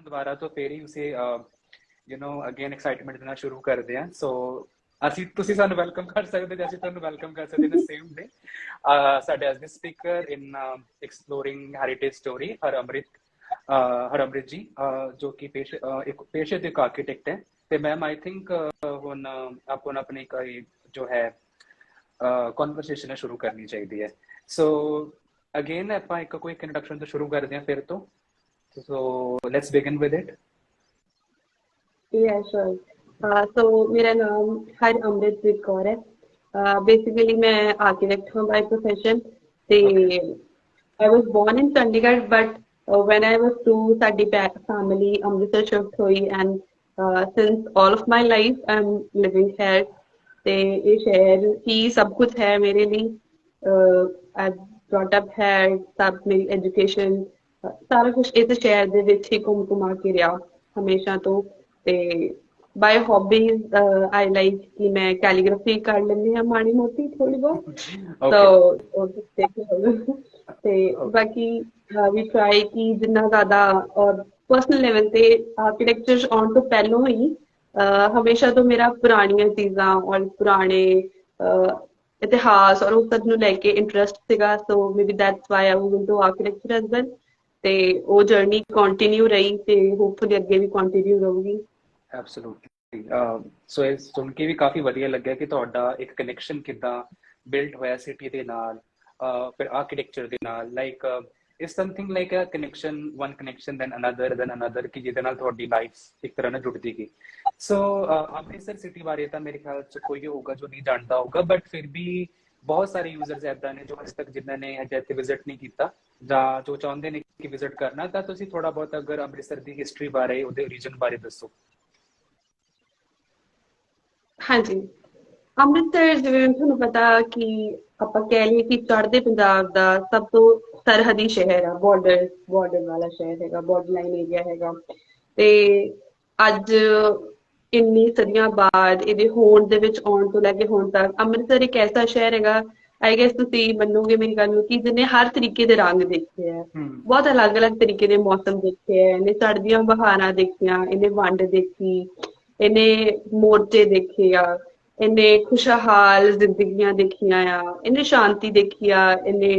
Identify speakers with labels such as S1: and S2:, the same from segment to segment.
S1: ਨੂੰ ਦੁਬਾਰਾ ਤੋਂ ਫੇਰ ਹੀ ਉਸੇ ਅਗੇਨ ਐਕਸਾਈਟਮੈਂਟ ਦੇ ਨਾਲ ਸ਼ੁਰੂ ਕਰਦੇ ਹਾਂ। ਸੋ ਤੁਸੀਂ ਸਾਨੂੰ ਵੈਲਕਮ ਕਰ ਸਕਦੇ ਤੇ ਅਸੀਂ ਤੁਹਾਨੂੰ ਵੈਲਕਮ ਕਰ ਸਕਦੇ ਨੇ ਸੇਮ ਡੇ। ਸਾਡੇ ਅੱਜ ਦੇ ਸਪੀਕਰ ਇਨ ਐਕਸਪਲੋਰਿੰਗ ਹੈਰੀਟੇਜ ਸਟੋਰੀ ਹਰਅਮ੍ਰਿਤ ਜੀ, ਜੋ ਕਿ ਇੱਕ ਪੇਸ਼ੇ ਦੇ ਆਰਕੀਟੈਕਟ ਹੈ। ਤੇ ਮੈਮ ਆਈ ਥਿੰਕ ਹੁਣ ਆਪਾਂ ਨੂੰ ਆਪਣੀ ਜੋ ਹੈ ਕਨਵਰਸੇਸ਼ਨ ਸ਼ੁਰੂ ਕਰਨੀ ਚਾਹੀਦੀ ਹੈ। ਸੋ ਅਗੇਨ ਆਪਾਂ ਇੱਕ ਕੋਈ ਇੰਟਰੋਡਕਸ਼ਨ ਤੋਂ ਸ਼ੁਰੂ ਕਰਦੇ ਹਾਂ ਫਿਰ ਤੋਂ। So let's begin with it.
S2: Yeah, sure. So मेरा नाम हरअमृत कौर है। बेसिकली मैं आर्किटेक्ट हूँ by profession. I was born in Chandigarh, but when I was 2, sari family Amritsar shift हुई, and since all of my life I'm living here। ते ये शहर ही सब कुछ है मेरे लिए। I brought up here, सब मेरी एजुकेशन सारा कुछ इस शहर दे विच ही घुमा के रहा हमेशा तो। ਤੇ ਬਾਈ ਹੌਬੀਜ਼ ਆਈ ਲਾਈਕ ਕਿ ਮੈਂ ਕੈਲੀਗ੍ਰਾਫੀ ਕਰ ਲੈਂਦੀ ਹਾਂ ਮਾੜੀ ਮੋਟੀ ਥੋੜੀ ਬਹੁਤ। ਤੇ ਬਾਕੀ ਵੀ ਟਰਾਈ ਕਿ ਜਿੰਨਾ ਜ਼ਿਆਦਾ ਔਰ ਪਰਸਨਲ ਲੈਵਲ ਤੇ ਆਰਕੀਟੈਕਚਰ ਆਉਣ ਤੋਂ ਪਹਿਲਾਂ ਹੀ ਹਮੇਸ਼ਾ ਤੋਂ ਮੇਰਾ ਪੁਰਾਣੀਆਂ ਚੀਜ਼ਾਂ ਔਰ ਪੁਰਾਣੇ ਇਤਿਹਾਸ ਔਰ ਉਸ ਸਭ ਨੂੰ ਲੈ ਕੇ ਇੰਟਰਸਟ ਸੀਗਾ। ਸੋ maybe that's why I was into architecture as well. ਤੇ ਉਹ ਜਰਨੀ ਕੰਟੀਨਿਊ ਰਹੀ ਤੇ ਹੋਪਫੁਲੀ ਅੱਗੇ ਵੀ ਕੰਟੀਨਿਊ ਰਹੂਗੀ।
S1: ਐਬਸੋਲੂਟਲੀ। ਸੋ ਇਹ ਸੁਣ ਕੇ ਵੀ ਕਾਫੀ ਵਧੀਆ ਲੱਗਿਆ ਕਿ ਤੁਹਾਡਾ ਇੱਕ ਕਨੈਕਸ਼ਨ ਕਿੱਦਾਂ ਬਿਲਡ ਹੋਇਆ ਸਿਟੀ ਦੇ ਨਾਲ, ਫਿਰ ਆਰਕੀਟੈਕਚਰ ਦੇ ਨਾਲ। Like it's something like a connection, one connection then another ਕਿ ਜਿਹਦੇ ਨਾਲ ਤੁਹਾਡੀ ਲਾਈਫ ਇੱਕ ਤਰ੍ਹਾਂ ਨਾਲ ਜੁੜਦੀ ਗਈ। ਸੋ ਅੰਮ੍ਰਿਤਸਰ ਸਿਟੀ ਬਾਰੇ ਤਾਂ ਮੇਰੇ ਖਿਆਲ 'ਚ ਕੋਈ ਹੋਊਗਾ ਜੋ ਨਹੀਂ ਜਾਣਦਾ ਹੋਊਗਾ, ਬਟ ਫਿਰ ਵੀ ਬਹੁਤ ਸਾਰੇ ਯੂਜ਼ਰਸ ਇੱਦਾਂ ਨੇ ਜੋ ਅੱਜ ਤੱਕ ਜਿਨ੍ਹਾਂ ਨੇ ਹਜੇ ਇੱਥੇ ਵਿਜ਼ਿਟ ਨਹੀਂ ਕੀਤਾ ਜਾਂ ਜੋ ਚਾਹੁੰਦੇ ਨੇ ਕਿ ਵਿਜ਼ਿਟ ਕਰਨਾ। ਤਾਂ ਤੁਸੀਂ ਥੋੜਾ ਬਹੁਤ ਅਗਰ ਅੰਮ੍ਰਿਤਸਰ ਦੀ ਹਿਸਟਰੀ ਬਾਰੇ, ਉਹਦੇ ਓਰੀਜਨ ਬਾਰੇ ਦੱਸੋ।
S2: ਹਾਂਜੀ, ਅੰਮ੍ਰਿਤਸਰ ਜਿਵੇਂ ਤੁਹਾਨੂੰ ਪਤਾ ਕਿ ਆਪਾਂ ਕਹਿ ਲਈਏ ਕਿ ਚੜ੍ਹਦੇ ਪੰਜਾਬ ਦਾ ਸਭ ਤੋਂ ਸਰਹੱਦੀ ਸ਼ਹਿਰ ਆ, ਬਾਰਡਰ ਵਾਲਾ ਸ਼ਹਿਰ ਹੈਗਾ, ਬਾਰਡਰ ਲਾਈਨ ਏਰੀਆ ਹੈਗਾ। ਤੇ ਅੱਜ ਇੰਨੀ ਸਦੀਆਂ ਬਾਅਦ ਇਹਦੇ ਹੋਂਦ ਦੇ ਵਿੱਚ ਆਉਣ ਤੋਂ ਲੈ ਕੇ ਹੁਣ ਤੱਕ ਅੰਮ੍ਰਿਤਸਰ ਇੱਕ ਐਸਾ ਸ਼ਹਿਰ ਹੈਗਾ, ਆਈ ਗੈਸ ਤੁਸੀਂ ਮੰਨੋਗੇ ਮੇਰੀ ਗੱਲ ਨੂੰ, ਕਿ ਜਿਹਨੇ ਹਰ ਤਰੀਕੇ ਦੇ ਰੰਗ ਦੇਖੇ ਹੈ, ਬਹੁਤ ਅਲੱਗ-ਅਲੱਗ ਤਰੀਕੇ ਦੇ ਮੌਸਮ ਦੇਖੇ ਹੈ। ਇਹਨੇ ਚੜ੍ਹਦੀਆਂ ਬਹਾਰਾਂ ਦੇਖੀਆਂ, ਇਹਨੇ ਵੰਡ ਦੇਖੀ, ਇਹਨੇ ਮੋਰਚੇ ਦੇਖੇ ਆ, ਇਹਨੇ ਖੁਸ਼ਹਾਲ ਜ਼ਿੰਦਗੀਆਂ ਦੇਖੀਆਂ ਆ, ਇਹਨੇ ਸ਼ਾਂਤੀ ਦੇਖੀ ਆ, ਇਹਨੇ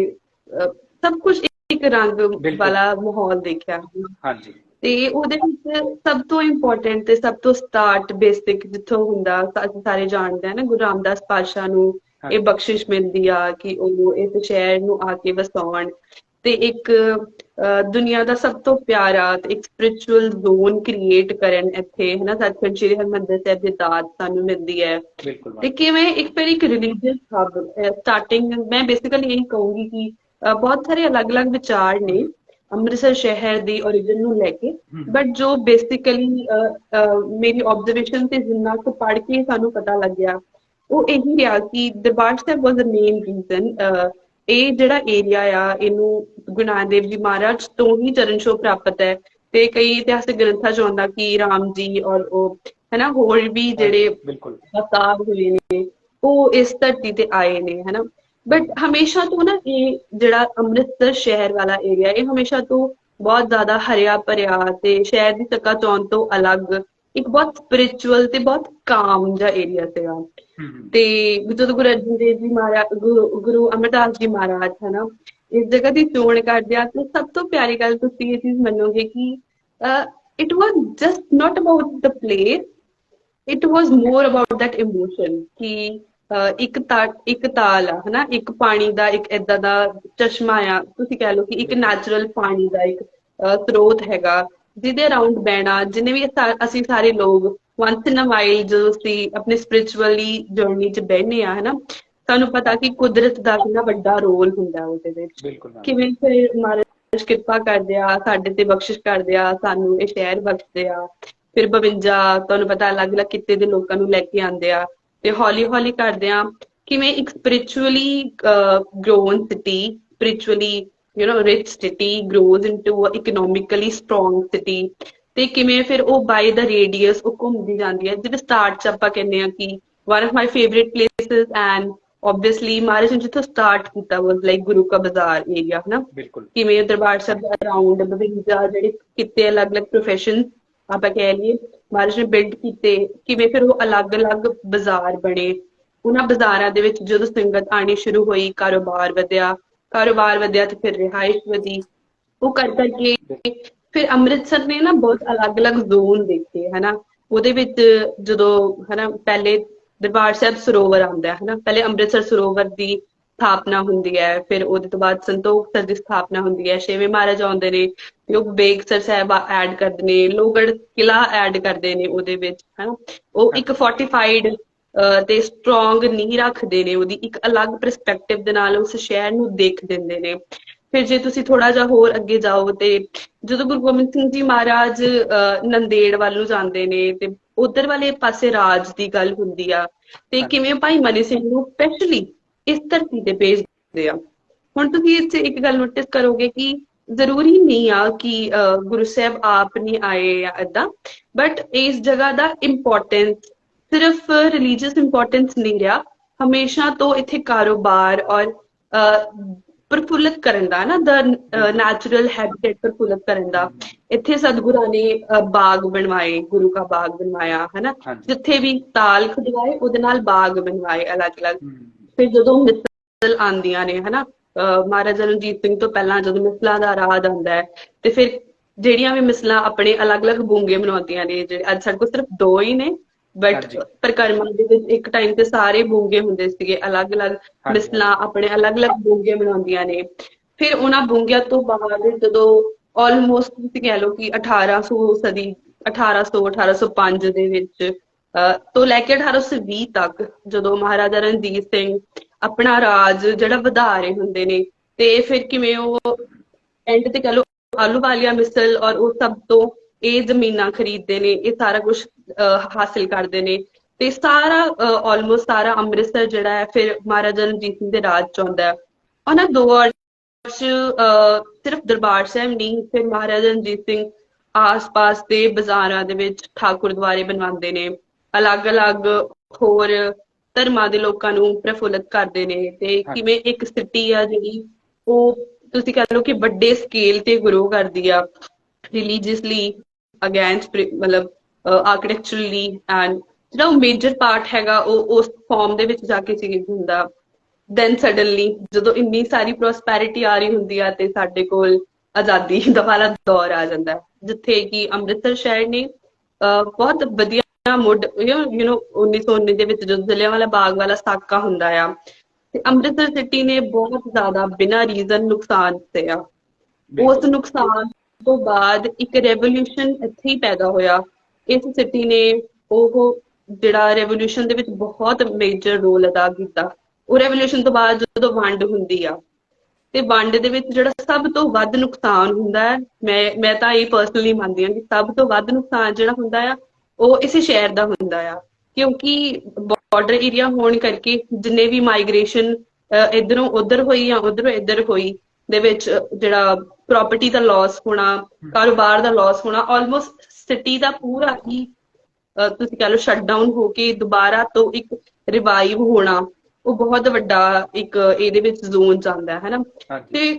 S2: ਸਭ ਕੁਛ ਇੱਕ ਰੰਗ ਵਾਲਾ ਮਾਹੌਲ ਦੇਖਿਆ। ਤੇ ਉਹਦੇ ਵਿੱਚ ਸਭ ਤੋਂ ਇੰਪੋਰਟੈਂਟ ਤੇ ਸਭ ਤੋਂ ਸਟਾਰਟ ਬੇਸਿਕ ਜਿੱਥੋਂ ਹੁੰਦਾ, ਅਸੀਂ ਸਾਰੇ ਜਾਣਦੇ ਹਾਂ ਨਾ, ਗੁਰੂ ਰਾਮਦਾਸ ਪਾਤਸ਼ਾਹ ਨੂੰ ਇਹ ਬਖਸ਼ਿਸ਼ ਮਿਲਦੀ ਆ ਕਿ ਉਹ ਇਸ ਸ਼ਹਿਰ ਨੂੰ ਆ ਕੇ ਵਸਾਉਣ ਤੇ ਇੱਕ ਦੁਨੀਆ ਦਾ ਸਭ ਤੋਂ ਪਿਆਰਾ ਤੇ ਇੱਕ ਸਪਿਰਿਚੁਅਲ ਜ਼ੋਨ ਕ੍ਰੀਏਟ ਕਰਨ ਇੱਥੇ, ਹਨਾ। ਸੱਚਖੰਡ ਸ਼੍ਰੀ ਹਰਿਮੰਦਰ ਸਾਹਿਬ ਦੀ ਦਾਤ ਸਾਨੂੰ ਮਿਲਦੀ ਹੈ। ਤੇ ਕਿਵੇਂ ਇੱਕ ਰਿਲੀਜੀਅਸ ਹੱਬ ਸਟਾਰਟਿੰਗ, ਮੈਂ ਬੇਸਿਕਲੀ ਇਹੀ ਕਹੂੰਗੀ ਕਿ ਬਹੁਤ ਸਾਰੇ ਅਲੱਗ-ਅਲੱਗ ਵਿਚਾਰ ਨੇ ਅੰਮ੍ਰਿਤਸਰ ਸ਼ਹਿਰ ਦੀ ਓਰੀਜਨ ਨੂੰ ਲੈ ਕੇ, ਬਟ ਜੋ ਬੇਸਿਕਲੀ ਮੇਰੀ ਆਬਜ਼ਰਵੇਸ਼ਨ ਤੇ ਜਿੰਨਾ ਕੁ ਪੜ੍ਹ ਕੇ ਸਾਨੂੰ ਪਤਾ ਲੱਗਿਆ ਉਹ ਇਹੀ ਰਿਹਾ ਕਿ ਦਰਬਾਰ ਸਾਹਿਬ ਵਾਜ਼ ਦ ਮੇਨ ਰੀਜ਼ਨ। ਇਹ ਜਿਹੜਾ ਏਰੀਆ ਆ, ਇਹਨੂੰ ਗੁਰੂ ਨਾਨਕ ਦੇਵ ਜੀ ਮਹਾਰਾਜ ਤੋਂ ਹੀ ਚਰਨ ਛੋਹ ਪ੍ਰਾਪਤ ਹੈ। ਤੇ ਕਈ ਇਤਿਹਾਸਿਕ ਗ੍ਰੰਥਾਂ 'ਚ ਆਉਂਦਾ ਕਿ ਰਾਮ ਜੀ ਔਰ ਉਹ ਹਨਾ ਹੋਰ ਵੀ ਜਿਹੜੇ ਅਵਤਾਰ ਹੋਏ ਨੇ ਉਹ ਇਸ ਧਰਤੀ ਤੇ ਆਏ ਨੇ, ਹਨਾ। ਬਟ ਹਮੇਸ਼ਾ ਤੋਂ ਨਾ ਇਹ ਜਿਹੜਾ ਅੰਮ੍ਰਿਤਸਰ ਸ਼ਹਿਰ ਵਾਲਾ ਏਰੀਆ, ਇਹ ਹਮੇਸ਼ਾ ਤੋਂ ਬਹੁਤ ਜ਼ਿਆਦਾ ਹਰਿਆ ਭਰਿਆ ਤੇ ਸ਼ਹਿਰ ਦੀ ਚਕਾਚੌਂਧ ਤੋਂ ਅਲੱਗ ਇੱਕ ਬਹੁਤ ਸਪਿਰਿਚੁਅਲ ਤੇ ਬਹੁਤ ਕਾਮ ਜਿਹਾ ਏਰੀਆ ਸੀਗਾ। ਤੇ ਜਦੋਂ ਗੁਰੂ ਅਰਜਨ ਦੇਵ ਜੀ ਮਹਾਰਾਜ, ਗੁਰੂ ਅਮਰਦਾਸ ਜੀ ਮਹਾਰਾਜ ਹਨਾ ਇਸ ਜਗ੍ਹਾ ਦੀ ਚੋਣ ਕਰਦੇ ਆ, ਤੇ ਸਭ ਤੋਂ ਪਿਆਰੀ ਗੱਲ ਤੁਸੀਂ ਇਹ ਚੀਜ਼ ਮੰਨੋਗੇ ਕਿ it was just not about the place, it was more about that emotion ਕਿ ਇੱਕ ਤਾਲ ਆ, ਹਨਾ, ਇੱਕ ਪਾਣੀ ਦਾ ਇੱਕ ਏਦਾਂ ਦਾ ਚਸ਼ਮਾ ਆ, ਤੁਸੀਂ ਕਹਿ ਲਓ ਕਿ ਇੱਕ ਨੈਚੁਰਲ ਪਾਣੀ ਦਾ ਇੱਕ ਸਰੋਤ ਹੈਗਾ ਜਿਹਦੇ ਅਰਾਊਂਡ ਬਹਿਣਾ, ਜਿੰਨੇ ਵੀ ਅਸੀਂ ਸਾਰੇ ਲੋਕ ਵੰਸ ਇਨ ਅ ਵਾਈਲ ਜਦੋਂ ਅਸੀਂ ਆਪਣੇ ਸਪਿਰਿਚੁਅਲੀ ਜਰਨੀ 'ਚ ਬਹਿਨੇ ਆ, ਹਨਾ, ਤੁਹਾਨੂੰ ਪਤਾ ਕਿ ਕੁਦਰਤ ਦਾ ਕਿੰਨਾ ਵੱਡਾ ਰੋਲ ਹੁੰਦਾ ਉਹਦੇ ਵਿੱਚ। ਕਿਵੇਂ ਫਿਰ ਮਹਾਰਾਜ ਕਿਰਪਾ ਕਰਦੇ ਆ ਸਾਡੇ ਤੇ, ਬਖਸ਼ਿਸ਼ ਕਰਦੇ ਆ ਸਾਨੂੰ, ਇਹ ਸ਼ਹਿਰ ਬਖਸ਼ਦੇ ਆ। ਫਿਰ 52 ਤੁਹਾਨੂੰ ਪਤਾ ਅਲੱਗ-ਅਲੱਗ ਕਿੱਤੇ ਦੇ ਲੋਕਾਂ ਨੂੰ ਲੈ ਕੇ ਆਉਂਦੇ ਆ ਤੇ ਹੌਲੀ-ਹੌਲੀ ਕਰਦੇ ਆ ਕਿਵੇਂ ਇੱਕ spiritually grown city, spiritually rich city grows into a economically strong city। ਤੇ ਕਿਵੇਂ ਫਿਰ ਉਹ by the radius ਉਹ ਘੁੰਮਦੀ ਜਾਂਦੀ ਹੈ। ਜਿਹੜੇ ਸਟਾਰਟ 'ਚ ਆਪਾਂ ਕਹਿੰਦੇ ਆ ਕਿ one of my favorite places and obviously Maharaj ਨੇ ਜਿੱਥੋਂ ਸਟਾਰਟ ਕੀਤਾ ਵਾਸ ਲਾਈਕ ਗੁਰੂ ਕਾ ਬਾਜ਼ਾਰ ਏਰੀਆ ਹਨਾ,
S1: ਬਿਲਕੁਲ
S2: ਕਿਵੇਂ ਦਰਬਾਰ ਸਾਹਿਬ ਦੇ ਅਰਾਊਂਡ 52 ਜਿਹੜੇ ਕਿਤੇ ਅਲੱਗ-ਅਲੱਗ ਪ੍ਰੋਫੈਸ਼ਨ ਆਪਾਂ ਕਹਿ ਲਈਏ ਮਹਾਰਾਜ ਨੇ ਬਿਲਡ ਕੀਤੇ, ਕਿਵੇਂ ਫਿਰ ਉਹ ਅਲੱਗ-ਅਲੱਗ ਬਾਜ਼ਾਰ ਬਣੇ। ਉਹਨਾਂ ਬਾਜ਼ਾਰਾਂ ਦੇ ਵਿੱਚ ਜਦੋਂ ਸੰਗਤ ਆਣੀ ਸ਼ੁਰੂ ਹੋਈ, ਕਾਰੋਬਾਰ ਵਧਿਆ ਤੇ ਫਿਰ ਰਿਹਾਇਸ਼ ਵਧੀ। ਉਹ ਕਰ ਕਰਕੇ ਫਿਰ ਅੰਮ੍ਰਿਤਸਰ ਨੇ ਨਾ ਬਹੁਤ ਅਲੱਗ-ਅਲੱਗ ਜ਼ੋਨ ਦੇਖੇ ਹਨਾ। ਉਹਦੇ ਵਿੱਚ ਜਦੋਂ ਹਨਾ ਪਹਿਲੇ ਦਰਬਾਰ ਸਾਹਿਬ ਸਰੋਵਰ ਆਉਂਦਾ ਹੈ ਹਨਾ, ਪਹਿਲੇ ਅੰਮ੍ਰਿਤਸਰ ਸਰੋਵਰ ਦੀ ਸਥਾਪਨਾ ਹੁੰਦੀ ਹੈ, ਫਿਰ ਉਹਦੇ ਤੋਂ ਬਾਅਦ ਸੰਤੋਖ ਸਰ ਦੀ ਸਥਾਪਨਾ ਹੁੰਦੀ ਹੈ, ਛੇਵੇਂ ਮਹਾਰਾਜ ਆਉਂਦੇ ਨੇ ਤੇ ਉਹ ਬੇਗਸਰ ਸਾਹਿਬ ਐਡ ਕਰਦੇ ਨੇ, ਲੋਹਗੜ੍ਹ ਕਿਲ੍ਹਾ ਐਡ ਕਰਦੇ ਨੇ ਉਹਦੇ ਵਿੱਚ ਹਨਾ। ਉਹ ਇੱਕ ਫੋਰਟੀਫਾਈਡ ਤੇ ਸਟਰੋਂਗ ਨੀਂਹ ਰੱਖਦੇ ਨੇ, ਉਹਦੀ ਇੱਕ ਅਲੱਗ ਪਰਸਪੈਕਟਿਵ ਦੇ ਨਾਲ ਉਸ ਸ਼ਹਿਰ ਨੂੰ ਦੇਖ ਦਿੰਦੇ ਨੇ। ਫਿਰ ਜੇ ਤੁਸੀਂ ਥੋੜਾ ਜਿਹਾ ਹੋਰ ਅੱਗੇ ਜਾਓ ਤੇ ਜਦੋਂ ਗੁਰੂ ਗੋਬਿੰਦ ਸਿੰਘ ਜੀ ਮਹਾਰਾਜ ਨੰਦੇੜ ਵੱਲ ਨੂੰ ਜਾਂਦੇ ਨੇ ਤੇ ਉਧਰ ਵਾਲੇ ਪਾਸੇ ਰਾਜ ਦੀ ਗੱਲ ਹੁੰਦੀ ਆ, ਤੇ ਕਿਵੇਂ ਭਾਈ ਮਨੀ ਸਿੰਘ ਨੂੰ ਸਪੈਸ਼ਲੀ ਇਸ ਧਰਤੀ ਤੇ ਭੇਜਦੇ ਆ। ਹੁਣ ਤੁਸੀਂ ਇਸ 'ਚ ਇੱਕ ਗੱਲ ਨੋਟਿਸ ਕਰੋਗੇ ਕਿ ਜ਼ਰੂਰੀ ਨਹੀਂ ਆ ਕਿ ਗੁਰੂ ਸਾਹਿਬ ਆਪ ਨਹੀਂ ਆਏ ਜਾਂ ਏਦਾਂ, ਬਟ ਇਸ ਜਗ੍ਹਾ ਦਾ ਇੰਪੋਰਟੈਂਸ ਸਿਰਫ ਰਿਲੀਜੀਅਸ ਇੰਪੋਰਟੈਂਸ ਨਹੀਂ ਰਿਹਾ, ਹਮੇਸ਼ਾ ਤੋਂ ਇੱਥੇ ਕਾਰੋਬਾਰ ਔਰ ਪ੍ਰਫੁੱਲਤ ਕਰਨ ਦਾ ਨਾ ਦਾ ਨੈਚੁਰਲ ਹੈਬਿਟੇਟ ਪ੍ਰਫੁੱਲਤ ਕਰਨ ਦਾ। ਇੱਥੇ ਸਤਿਗੁਰਾਂ ਨੇ ਬਾਗ ਬਣਵਾਏ, ਗੁਰੂ ਕਾ ਬਾਗ ਬਣਵਾਇਆ ਹਨਾ, ਜਿੱਥੇ ਵੀ ਤਾਲ ਖੁਦਵਾਏ ਉਹਦੇ ਨਾਲ ਬਾਗ ਬਣਵਾਏ ਅਲੱਗ-ਅਲੱਗ। ਫਿਰ ਜਦੋਂ ਮਿਸਲ ਆਉਂਦੀਆਂ ਨੇ ਹਨਾ, ਮਹਾਰਾਜਾ ਰਣਜੀਤ ਸਿੰਘ ਤੋਂ ਪਹਿਲਾਂ ਜਦੋਂ ਮਿਸਲਾਂ ਦਾ ਰਾਜ ਆਉਂਦਾ ਹੈ ਤੇ ਫਿਰ ਜਿਹੜੀਆਂ ਵੀ ਮਿਸਲਾਂ ਆਪਣੇ ਅਲੱਗ-ਅਲੱਗ ਬੂੰਗੇ ਬਣਾਉਂਦੀਆਂ ਨੇ, ਜਿਹੜੇ ਅੱਜ ਸਾਡੇ ਕੋਲ ਸਿਰਫ 2 ਹੀ ਨੇ, ਬਟ ਪਰਿਕਰਮਾ ਦੇ ਵਿੱਚ ਇੱਕ ਟਾਈਮ ਤੇ ਸਾਰੇ ਬੂੰਗੇ ਹੁੰਦੇ ਸੀਗੇ, ਅਲੱਗ-ਅਲੱਗ ਮਿਸਲਾਂ ਆਪਣੇ ਅਲੱਗ-ਅਲੱਗ ਬੂੰਗੇ ਬਣਾਉਂਦੀਆਂ ਨੇ। ਫਿਰ ਉਹਨਾਂ ਬੂੰਗਿਆਂ ਤੋਂ ਬਾਅਦ ਜਦੋਂ ਆਲਮੋਸਟ ਤੁਸੀਂ ਕਹਿ ਲਓ ਕਿ 1800 ਸਦੀ 1805 ਦੇ ਵਿੱਚ ਤੋਂ ਲੈ ਕੇ 1820 ਤੱਕ ਜਦੋਂ ਮਹਾਰਾਜਾ ਰਣਜੀਤ ਸਿੰਘ ਆਪਣਾ ਰਾਜ ਜਿਹੜਾ ਵਧਾ ਰਹੇ ਹੁੰਦੇ ਨੇ, ਤੇ ਫਿਰ ਕਿਵੇਂ ਉਹ ਐਂਡ ਤੇ ਕਹਿ ਲਓ ਆਲੂਵਾਲੀਆ ਮਿਸਲ ਔਰ ਉਹ ਸਭ ਤੋਂ ਇਹ ਜ਼ਮੀਨਾਂ ਖਰੀਦਦੇ ਨੇ, ਇਹ ਸਾਰਾ ਕੁਝ ਹਾਸਿਲ ਕਰਦੇ ਨੇ, ਤੇ ਸਾਰਾ ਆਲਮੋਸਟ ਸਾਰਾ ਅੰਮ੍ਰਿਤਸਰ ਜਿਹੜਾ ਹੈ ਫਿਰ ਮਹਾਰਾਜਾ ਰਣਜੀਤ ਸਿੰਘ ਦੇ ਰਾਜ ਚ ਆਉਂਦਾ ਹੈ। ਉਹਨਾਂ ਦੌਰ ਚ ਸਿਰਫ ਦਰਬਾਰ ਸਾਹਿਬ ਨਹੀਂ, ਫਿਰ ਮਹਾਰਾਜਾ ਰਣਜੀਤ ਸਿੰਘ ਆਸ-ਪਾਸ ਦੇ ਬਾਜ਼ਾਰਾਂ ਦੇ ਵਿੱਚ ਠਾਕੁਰ ਦੁਆਰੇ ਬਣਵਾਉਂਦੇ ਨੇ, ਅਲੱਗ-ਅਲੱਗ ਹੋਰ ਧਰਮਾਂ ਦੇ ਲੋਕਾਂ ਨੂੰ ਪ੍ਰਫੁੱਲਤ ਕਰਦੇ ਨੇ, ਤੇ ਕਿਵੇਂ ਇੱਕ ਸਿਟੀ ਆ ਜਿਹੜੀ ਉਹ ਤੁਸੀਂ ਕਹਿ ਲਓ ਕਿ ਵੱਡੇ ਸਕੇਲ ਤੇ ਗਰੋ ਕਰਦੀ ਆ ਰਿਲੀਜੀਅਸਲੀ ਅਗੇਂਸਟ ਮਤਲਬ ਆਰਕੀਟੈਕਚਰਲੀ, ਐਂਡ ਜਿਹੜਾ ਉਹ ਮੇਜਰ ਪਾਰਟ ਹੈਗਾ ਉਹ ਉਸ ਫਾਰਮ ਦੇ ਵਿੱਚ ਜਾ ਕੇ ਚੇਂਜ ਹੁੰਦਾ। ਦੈਨ ਸਡਨਲੀ ਜਦੋਂ ਇੰਨੀ ਸਾਰੀ ਪ੍ਰੋਸਪੈਰਿਟੀ ਆ ਰਹੀ ਹੁੰਦੀ ਆ ਤੇ ਸਾਡੇ ਕੋਲ ਆਜ਼ਾਦੀ ਦਾ ਵਾਲਾ ਦੌਰ ਆ ਜਾਂਦਾ, ਜਿੱਥੇ ਕਿ ਅੰਮ੍ਰਿਤਸਰ ਸ਼ਹਿਰ ਨੇ ਬਹੁਤ ਵਧੀਆ ਮੁੱਢ 1919 ਦੇ ਵਿੱਚ ਜਦੋਂ ਜਲਿਆਂਵਾਲਾ ਬਾਗ ਵਾਲਾ ਸਾਕਾ ਹੁੰਦਾ ਆ, ਤੇ ਅੰਮ੍ਰਿਤਸਰ ਸਿਟੀ ਨੇ ਬਹੁਤ ਜ਼ਿਆਦਾ ਬਿਨਾਂ ਰੀਜ਼ਨ ਨੁਕਸਾਨ ਦਿੱਤਾ। ਉਸ ਨੁਕਸਾਨ ਤੋਂ ਬਾਅਦ ਇੱਕ ਰੈਵੋਲਿਊਸ਼ਨ ਇੱਥੇ ਹੀ ਪੈਦਾ ਹੋਇਆ। ਇਸ ਸਿਟੀ ਨੇ ਉਹ ਜਿਹੜਾ ਰੈਵੋਲਿਊਸ਼ਨ ਦੇ ਵਿੱਚ ਬਹੁਤ ਮੇਜਰ ਰੋਲ ਅਦਾ ਕੀਤਾ। ਉਹ ਰੈਵੋਲਿਊਸ਼ਨ ਤੋਂ ਬਾਅਦ ਜਦੋਂ ਵੰਡ ਹੁੰਦੀ ਆ, ਤੇ ਵੰਡ ਦੇ ਵਿੱਚ ਜਿਹੜਾ ਸਭ ਤੋਂ ਵੱਧ ਨੁਕਸਾਨ ਹੁੰਦਾ ਹੈ, ਮੈਂ ਤਾਂ ਇਹ ਪਰਸਨਲੀ ਮੰਨਦੀ ਹਾਂ ਕਿ ਸਭ ਤੋਂ ਵੱਧ ਨੁਕਸਾਨ ਜਿਹੜਾ ਹੁੰਦਾ ਆ ਉਹ ਇਸੇ ਸ਼ਹਿਰ ਦਾ ਹੁੰਦਾ ਆ, ਕਿਉਂਕਿ ਬਾਰਡਰ ਏਰੀਆ ਹੋਣ ਕਰਕੇ ਜਿੰਨੇ ਵੀ ਮਾਈਗ੍ਰੇਸ਼ਨ ਇੱਧਰੋਂ ਉੱਧਰ ਹੋਈ ਜਾਂ ਉੱਧਰੋਂ ਇੱਧਰ ਹੋਈ ਦੇ ਵਿੱਚ ਜਿਹੜਾ ਪ੍ਰੋਪਰਟੀ ਦਾ ਲਾਸ ਹੋਣਾ, ਕਾਰੋਬਾਰ ਦਾ ਲਾਸ ਹੋਣਾ, ਆਲਮੋਸਟ ਸਿਟੀ ਦਾ ਪੂਰਾ ਹੀ ਤੁਸੀਂ ਕਹਿ ਲਓ ਸ਼ਟਡਾਊਨ ਹੋ ਕੇ ਦੁਬਾਰਾ ਤੋਂ ਇੱਕ ਰਿਵਾਈਵ ਹੋਣਾ, ਉਹ ਬਹੁਤ ਵੱਡਾ ਇੱਕ ਇਹਦੇ ਵਿੱਚ ਜ਼ੋਨ ਜਾਂਦਾ ਹੈ ਨਾ। ਤੇ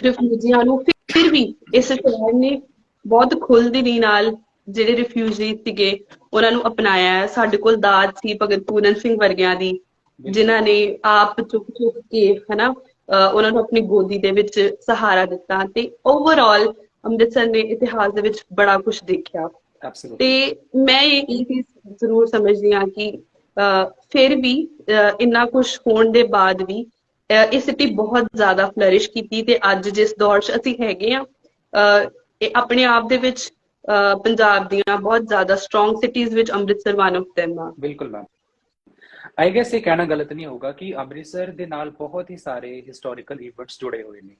S2: ਰਿਫਿਊਜੀਆਂ ਨੂੰ ਫਿਰ ਵੀ ਇਸ ਸ਼ਹਿਰ ਨੇ ਬਹੁਤ ਖੁੱਲ੍ਹਦਿਲੀ ਨਾਲ ਜਿਹੜੇ ਰਿਫਿਊਜੀ ਸੀਗੇ ਉਹਨਾਂ ਨੂੰ ਅਪਣਾਇਆ ਹੈ। ਸਾਡੇ ਕੋਲ ਦਾਜ ਸੀ ਭਗਤ ਪੂਰਨ ਸਿੰਘ ਵਰਗਿਆਂ ਦੀ, ਜਿਨ੍ਹਾਂ ਨੇ ਆਪ ਚੁੱਕ ਕੇ ਹਨਾ ਉਹਨਾਂ ਨੂੰ ਆਪਣੀ ਗੋਦੀ ਦੇ ਵਿੱਚ ਸਹਾਰਾ ਦਿੱਤਾ, ਤੇ ਓਵਰਆਲ ਅੰਮ੍ਰਿਤਸਰ ਨੇ ਇਤਿਹਾਸ ਦੇ ਵਿੱਚ ਬੜਾ ਕੁਝ ਦੇਖਿਆ। ਤੇ ਮੈਂ ਇਹ ਚੀਜ਼ ਜ਼ਰੂਰ ਸਮਝਦੀ ਹਾਂ ਕਿ ਫਿਰ ਵੀ ਇੰਨਾ ਕੁਝ ਹੋਣ ਦੇ ਬਾਅਦ ਵੀ ਇਹ ਸਿਟੀ ਬਹੁਤ ਜ਼ਿਆਦਾ ਫਲਰਿਸ਼ ਕੀਤੀ, ਤੇ ਅੱਜ ਜਿਸ ਦੌਰ 'ਚ ਅਸੀਂ ਹੈਗੇ ਹਾਂ ਇਹ ਆਪਣੇ ਆਪ ਦੇ ਵਿੱਚ ਪੰਜਾਬ ਦੀਆਂ ਬਹੁਤ ਜ਼ਿਆਦਾ ਸਟਰੋਂਗ ਸਿਟੀਜ਼ ਵਿੱਚ ਅੰਮ੍ਰਿਤਸਰ ਵਨ ਆਫ them ਆ।
S1: ਬਿਲਕੁਲ ਮੈਮ, ਆਈ ਗੈਸ ਇਹ ਕਹਿਣਾ ਗਲਤ ਨਹੀਂ ਹੋਊਗਾ ਕਿ ਅੰਮ੍ਰਿਤਸਰ ਦੇ ਨਾਲ ਬਹੁਤ ਹੀ ਸਾਰੇ ਹਿਸਟੋਰੀਕਲ ਇਵੈਂਟਸ ਜੁੜੇ ਹੋਏ ਨੇ,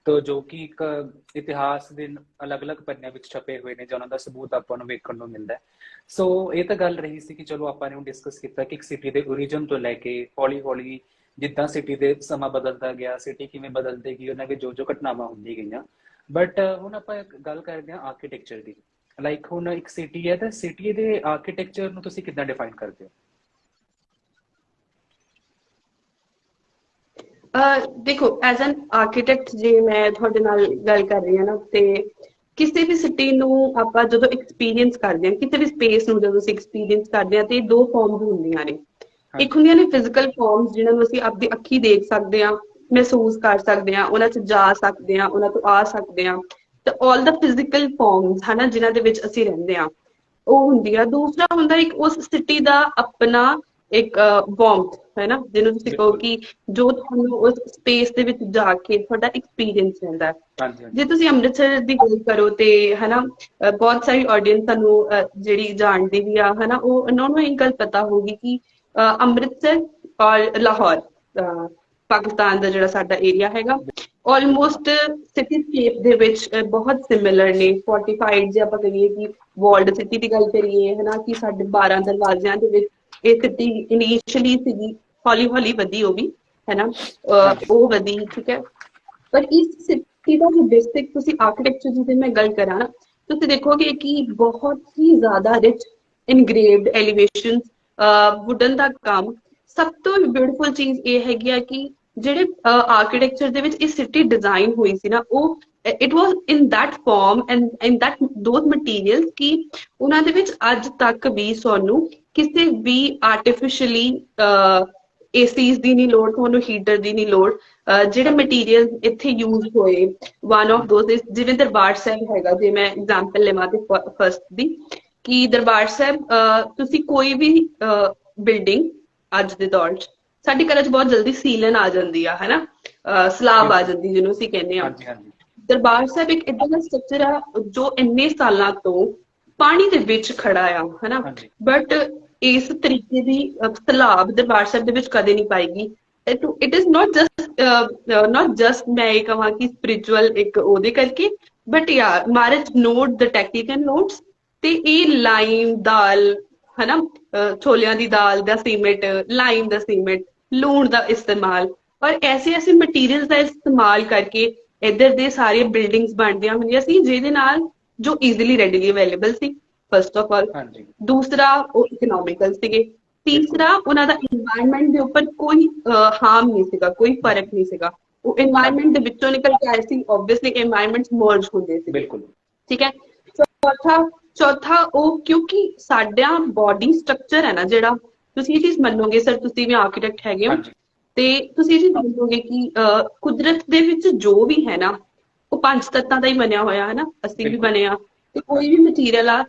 S1: ਤੋ ਜੋ ਕਿ ਇੱਕ ਇਤਿਹਾਸ ਦੇ ਅਲੱਗ-ਅਲੱਗ ਪੰਨਿਆਂ ਵਿੱਚ ਛਪੇ ਹੋਏ ਨੇ, ਜਿਨ੍ਹਾਂ ਦਾ ਸਬੂਤ ਆਪਾਂ ਨੂੰ ਵੇਖਣ ਨੂੰ ਮਿਲਦਾ। ਸੋ ਇਹ ਤਾਂ ਗੱਲ ਰਹੀ ਸੀ ਕਿ ਚਲੋ ਆਪਾਂ ਨੇ ਡਿਸਕਸ ਕੀਤਾ ਕਿ ਇੱਕ ਸਿਟੀ ਦੇ ਓਰੀਜਨ ਤੋਂ ਲੈ ਕੇ ਹੌਲੀ-ਹੌਲੀ ਜਿੱਦਾਂ ਸਿਟੀ ਦੇ ਸਮਾਂ ਬਦਲਦਾ ਗਿਆ, ਸਿਟੀ ਕਿਵੇਂ ਬਦਲਦੀ ਗਈ, ਉਹਨਾਂ ਵਿੱਚ ਜੋ ਘਟਨਾਵਾਂ ਹੁੰਦੀਆਂ ਗਈਆਂ। ਬਟ ਹੁਣ ਆਪਾਂ ਗੱਲ ਕਰਦੇ ਹਾਂ ਆਰਕੀਟੈਕਚਰ ਦੀ। ਲਾਈਕ ਹੁਣ ਇੱਕ ਸਿਟੀ ਹੈ, ਤਾਂ ਸਿਟੀ ਦੇ ਆਰਕੀਟੈਕਚਰ ਨੂੰ ਤੁਸੀਂ ਕਿੱਦਾਂ ਡਿਫਾਈਨ ਕਰਦੇ ਹੋ?
S2: ਦੇਖੋ ਐਜ਼ ਐਨ ਆਰਕੀਟੈਕਟ ਜੇ ਮੈਂ ਤੁਹਾਡੇ ਨਾਲ ਗੱਲ ਕਰ ਰਹੀ ਹਾਂ ਨਾ, ਤੇ ਕਿਸੇ ਵੀ ਸਿਟੀ ਨੂੰ ਆਪਾਂ ਜਦੋਂ ਐਕਸਪੀਰੀਅੰਸ ਕਰਦੇ ਹਾਂ, ਕਿਸੇ ਵੀ ਸਪੇਸ ਨੂੰ ਜਦੋਂ ਅਸੀਂ ਐਕਸਪੀਰੀਅੰਸ ਕਰਦੇ ਹਾਂ, ਤੇ ਦੋ ਫਾਰਮਸ ਹੁੰਦੀਆਂ ਨੇ। ਇੱਕ
S1: ਹਾਂਜੀ
S2: ਹੁੰਦੀਆਂ ਨੇ ਫਿਜ਼ੀਕਲ ਫਾਰਮਸ, ਜਿਨ੍ਹਾਂ ਨੂੰ ਅਸੀਂ ਆਪਦੀ ਅੱਖੀ ਦੇਖ ਸਕਦੇ ਹਾਂ, ਮਹਿਸੂਸ ਕਰ ਸਕਦੇ ਹਾਂ, ਉਹਨਾਂ 'ਚ ਜਾ ਸਕਦੇ ਹਾਂ, ਉਹਨਾਂ ਤੋਂ ਆ ਸਕਦੇ ਹਾਂ, ਤੇ ਆਲ ਦਾ ਫਿਜ਼ੀਕਲ ਫਾਰਮਸ ਹਨਾ, ਜਿਨ੍ਹਾਂ ਦੇ ਵਿੱਚ ਅਸੀਂ ਰਹਿੰਦੇ ਹਾਂ, ਉਹ ਹੁੰਦੀ ਆ। ਦੂਸਰਾ ਹੁੰਦਾ ਇੱਕ ਉਸ ਸਿਟੀ ਦਾ ਆਪਣਾ ਇੱਕ ਵਾਰਮਥ ਹੈ ਨਾ, ਜਿਹਨੂੰ ਤੁਸੀਂ ਕਹੋ
S1: ਬਿਲਕੁਲ।
S2: ਕਿ ਜੋ ਤੁਹਾਨੂੰ ਉਸ ਸਪੇਸ ਦੇ ਵਿੱਚ ਜਾ ਕੇ ਤੁਹਾਡਾ ਐਕਸਪੀਰੀਅੰਸ ਰਹਿੰਦਾ ਹੈ।
S1: ਹਾਂਜੀ ਹਾਂਜੀ
S2: ਜੇ ਤੁਸੀਂ ਅੰਮ੍ਰਿਤਸਰ ਦੀ ਗੱਲ ਕਰੋ ਤੇ ਹਨਾ, ਬਹੁਤ ਸਾਰੀ ਆਡੀਅנס ਤੁਹਾਨੂੰ ਜਿਹੜੀ ਜਾਣਦੀ ਵੀ ਆ ਹਨਾ, ਉਹ ਉਹਨਾਂ ਨੂੰ ਇਹ ਗੱਲ ਪਤਾ ਹੋਊਗੀ ਕਿ ਅੰਮ੍ਰਿਤਸਰ ਔਰ ਲਾਹੌਰ, ਪਾਕਿਸਤਾਨ ਦਾ ਜਿਹੜਾ ਸਾਡਾ ਏਰੀਆ ਹੈਗਾ, ਆਲਮੋਸਟ ਸਿਟੀਸਕੇਪ ਦੇ ਵਿੱਚ ਬਹੁਤ ਸਿਮਿਲਰ ਨੇ। ਫੋਰਟੀਫਾਈਡ ਜੇ ਆਪਾਂ ਕਹੀਏ ਕਿ ਵਾਲਡ ਸਿਟੀ ਦੀ ਗੱਲ ਕਰੀਏ ਹਨਾ, ਕਿ ਸਾਡੇ 12 ਦਰਵਾਜ਼ਿਆਂ ਦੇ ਵਿੱਚ ਇਹ ਸਿਟੀ ਇਨੀਸ਼ੀਅਲੀ ਸੀਗੀ, ਹੌਲੀ ਹੌਲੀ ਵਧੀ ਉਹ ਵੀ ਹਨਾ,
S1: ਹਾਂਜੀ
S2: ਉਹ ਵਧੀ, ਠੀਕ ਹੈ। ਪਰ ਇਸ ਸਿਟੀ ਦਾ ਜੋ ਬੇਸਿਕ ਤੁਸੀਂ ਆਰਕੀਟੈਕਚਰ ਦੀ ਮੈਂ ਗੱਲ ਕਰਾਂ ਨਾ, ਤੁਸੀਂ ਦੇਖੋਗੇ ਕਿ ਬਹੁਤ ਹੀ ਜ਼ਿਆਦਾ ਰਿਚ ਇਨਗ੍ਰੇਵਡ ਐਲੀਵੇਸ਼ਨ, ਵੁਡਨ ਦਾ ਕੰਮ। ਸਭ ਤੋਂ ਬਿਊਟੀਫੁਲ ਚੀਜ਼ ਇਹ ਹੈਗੀ ਆ ਕਿ ਜਿਹੜੇ ਆਰਕੀਟੈਕਚਰ ਦੇ ਵਿੱਚ ਇਹ ਸਿਟੀ ਡਿਜ਼ਾਈਨ ਹੋਈ ਸੀ ਨਾ, ਉਹ it was in that form and in that those materials, ਕਿ ਉਹਨਾਂ ਦੇ ਵਿੱਚ ਅੱਜ ਤੱਕ ਵੀ ਸਾਨੂੰ ਕਿਸੇ ਵੀ ਆਰਟੀਫਿਸ਼ਲੀ ਏਸੀਜ਼ ਦੀ ਨਹੀਂ ਲੋੜ, ਤੁਹਾਨੂੰ ਹੀਟਰ ਦੀ ਨਹੀਂ ਲੋੜ। ਜਿਹੜੇ ਮਟੀਰੀਅਲ ਇੱਥੇ ਯੂਜ਼ ਹੋਏ, ਵਨ ਆਫ ਦੋਜ਼ ਇਜ਼ ਜਿਵੇਂ ਦਰਬਾਰ ਸਾਹਿਬ ਹੈਗਾ, ਜੇ ਮੈਂ ਐਗਜ਼ਾਮਪਲ ਲਵਾਂ ਤੇ ਫਸਟ ਦੀ, ਕਿ ਦਰਬਾਰ ਸਾਹਿਬ ਤੁਸੀਂ ਕੋਈ ਵੀ ਬਿਲਡਿੰਗ ਅੱਜ ਦੇ ਦੌਰ 'ਚ ਸਾਡੇ ਘਰਾਂ 'ਚ ਬਹੁਤ ਜਲਦੀ ਸੀਲਨ ਆ ਜਾਂਦੀ ਆ ਹਨਾ, ਸਲਾਬ ਆ
S1: ਬਿਲਕੁਲ।
S2: ਜਾਂਦੀ ਜਿਹਨੂੰ ਅਸੀਂ ਕਹਿੰਦੇ ਆ।
S1: ਹਾਂਜੀ ਹਾਂਜੀ
S2: ਦਰਬਾਰ ਸਾਹਿਬ ਇੱਕ ਏਦਾਂ ਦਾ ਸਟਰਕਚਰ ਆ ਜੋ ਇੰਨੇ ਸਾਲਾਂ ਤੋਂ ਪਾਣੀ ਦੇ ਵਿੱਚ ਖੜਾ ਆ ਹਨਾ,
S1: ਹਾਂਜੀ
S2: ਬਟ ਇਸ ਤਰੀਕੇ ਦੀ ਸਲਾਬ ਦਰਬਾਰ ਸਾਹਿਬ ਦੇ ਵਿੱਚ ਕਦੇ ਨਹੀਂ ਪਾਏਗੀ। ਇਟ ਇਜ਼ not just ਮੈਂ ਇਹ ਕਹਾਂ ਕਿ ਸਪਿਰਿਚੁਅਲ ਇੱਕ ਉਹਦੇ ਕਰਕੇ, ਬਟ ਯਾਰ ਮਾਰਜ ਨੋਟ ਦ ਟੈਕਨੀਕਲ ਨੋਟਸ, ਤੇ ਇਹ ਲਾਈਮ ਦਾਲ ਹਨਾ, ਛੋਲਿਆਂ ਦੀ ਦਾਲ ਦਾ ਸੀਮੈਂਟ, ਲਾਈਮ ਦਾ ਸੀਮੈਂਟ, ਲੂਣ ਦਾ ਇਸਤੇਮਾਲ, ਔਰ ਐਸੇ ਐਸੇ ਮਟੀਰੀਅਲਸ ਦਾ ਇਸਤੇਮਾਲ ਕਰਕੇ ਇੱਧਰ ਦੇ ਸਾਰੀਆਂ ਬਿਲਡਿੰਗਸ ਬਣਦੀਆਂ ਹੁੰਦੀਆਂ ਸੀ, ਜਿਹਦੇ ਨਾਲ ਜੋ ਈਜ਼ੀਲੀ ਰੈਡੀਲੀ ਅਵੇਲੇਬਲ ਸੀ ਫਸਟ ਆਫ ਆਲ।
S1: ਹਾਂਜੀ
S2: ਦੂਸਰਾ ਉਹ ਇਕਨੋਮਿਕਲ ਸੀਗੇ।
S1: ਬਿਲਕੁਲ।
S2: ਤੀਸਰਾ ਉਹਨਾਂ ਦਾ ਇਨਵਾਇਰਨਮੈਂਟ ਦੇ ਉੱਪਰ ਕੋਈ ਹਾਰਮ ਨਹੀਂ ਸੀਗਾ, ਕੋਈ ਫਰਕ ਨਹੀਂ ਸੀਗਾ। ਉਹ
S1: ਹਾਂਜੀ
S2: ਇਨਵਾਇਰਨਮੈਂਟ ਦੇ ਵਿੱਚੋਂ ਨਿਕਲ ਕੇ ਆਏ ਸੀ, ਓਬਵੀਅਸਲੀ ਇਨਵਾਇਰਨਮੈਂਟਸ ਮਰਜ ਹੁੰਦੇ ਸੀਗੇ,
S1: ਬਿਲਕੁਲ।
S2: ਠੀਕ ਹੈ। ਚੌਥਾ ਉਹ ਕਿਉਂਕਿ ਸਾਡਾ ਬੋਡੀ ਸਟਰਕਚਰ ਹੈ ਨਾ ਜਿਹੜਾ, ਤੁਸੀਂ ਇਹ ਚੀਜ਼ ਮੰਨੋਗੇ ਸਰ, ਤੁਸੀਂ ਵੀ ਆਰਕੀਟੈਕਟ ਹੈਗੇ ਹੋ,
S1: ਹਾਂਜੀ
S2: ਤੇ ਤੁਸੀਂ ਇਹ ਚੀਜ਼ ਮੰਨੋਗੇ ਕਿ ਕੁਦਰਤ ਦੇ ਵਿੱਚ ਜੋ ਵੀ ਹੈ ਨਾ, ਉਹ ਪੰਜ ਤੱਤਾਂ ਦਾ ਹੀ ਬਣਿਆ ਹੋਇਆ ਹੈ ਨਾ, ਅਸੀਂ ਵੀ
S1: ਬਿਲਕੁਲ।
S2: ਬਣੇ ਆ। ਤੇ ਕੋਈ ਵੀ ਮਟੀਰੀਅਲ ਆ,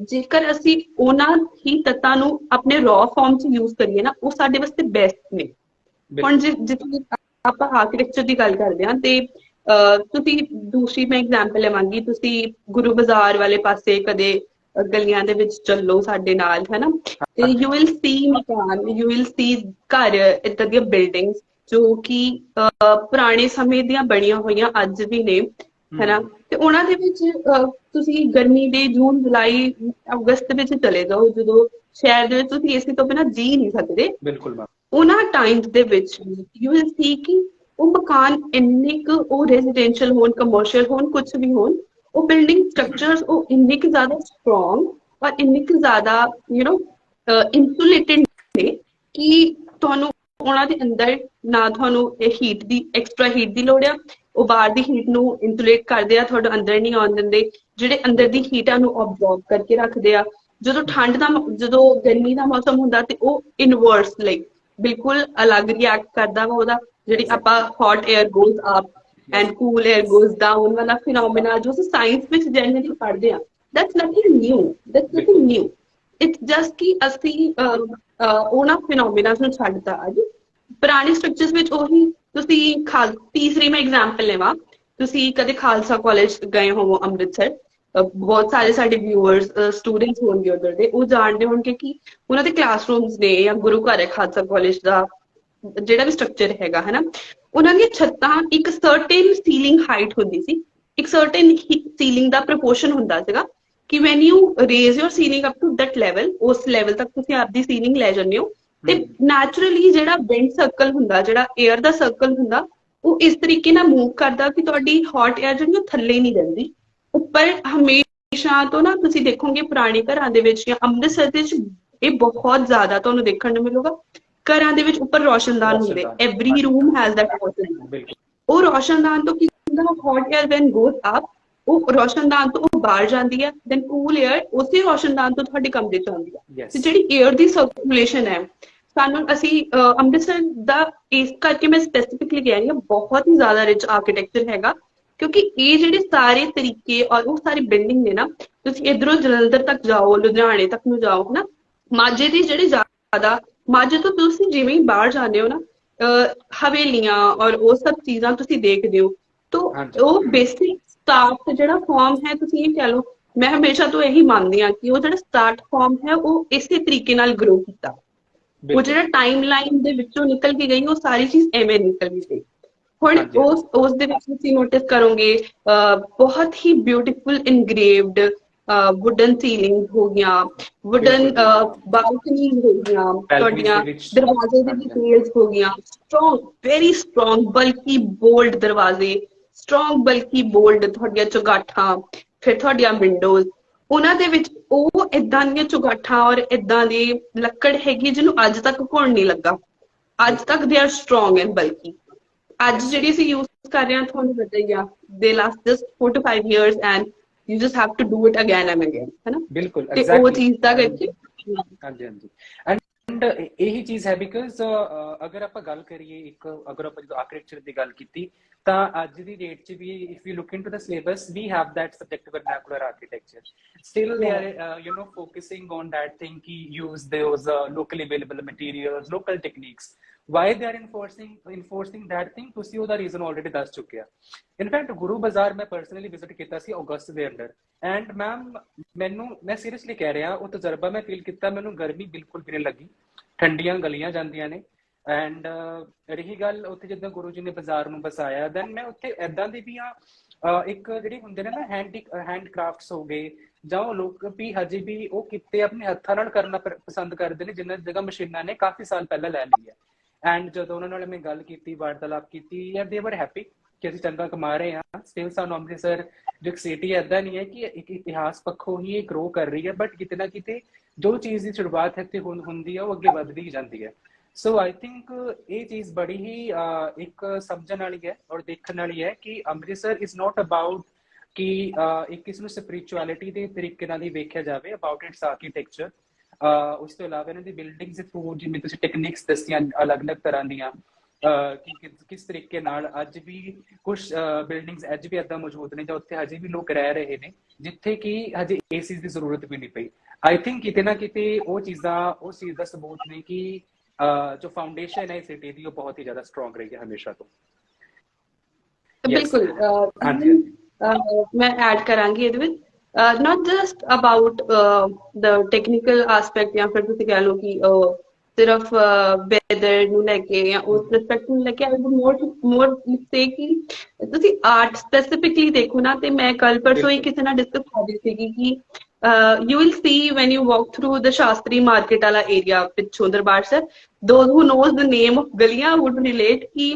S2: ਜੇਕਰ ਅਸੀਂ ਉਹਨਾਂ ਹੀ ਤੱਤਾਂ ਨੂੰ ਆਪਣੇ ਰॉ ਫਾਰਮ 'ਚ ਯੂਜ਼ ਕਰੀਏ ਨਾ, ਉਹ ਸਾਡੇ ਵਾਸਤੇ ਬੈਸਟ ਨੇ। ਹੁਣ
S1: ਬਿਲਕੁਲ।
S2: ਜਿੱਥੇ ਆਪਾਂ ਆਰਕੀਟੈਕਚਰ ਦੀ ਗੱਲ ਕਰਦੇ ਹਾਂ, ਤੇ ਤੁਸੀਂ ਦੂਸਰੀ ਮੈਂ ਐਗਜ਼ਾਮਪਲ ਲਵਾਂਗੀ, ਤੁਸੀਂ ਗੁਰੂ ਬਾਜ਼ਾਰ ਵਾਲੇ ਪਾਸੇ ਕਦੇ ਗਲੀਆਂ ਦੇ ਵਿੱਚ ਚੱਲੋ ਸਾਡੇ ਨਾਲ ਹਨਾ, ਤੇ
S1: ਹਾਂਜੀ
S2: ਯੂ ਵਿਲ ਸੀ ਮਕਾਨ, ਯੂ ਵਿਲ ਸੀ ਘਰ, ਏਦਾਂ ਦੀਆਂ ਬਿਲਡਿੰਗਸ ਜੋ ਕਿ ਪੁਰਾਣੇ ਸਮੇਂ ਦੀਆਂ ਬਣੀਆਂ ਹੋਈਆਂ ਅੱਜ ਵੀ ਨੇ ਹਨਾ। ਤੇ ਉਹਨਾਂ ਦੇ ਵਿੱਚ ਤੁਸੀਂ ਗਰਮੀ ਦੇ ਜੂਨ ਜੁਲਾਈ ਅਗਸਤ ਵਿੱਚ ਚਲੇ ਜਾਓ, ਜਦੋਂ ਸ਼ਹਿਰ ਦੇ ਵਿੱਚ ਤੁਸੀਂ ਏਸੀ ਤੋਂ ਬਿਨਾਂ ਜੀ ਨਹੀਂ ਸਕਦੇ,
S1: ਬਿਲਕੁਲ ਮੈਮ।
S2: ਉਹਨਾਂ ਟਾਈਮਸ ਦੇ ਵਿੱਚ ਯੂ ਵਿਲ ਸੀ ਕਿ ਉਹ ਮਕਾਨ ਇੰਨੇ ਕੁ, ਉਹ ਰੈਜ਼ੀਡੈਂਸ਼ੀਅਲ ਹੋਣ, ਕਮਰਸ਼ੀਅਲ ਹੋਣ, ਕੁਝ ਵੀ ਹੋਣ, ਉਹ ਬਿਲਡਿੰਗ ਸਟਰਕਚਰਸ ਉਹ ਇੰਨੇ ਕੁ ਜ਼ਿਆਦਾ ਸਟਰੋਂਗ ਔਰ ਇੰਨੇ ਕੁ ਜ਼ਿਆਦਾ ਇੰਸੂਲੇਟਡ ਨੇ ਕਿ ਤੁਹਾਨੂੰ ਉਹਨਾਂ ਦੇ ਅੰਦਰ ਨਾ ਤੁਹਾਨੂੰ ਹੀਟ ਦੀ ਐਕਸਟਰਾ ਹੀਟ ਦੀ ਲੋੜ ਆ, ਉਹ ਬਾਹਰ ਦੀ ਹੀਟ ਨੂੰ ਇੰਸੂਲੇਟ ਕਰਦੇ ਆ, ਤੁਹਾਡੇ ਅੰਦਰ ਨਹੀਂ ਆਉਣ ਦਿੰਦੇ, ਜਿਹੜੇ ਅੰਦਰ ਦੀ
S1: ਬਿਲਕੁਲ।
S2: ਹੀਟ ਆ ਨੂੰ ਅਬਜ਼ੌਰਬ ਕਰਕੇ ਰੱਖਦੇ ਆ। ਜਦੋਂ ਜਦੋਂ ਗਰਮੀ ਦਾ ਮੌਸਮ ਹੁੰਦਾ ਤੇ ਉਹ ਇਨਵਰਸ ਲਈ ਬਿਲਕੁਲ ਅਲੱਗ ਰਿਐਕਟ ਕਰਦਾ ਵਾ, ਉਹਦਾ ਜਿਹੜੀ ਆਪਾਂ hot air goes up and cool air goes down ਵਾਲਾ ਫਿਨੋਮੀਨਾ ਜੋ ਅਸੀਂ ਸਾਇੰਸ ਵਿੱਚ ਜਨਰਲੀ ਪੜ੍ਹਦੇ ਆ, that's nothing new. It's just ਕਿ ਅਸੀਂ ਉਹਨਾਂ ਫਿਨੋਮੀਨਾ ਨੂੰ ਛੱਡਤਾ ਅੱਜ ਪੁਰਾਣੇ ਸਟਰਕਚਰਸ ਵਿੱਚ। ਉਹੀ ਤੁਸੀਂ ਤੀਸਰੀ ਮੈਂ ਐਗਜ਼ਾਮਪਲ ਲਵਾਂ, ਤੁਸੀਂ ਕਦੇ ਖਾਲਸਾ ਕਾਲਜ ਗਏ ਹੋਵੋ ਅੰਮ੍ਰਿਤਸਰ, ਬਹੁਤ ਸਾਰੇ ਸਾਡੇ ਵਿਊਅਰਸ ਸਟੂਡੈਂਟਸ ਹੋਣਗੇ ਉਧਰ ਦੇ, ਉਹ ਜਾਣਦੇ ਹੋਣਗੇ ਕਿ ਉਹਨਾਂ ਦੇ ਕਲਾਸਰੂਮਸ ਨੇ, ਜਾਂ ਗੁਰੂ ਘਰ ਹੈ ਖਾਲਸਾ ਕਾਲਜ ਦਾ ਜਿਹੜਾ ਵੀ ਸਟਰਕਚਰ ਹੈਗਾ ਹਨਾ, ਉਹਨਾਂ ਦੀਆਂ ਛੱਤਾਂ ਇੱਕ ਸਰਟੇਨ ਸੀਲਿੰਗ ਹਾਈਟ ਹੁੰਦੀ ਸੀ, ਇੱਕ ਸਰਟੇਨ ਸੀਲਿੰਗ ਦਾ ਪ੍ਰਪੋਰਸ਼ਨ ਹੁੰਦਾ ਸੀਗਾ ਕਿ when you raise your ceiling up to that level, ਉਸ ਲੈਵਲ ਤੱਕ ਤੁਸੀਂ ਆਪਦੀ ਸੀਲਿੰਗ ਲੈ ਜਾਂਦੇ ਹੋ, ਤੇ ਨੈਚੁਰਲੀ ਜਿਹੜਾ ਵਿੰਡ ਸਰਕਲ ਹੁੰਦਾ, ਜਿਹੜਾ ਏਅਰ ਦਾ ਸਰਕਲ ਹੁੰਦਾ, ਉਹ ਇਸ ਤਰੀਕੇ ਨਾਲ ਮੂਵ ਕਰਦਾ ਕਿ ਤੁਹਾਡੀ ਹੌਟ ਏਅਰ ਜਿਹੜੀ ਉਹ ਥੱਲੇ ਨਹੀਂ ਰਹਿੰਦੀ, ਉੱਪਰ ਹਮੇਸ਼ਾ ਤੋਂ ਨਾ। ਤੁਸੀਂ ਦੇਖੋਗੇ ਪੁਰਾਣੇ ਘਰਾਂ ਦੇ ਵਿੱਚ ਜਾਂ ਅੰਮ੍ਰਿਤਸਰ ਦੇ ਵਿੱਚ ਇਹ ਬਹੁਤ ਜ਼ਿਆਦਾ ਤੁਹਾਨੂੰ ਦੇਖਣ ਨੂੰ ਮਿਲੂਗਾ, ਘਰਾਂ ਦੇ ਵਿੱਚ ਉੱਪਰ ਰੋਸ਼ਨਦਾਨ ਹੁੰਦੇ, ਐਵਰੀ ਰੂਮ ਹੈਜ਼ ਦੈਟ ਰੋਸ਼ਨਦਾਨ। ਉਹ ਰੋਸ਼ਨਦਾਨ ਤੋਂ ਕੀ ਹੁੰਦਾ, hot air when goes up, ਉਹ ਰੋਸ਼ਨਦਾਨ ਤੋਂ ਉਹ ਬਾਹਰ ਜਾਂਦੀ ਹੈ, ਦੈਨ ਕੂਲ ਏਅਰ ਉਸੇ ਰੋਸ਼ਨਦਾਨ ਤੋਂ ਤੁਹਾਡੇ ਕਮਰੇ ਚ ਆਉਂਦੀ ਹੈ। ਤੇ ਜਿਹੜੀ ਏਅਰ ਦੀ ਸਰਕੂਲੇਸ਼ਨ ਹੈ ਸਾਨੂੰ, ਅਸੀਂ ਅੰਮ੍ਰਿਤਸਰ ਦਾ ਇਸ ਕਰਕੇ ਮੈਂ ਸਪੈਸੀਫਿਕਲੀ ਕਹਿ ਰਹੀ ਹਾਂ, ਬਹੁਤ ਹੀ ਜ਼ਿਆਦਾ ਰਿਚ ਆਰਕੀਟੈਕਚਰ ਹੈਗਾ, ਕਿਉਂਕਿ ਇਹ ਜਿਹੜੇ ਸਾਰੇ ਤਰੀਕੇ ਔਰ ਉਹ ਸਾਰੀ ਬਿਲਡਿੰਗ ਨੇ ਨਾ, ਤੁਸੀਂ ਇੱਧਰੋਂ ਜਲੰਧਰ ਤੱਕ ਜਾਓ, ਲੁਧਿਆਣੇ ਤੱਕ ਨੂੰ ਜਾਓ ਹਨਾ, ਮਾਝੇ ਦੀ ਜਿਹੜੇ ਜ਼ਿਆਦਾ, ਮਾਝੇ ਤੋਂ ਤੁਸੀਂ ਜਿਵੇਂ ਹੀ ਬਾਹਰ ਜਾਂਦੇ ਹੋ ਨਾ, ਹਵੇਲੀਆਂ ਔਰ ਉਹ ਸਭ ਚੀਜ਼ਾਂ ਤੁਸੀਂ ਦੇਖਦੇ ਹੋ, ਤਾਂ ਉਹ ਬੇਸਿਕ ਸਟਾਰਟ ਜਿਹੜਾ ਫਾਰਮ ਹੈ, ਤੁਸੀਂ ਇਹ ਕਹਿ ਲਓ, ਮੈਂ ਹਮੇਸ਼ਾ ਤੋਂ ਇਹੀ ਮੰਨਦੀ ਹਾਂ ਕਿ ਉਹ ਜਿਹੜਾ ਸਟਾਰਟ ਫਾਰਮ ਹੈ ਉਹ ਇਸੇ ਤਰੀਕੇ ਨਾਲ ਗਰੋ ਕੀਤਾ, ਉਹ ਜਿਹੜਾ ਟਾਈਮ ਲਾਈਨ ਦੇ ਵਿੱਚੋਂ ਨਿਕਲ ਕੇ ਗਈ, ਉਹ ਸਾਰੀ ਚੀਜ਼ ਐਵੇਂ ਨਿਕਲ ਕੇ ਗਈ। ਹੁਣ ਉਸ ਦੇ ਵਿੱਚ ਤੁਸੀਂ ਨੋਟਿਸ ਕਰੋਗੇ ਬਹੁਤ ਹੀ ਬਿਊਟੀਫੁਲ ਇਨਗ੍ਰੇਵਡ ਵੁਡਨ ਸੀਲਿੰਗ ਹੋ ਗਈਆਂ, ਵੁਡਨ ਬਾਲਕਨੀਜ਼ ਹੋ ਗਈਆਂ, ਤੁਹਾਡੀਆਂ ਦਰਵਾਜ਼ੇ ਦੀ ਡਿਟੇਲਸ ਹੋ ਗਈਆਂ, ਸਟਰੋਂਗ, ਵੈਰੀ ਸਟਰੋਂਗ ਬਲਕੀ ਬੋਲਡ ਦਰਵਾਜ਼ੇ, ਸਟਰੋਂਗ ਬਲਕੀ ਬੋਲਡ ਤੁਹਾਡੀਆਂ ਚੁਗਾਠਾਂ, ਫਿਰ ਤੁਹਾਡੀਆਂ ਵਿੰਡੋਜ਼, ਉਹਨਾਂ ਦੇ ਵਿੱਚ ਉਹ ਏਦਾਂ ਦੀਆਂ ਚੁਗਾਠਾਂ ਔਰ ਏਦਾਂ ਦੀ ਲੱਕੜ ਹੈਗੀ ਜਿਹਨੂੰ ਅੱਜ ਤੱਕ ਘੁਣ ਨਹੀਂ ਲੱਗਾ, ਅੱਜ ਤੱਕ ਦੇ ਆਰ ਸਟਰੋਂਗ ਐਂਡ ਬਲਕੀ। ਅੱਜ ਜਿਹੜੀ ਅਸੀਂ ਯੂਜ਼ ਕਰ ਰਹੇ ਹਾਂ ਤੁਹਾਨੂੰ ਪਤਾ ਹੀ ਆ, ਦੇ last just 4 to 5 years and you just have to do it again and again, ਹੈ ਨਾ?
S1: ਬਿਲਕੁਲ,
S2: ਤੇ ਉਹ ਚੀਜ਼ ਦਾ ਕਰਕੇ
S1: ਹਾਂਜੀ ਹਾਂਜੀ। ਐਂਡ ਇਹੀ ਚੀਜ਼ ਹੈ, ਬਿਕਾਜ਼ ਅਗਰ ਆਪਾਂ ਗੱਲ ਕਰੀਏ, ਅਗਰ ਆਪਾਂ ਜਦੋਂ ਆਰਕੀਟੈਕਚਰ ਦੀ ਗੱਲ ਕੀਤੀ, ਤਾਂ ਅੱਜ ਦੀ ਡੇਟ 'ਚ ਵੀ if you look into the syllabus, we have that subject vernacular architecture, still they are you know focusing on that thing ਕਿ use those locally available materials, local techniques. Why they are enforcing that thing, ਤੁਸੀਂ ਉਹਦਾ reason already ਦੱਸ ਚੁੱਕੇ ਆ। In fact ਗੁਰੂ ਬਾਜ਼ਾਰ ਮੈਂ personally visit ਕੀਤਾ ਸੀ ਅਗਸਤ ਦੇ ਅੰਦਰ, ਐਂਡ ਮੈਂ ਸੀਰੀਅਸਲੀ ਕਹਿ ਰਿਹਾ, ਉਹ ਤਜਰਬਾ ਮੈਂ ਫੀਲ ਕੀਤਾ, ਮੈਨੂੰ ਗਰਮੀ ਬਿਲਕੁਲ ਵੀ ਨਹੀਂ ਲੱਗੀ, ਠੰਡੀਆਂ ਗਲੀਆਂ ਜਾਂਦੀਆਂ ਨੇ। ਐਂਡ ਰਹੀ ਗੱਲ ਉੱਥੇ ਜਿੱਦਾਂ ਗੁਰੂ ਜੀ ਨੇ ਬਾਜ਼ਾਰ ਨੂੰ ਵਸਾਇਆ, ਦੈਨ ਮੈਂ ਉੱਥੇ ਏਦਾਂ ਦੀ ਵੀ ਆ, ਇੱਕ ਜਿਹੜੇ ਹੁੰਦੇ ਨੇ ਨਾ ਹੈਂਡ ਕ੍ਰਾਫਟਸ ਹੋ ਗਏ, ਜਾਂ ਉਹ ਲੋਕ ਵੀ ਹਜੇ ਵੀ ਉਹ ਕਿੱਤੇ ਆਪਣੇ ਹੱਥਾਂ ਨਾਲ ਕਰਨਾ ਪਸੰਦ ਕਰਦੇ ਨੇ, ਜਿਨ੍ਹਾਂ ਜਗ੍ਹਾ ਮਸ਼ੀਨਾਂ ਨੇ ਕਾਫੀ ਸਾਲ ਪਹਿਲਾਂ ਲੈ ਲਈ ਹੈ। ਐਂਡ ਜਦੋਂ ਉਹਨਾਂ ਨਾਲ ਮੈਂ ਗੱਲ ਕੀਤੀ, ਵਾਰਤਾਲਾਪ ਕੀਤੀ, ਯਾਰ ਦੇ ਵਰ ਹੈਪੀ ਕਿ ਅਸੀਂ ਚੰਗਾ ਕਮਾ ਰਹੇ ਹਾਂ। ਸਟਿਲ ਸਾਨੂੰ ਅੰਮ੍ਰਿਤਸਰ ਜੋ ਇੱਕ ਸਿਟੀ ਏਦਾਂ ਨਹੀਂ ਹੈ ਕਿ ਇੱਕ ਇਤਿਹਾਸ ਪੱਖੋਂ ਹੀ ਇਹ ਗਰੋ ਕਰ ਰਹੀ ਹੈ, ਬਟ ਕਿਤੇ ਨਾ ਕਿਤੇ ਜੋ ਚੀਜ਼ ਦੀ ਸ਼ੁਰੂਆਤ ਇੱਥੇ ਹੁੰਦੀ ਹੈ ਉਹ ਅੱਗੇ ਵੱਧਦੀ ਹੀ ਜਾਂਦੀ ਹੈ। ਸੋ ਆਈ ਥਿੰਕ ਇਹ ਚੀਜ਼ ਬੜੀ ਹੀ ਇੱਕ ਸਮਝਣ ਵਾਲੀ ਹੈ ਔਰ ਦੇਖਣ ਵਾਲੀ ਹੈ ਕਿ ਅੰਮ੍ਰਿਤਸਰ ਇਜ਼ ਨੋਟ ਅਬਾਊਟ ਕਿ ਇੱਕ ਕਿਸ ਨੂੰ ਸਪਿਰਿਚੁਅਲਿਟੀ ਦੇ ਤਰੀਕੇ ਨਾਲ ਹੀ ਵੇਖਿਆ ਜਾਵੇ, ਅਬਾਊਟ ਇਟਸ ਆਰਕੀਟੈਕਚਰ। ਉਸ ਤੋਂ ਇਲਾਵਾ ਇਹਨਾਂ ਦੀ ਬਿਲਡਿੰਗਸ ਦੇ ਥਰੂ ਜਿਵੇਂ ਤੁਸੀਂ ਟੈਕਨੀਕਸ ਦੱਸੀਆਂ ਅਲੱਗ-ਅਲੱਗ ਤਰ੍ਹਾਂ ਦੀਆਂ, ਕਿ ਕਿਸ ਤਰੀਕੇ ਨਾਲ ਅੱਜ ਵੀ ਕੁਝ ਬਿਲਡਿੰਗਸ ਅੱਜ ਵੀ ਏਦਾਂ ਮੌਜੂਦ ਨੇ ਜਾਂ ਉੱਥੇ ਹਜੇ ਵੀ ਲੋਕ ਰਹਿ ਰਹੇ ਨੇ ਜਿੱਥੇ ਕਿ ਹਜੇ ਏਸੀ ਦੀ ਜ਼ਰੂਰਤ ਵੀ ਨਹੀਂ ਪਈ। ਆਈ ਥਿੰਕ ਕਿਤੇ ਨਾ ਕਿਤੇ ਉਹ ਚੀਜ਼ ਦਾ ਸਬੂਤ ਨੇ ਕਿ ਜੋ ਫਾਊਂਡੇਸ਼ਨ ਹੈ ਸਿਟੀ ਦੀ ਉਹ ਬਹੁਤ ਹੀ ਜ਼ਿਆਦਾ ਸਟਰੋਂਗ ਰਹੀ ਹੈ ਹਮੇਸ਼ਾ ਤੋਂ।
S2: ਬਿਲਕੁਲ, ਮੈਂ ਐਡ ਕਰਾਂਗੀ ਇਹਦੇ ਵਿੱਚ, not just about the technical aspect, ਜਾਂ ਫਿਰ ਤੁਸੀਂ ਕਹਿ ਲਓ ਕਿ ਸਿਰਫ ਵੈਦਰ ਨੂੰ ਲੈ ਕੇ ਜਾਂ ਉਸ ਰਿਸਪੈਕਟ ਨੂੰ ਲੈ ਕੇ, ਮੋਰ ਸੇ ਕਿ ਤੁਸੀਂ ਆਰਟ ਸਪੈਸੀਫਿਕਲੀ ਦੇਖੋ ਨਾ, ਤੇ ਮੈਂ ਕੱਲ ਪਰਸੋਂ ਹੀ ਕਿਸੇ ਨਾਲ ਡਿਸਕਸ ਕਰ ਰਹੀ ਸੀਗੀ ਕਿ you will see when you walk through the Shastri market ਵਾਲਾ ਏਰੀਆ ਪਿੱਛੋਂ Darbar Sahib, those who knows the name of ਗਲੀਆਂ would relate ਕਿ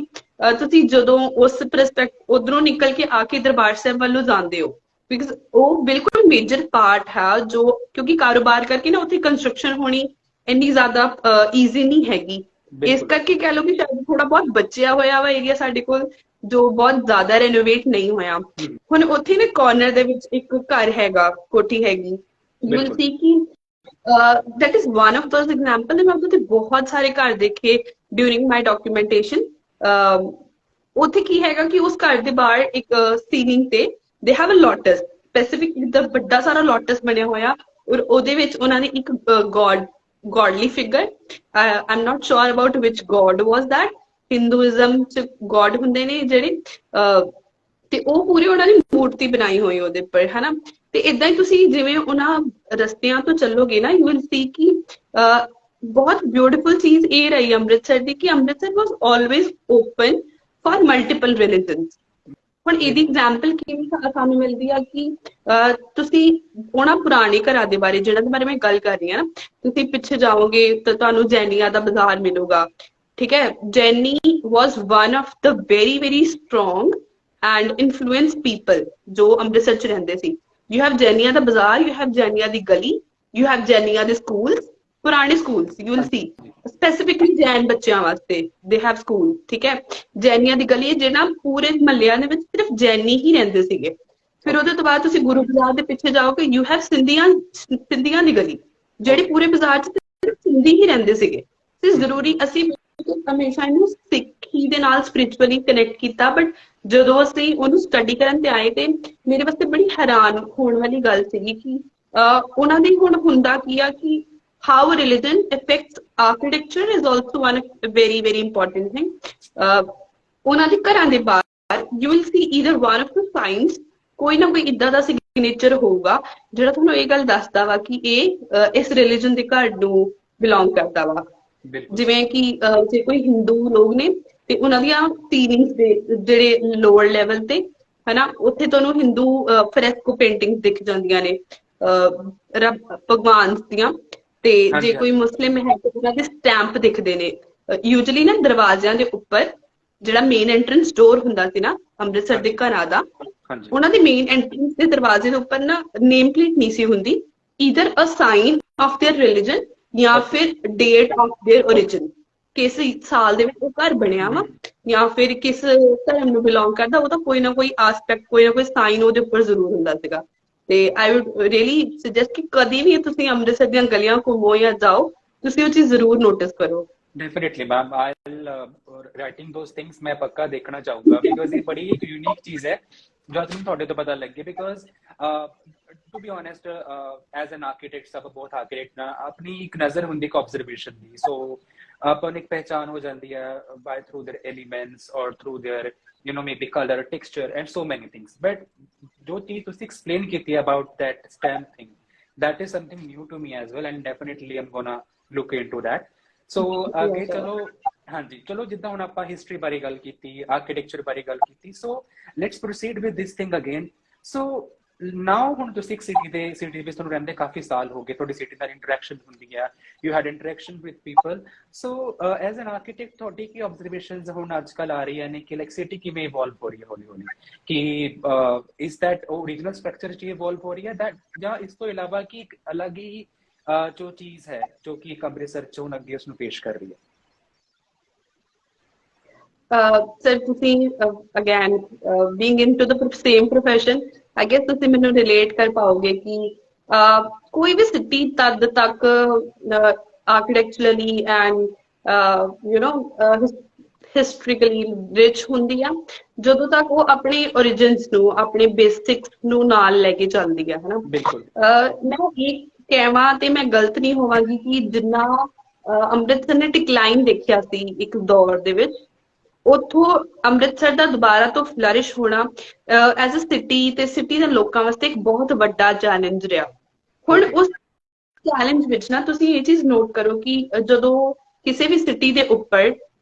S2: ਤੁਸੀਂ ਜਦੋਂ ਉਸ ਪ੍ਰਸਪੈਕਟ ਉਧਰੋਂ ਨਿਕਲ ਕੇ ਆ ਕੇ ਦਰਬਾਰ ਸਾਹਿਬ ਵੱਲੋਂ ਜਾਂਦੇ ਹੋ, ਬਿਕਾਜ਼ ਉਹ ਬਿਲਕੁਲ ਮੇਜਰ ਪਾਰਟ ਹੈ, ਜੋ ਕਿਉਂਕਿ ਕਾਰੋਬਾਰ ਕਰਕੇ ਨਾ ਉੱਥੇ ਕੰਸਟਰਕਸ਼ਨ ਹੋਣੀ ਇੰਨੀ ਜ਼ਿਆਦਾ ਈਜ਼ੀ ਨਹੀਂ ਹੈਗੀ, ਇਸ ਕਰਕੇ ਕਹਿ ਲਓ ਕਿ ਸ਼ਾਇਦ ਥੋੜਾ ਬਹੁਤ ਬਚਿਆ ਹੋਇਆ ਵਾ ਏਰੀਆ ਸਾਡੇ ਕੋਲ, ਜੋ ਬਹੁਤ ਜ਼ਿਆਦਾ ਰੈਨੋਵੇਟ ਨਹੀਂ ਹੋਇਆ। ਹੁਣ ਉੱਥੇ ਨਾ ਕਾਰਨਰ ਦੇ ਵਿੱਚ ਇੱਕ ਘਰ ਹੈਗਾ, ਕੋਠੀ ਹੈਗੀ, ਯੂ ਵਿਲ ਸੀ ਕਿ that is one of those example, ਮੈਂ ਉੱਥੇ ਬਹੁਤ ਸਾਰੇ ਘਰ ਦੇਖੇ during my documentation। ਉੱਥੇ ਕੀ ਹੈਗਾ ਕਿ ਉਸ ਘਰ ਦੇ ਬਾਹਰ ਇੱਕ ਸੀਲਿੰਗ ਤੇ they have a lotus, specifically the ਵੱਡਾ ਸਾਰਾ ਲੋਟਸ ਬਣਿਆ ਹੋਇਆ, ਔਰ ਉਹਦੇ ਵਿੱਚ ਉਹਨਾਂ ਨੇ ਇੱਕ godly figure, I'm not sure about which god was that, Hinduism ਚ ਗੋਡ ਹੁੰਦੇ ਨੇ ਜਿਹੜੇ, ਤੇ ਉਹ ਪੂਰੀ ਉਹਨਾਂ ਦੀ ਮੂਰਤੀ ਬਣਾਈ ਹੋਈ ਉਹਦੇ ਉੱਪਰ, ਹਨਾ। ਤੇ ਏਦਾਂ ਹੀ ਤੁਸੀਂ ਜਿਵੇਂ ਉਹਨਾਂ ਰਸਤਿਆਂ ਤੋਂ ਚੱਲੋਗੇ ਨਾ, ਯੂ ਵਿਲ ਸੀ ਕਿ ਬਹੁਤ ਬਿਊਟੀਫੁਲ ਚੀਜ਼ ਇਹ ਰਹੀ ਅੰਮ੍ਰਿਤਸਰ ਦੀ ਕਿ ਅੰਮ੍ਰਿਤਸਰ ਵਾਸ ਆਲਵੇਜ਼ ਓਪਨ ਫॉर ਮਲਟੀਪਲ ਰਿਲੀਜਨਸ। ਹੁਣ ਇਹਦੀ ਐਗਜ਼ਾਮਪਲ ਕਿਵੇਂ ਸਾਨੂੰ ਮਿਲਦੀ ਆ ਕਿ ਤੁਸੀਂ ਉਹਨਾਂ ਪੁਰਾਣੇ ਘਰਾਂ ਦੇ ਬਾਰੇ, ਜਿਹਨਾਂ ਦੇ ਬਾਰੇ ਮੈਂ ਗੱਲ ਕਰ ਰਹੀ ਹਾਂ ਨਾ, ਤੁਸੀਂ ਪਿੱਛੇ ਜਾਓਗੇ ਤਾਂ ਤੁਹਾਨੂੰ ਜੈਨੀਆਂ ਦਾ ਬਾਜ਼ਾਰ ਮਿਲੂਗਾ, ਠੀਕ ਹੈ। Jenny was one of the very strong and influence people ਜੋ ਅੰਮ੍ਰਿਤਸਰ ਚ ਰਹਿੰਦੇ ਸੀ। ਯੂ ਹੈਵ ਜੈਨੀਆਂ ਦਾ ਬਾਜ਼ਾਰ, ਯੂ ਹੈਵ ਜੈਨੀਆਂ ਦੀ ਗਲੀ, ਯੂ ਹੈਵ ਜੈਨੀਆਂ ਦੇ ਸਕੂਲਸ, ਪੁਰਾਣੇ schools, you will see specifically Jain ਬੱਚਿਆਂ ਵਾਸਤੇ ਦੇ ਹੈਵ ਸਕੂਲ, ਠੀਕ ਹੈ। ਜੈਨੀਆਂ ਦੀ ਗਲੀ ਹੈ ਜਿਹੜਾ ਪੂਰੇ ਮਹੱਲਿਆਂ ਦੇ ਵਿੱਚ ਸਿਰਫ ਜੈਨੀ ਹੀ ਰਹਿੰਦੇ ਸੀਗੇ। ਫਿਰ ਉਹਦੇ ਤੋਂ ਬਾਅਦ ਤੁਸੀਂ ਗੁਰੂ ਬਾਜ਼ਾਰ ਦੇ ਪਿੱਛੇ ਜਾਓਗੇ, ਯੂ ਹੈਵ ਸਿੰਧੀਆਂ ਦੀ ਗਲੀ, ਜਿਹੜੀ ਪੂਰੇ ਬਾਜ਼ਾਰ 'ਚ ਸਿਰਫ ਸਿੰਧੀ ਹੀ ਰਹਿੰਦੇ ਸੀਗੇ। ਤੇ ਜ਼ਰੂਰੀ ਅਸੀਂ ਹਮੇਸ਼ਾ ਇਹਨੂੰ ਸਿੱਖੀ ਦੇ ਨਾਲ ਸਪਿਰਿਚੁਅਲੀ ਕਨੈਕਟ ਕੀਤਾ, ਬਟ ਜਦੋਂ ਅਸੀਂ ਉਹਨੂੰ ਸਟੱਡੀ ਕਰਨ ਤੇ ਆਏ ਤੇ ਮੇਰੇ ਵਾਸਤੇ ਬੜੀ ਹੈਰਾਨ ਹੋਣ ਵਾਲੀ ਗੱਲ ਸੀਗੀ ਕਿ ਉਹਨਾਂ ਦੀ ਹੁਣ ਹੁੰਦਾ ਕੀ ਆ ਕਿ how religion affects architecture is also one of a very very important thing. ਉਹਨਾਂ ਦੇ ਘਰਾਂ ਦੇ ਬਾਹਰ you will see either one of the signs, ਕੋਈ ਨਾ ਕੋਈ ਇਦਾਂ ਦਾ ਸਿਗਨੇਚਰ ਹੋਊਗਾ ਜਿਹੜਾ ਤੁਹਾਨੂੰ ਇਹ ਗੱਲ ਦੱਸਦਾ ਵਾ ਕਿ ਇਹ ਇਸ ਰਿਲੀਜਨ ਦੇ ਘਰ ਨੂੰ ਬਿਲੋਂਗ ਕਰਦਾ ਵਾ। ਜਿਵੇਂ ਕਿ ਜੇ ਕੋਈ ਹਿੰਦੂ ਲੋਕ ਨੇ ਤੇ ਉਹਨਾਂ ਦੀਆਂ ਸੀਲਿੰਗਸ ਦੇ ਜਿਹੜੇ ਲੋਅਰ ਲੈਵਲ ਤੇ ਹਨਾ, ਉੱਥੇ ਤੁਹਾਨੂੰ ਹਿੰਦੂ ਫਰੈਸਕੋ ਪੇਂਟਿੰਗਸ ਦਿਖ ਜਾਂਦੀਆਂ ਨੇ ਰੱਬ ਭਗਵਾਨ ਦੀਆਂ। ਤੇ ਜੇ ਕੋਈ ਮੁਸਲਿਮ ਹੈ ਤੇ ਉਹਨਾਂ ਦੇ ਸਟੈਂਪ ਦਿਖਦੇ ਨੇ। ਯੂਜੂਅਲੀ ਨਾ ਦਰਵਾਜ਼ਿਆਂ ਦੇ ਉੱਪਰ ਜਿਹੜਾ ਮੇਨ ਐਂਟਰੈਂਸ ਡੋਰ ਹੁੰਦਾ ਸੀ ਨਾ ਅੰਮ੍ਰਿਤਸਰ ਦੇ ਘਰਾਂ ਦਾ, ਉਹਨਾਂ ਦੇ ਮੇਨ ਐਂਟਰੈਂਸ ਦੇ ਦਰਵਾਜ਼ੇ ਦੇ ਉੱਪਰ ਨਾ ਨੇਮ ਪਲੇਟ ਨਹੀਂ ਸੀ ਹੁੰਦੀ, either a sign of their religion ਜਾਂ ਫਿਰ ਡੇਟ ਆਫ देयर origin, ਕਿਸ ਸਾਲ ਦੇ ਵਿੱਚ ਉਹ ਘਰ ਬਣਿਆ ਵਾ ਜਾਂ ਫਿਰ ਕਿਸ ਧਰਮ ਨੂੰ ਬਿਲੋਂਗ ਕਰਦਾ, ਉਹਦਾ ਕੋਈ ਨਾ ਕੋਈ ਆਸਪੈਕਟ, ਕੋਈ ਨਾ ਕੋਈ ਸਾਈਨ ਉਹਦੇ ਉੱਪਰ ਜ਼ਰੂਰ ਹੁੰਦਾ ਸੀਗਾ। ਤੇ ਆਈ ਵੁੱਡ ਰੀਅਲੀ ਸੁਜੈਸਟ ਕਿ ਕਦੀ ਵੀ ਤੁਸੀਂ ਅੰਮ੍ਰਿਤਸਰ ਦੀਆਂ ਗਲੀਆਂ ਘੁੰਮੋ ਜਾਂ ਜਾਓ, ਤੁਸੀਂ ਉਹ ਚੀਜ਼ ਜ਼ਰੂਰ ਨੋਟਿਸ ਕਰੋ।
S1: Definitely ma'am, I will writing those things मैं पक्का देखना चाहूंगा बिकॉज ये बड़ी एक यूनिक चीज है जो आज मैं थोड़े तो पता लग गया। Because to be honest as an architect सब बहुत आर्किटेक्ट ना अपनी एक नजर होंगी एक ऑब्जर्वेशन दी, सो अपन एक पहचान हो जाती है बाय थ्रू देयर एलिमेंट्स और through their you know maybe colour texture and so many things. But जो चीज तुसी एक्सप्लेन की थी about that stamp thing, that is something new to me as well and definitely I am gonna look into that. So आगे चलो, हाँ जी चलो जिद्दां हुण आपां हिस्टरी बारे गल कीती, आर्किटेक्चर बारे गल कीती, so let's proceed with this thing again. So now हुण तुसीं एक सिटी विच तुहानूं रहिंदे काफी साल हो गए, तुहाडी सिटी नाल इंटरैक्शन हुंदी है, you had interaction with people. So as an architect तुहाडी की ऑब्जर्वेशनस हुण अजकल आ रही ने कि लाइक सिटी किवें इवॉल्व हो रही है हौली हौली, कि इज दैट ओरिजिनल स्ट्रक्चर च इवॉल्व हो रही है दैट या इस तो इलावा कि एक अलग ही जो चीज है जो कि एक अमृतसर चों अगे उसनूं पेश कर रही है?
S2: सर ਤੁਸੀਂ again being into the same profession, I guess ਤੁਸੀਂ ਮੈਨੂੰ ਰਿਲੇਟ ਕਰ ਪਾਓਗੇ ਕਿ ਕੋਈ ਵੀ ਸਿਟੀ ਤਦ ਤੱਕ architecturally and you know historically rich ਹੁੰਦੀ ਆ ਜਦੋਂ ਤੱਕ ਉਹ ਆਪਣੇ origins ਨੂੰ, ਆਪਣੇ ਬੇਸਿਕਸ ਨੂੰ ਨਾਲ ਲੈ ਕੇ ਚੱਲਦੀ ਆ, ਹਨਾ।
S1: ਬਿਲਕੁਲ।
S2: ਮੈਂ ਇਹ ਕਹਿਵਾਂ ਤੇ ਮੈਂ ਗਲਤ ਨਹੀਂ ਹੋਵਾਂਗੀ ਕਿ ਜਿੰਨਾ ਅੰਮ੍ਰਿਤਸਰ ਨੇ ਡਿਕਲਾਈਨ ਦੇਖਿਆ ਸੀ ਇੱਕ ਦੌਰ ਦੇ ਵਿੱਚ, ਉੱਥੋਂ ਅੰਮ੍ਰਿਤਸਰ ਦਾ ਦੁਬਾਰਾ ਤੋਂ ਫਲਰਿਸ਼ ਹੋਣਾ ਐਜ਼ ਅ ਸਿਟੀ ਤੇ ਸਿਟੀ ਦੇ ਲੋਕਾਂ ਵਾਸਤੇ ਇੱਕ ਬਹੁਤ ਵੱਡਾ ਚੈਲੰਜ ਰਿਹਾ। ਹੁਣ ਉਸ ਚੈਲੰਜ ਵਿੱਚ ਨਾ ਤੁਸੀਂ ਇਹ ਚੀਜ਼ ਨੋਟ ਕਰੋ ਕਿ ਜਦੋਂ ਕਿਸੇ ਵੀ ਸਿਟੀ ਦੇ ਉੱਪਰ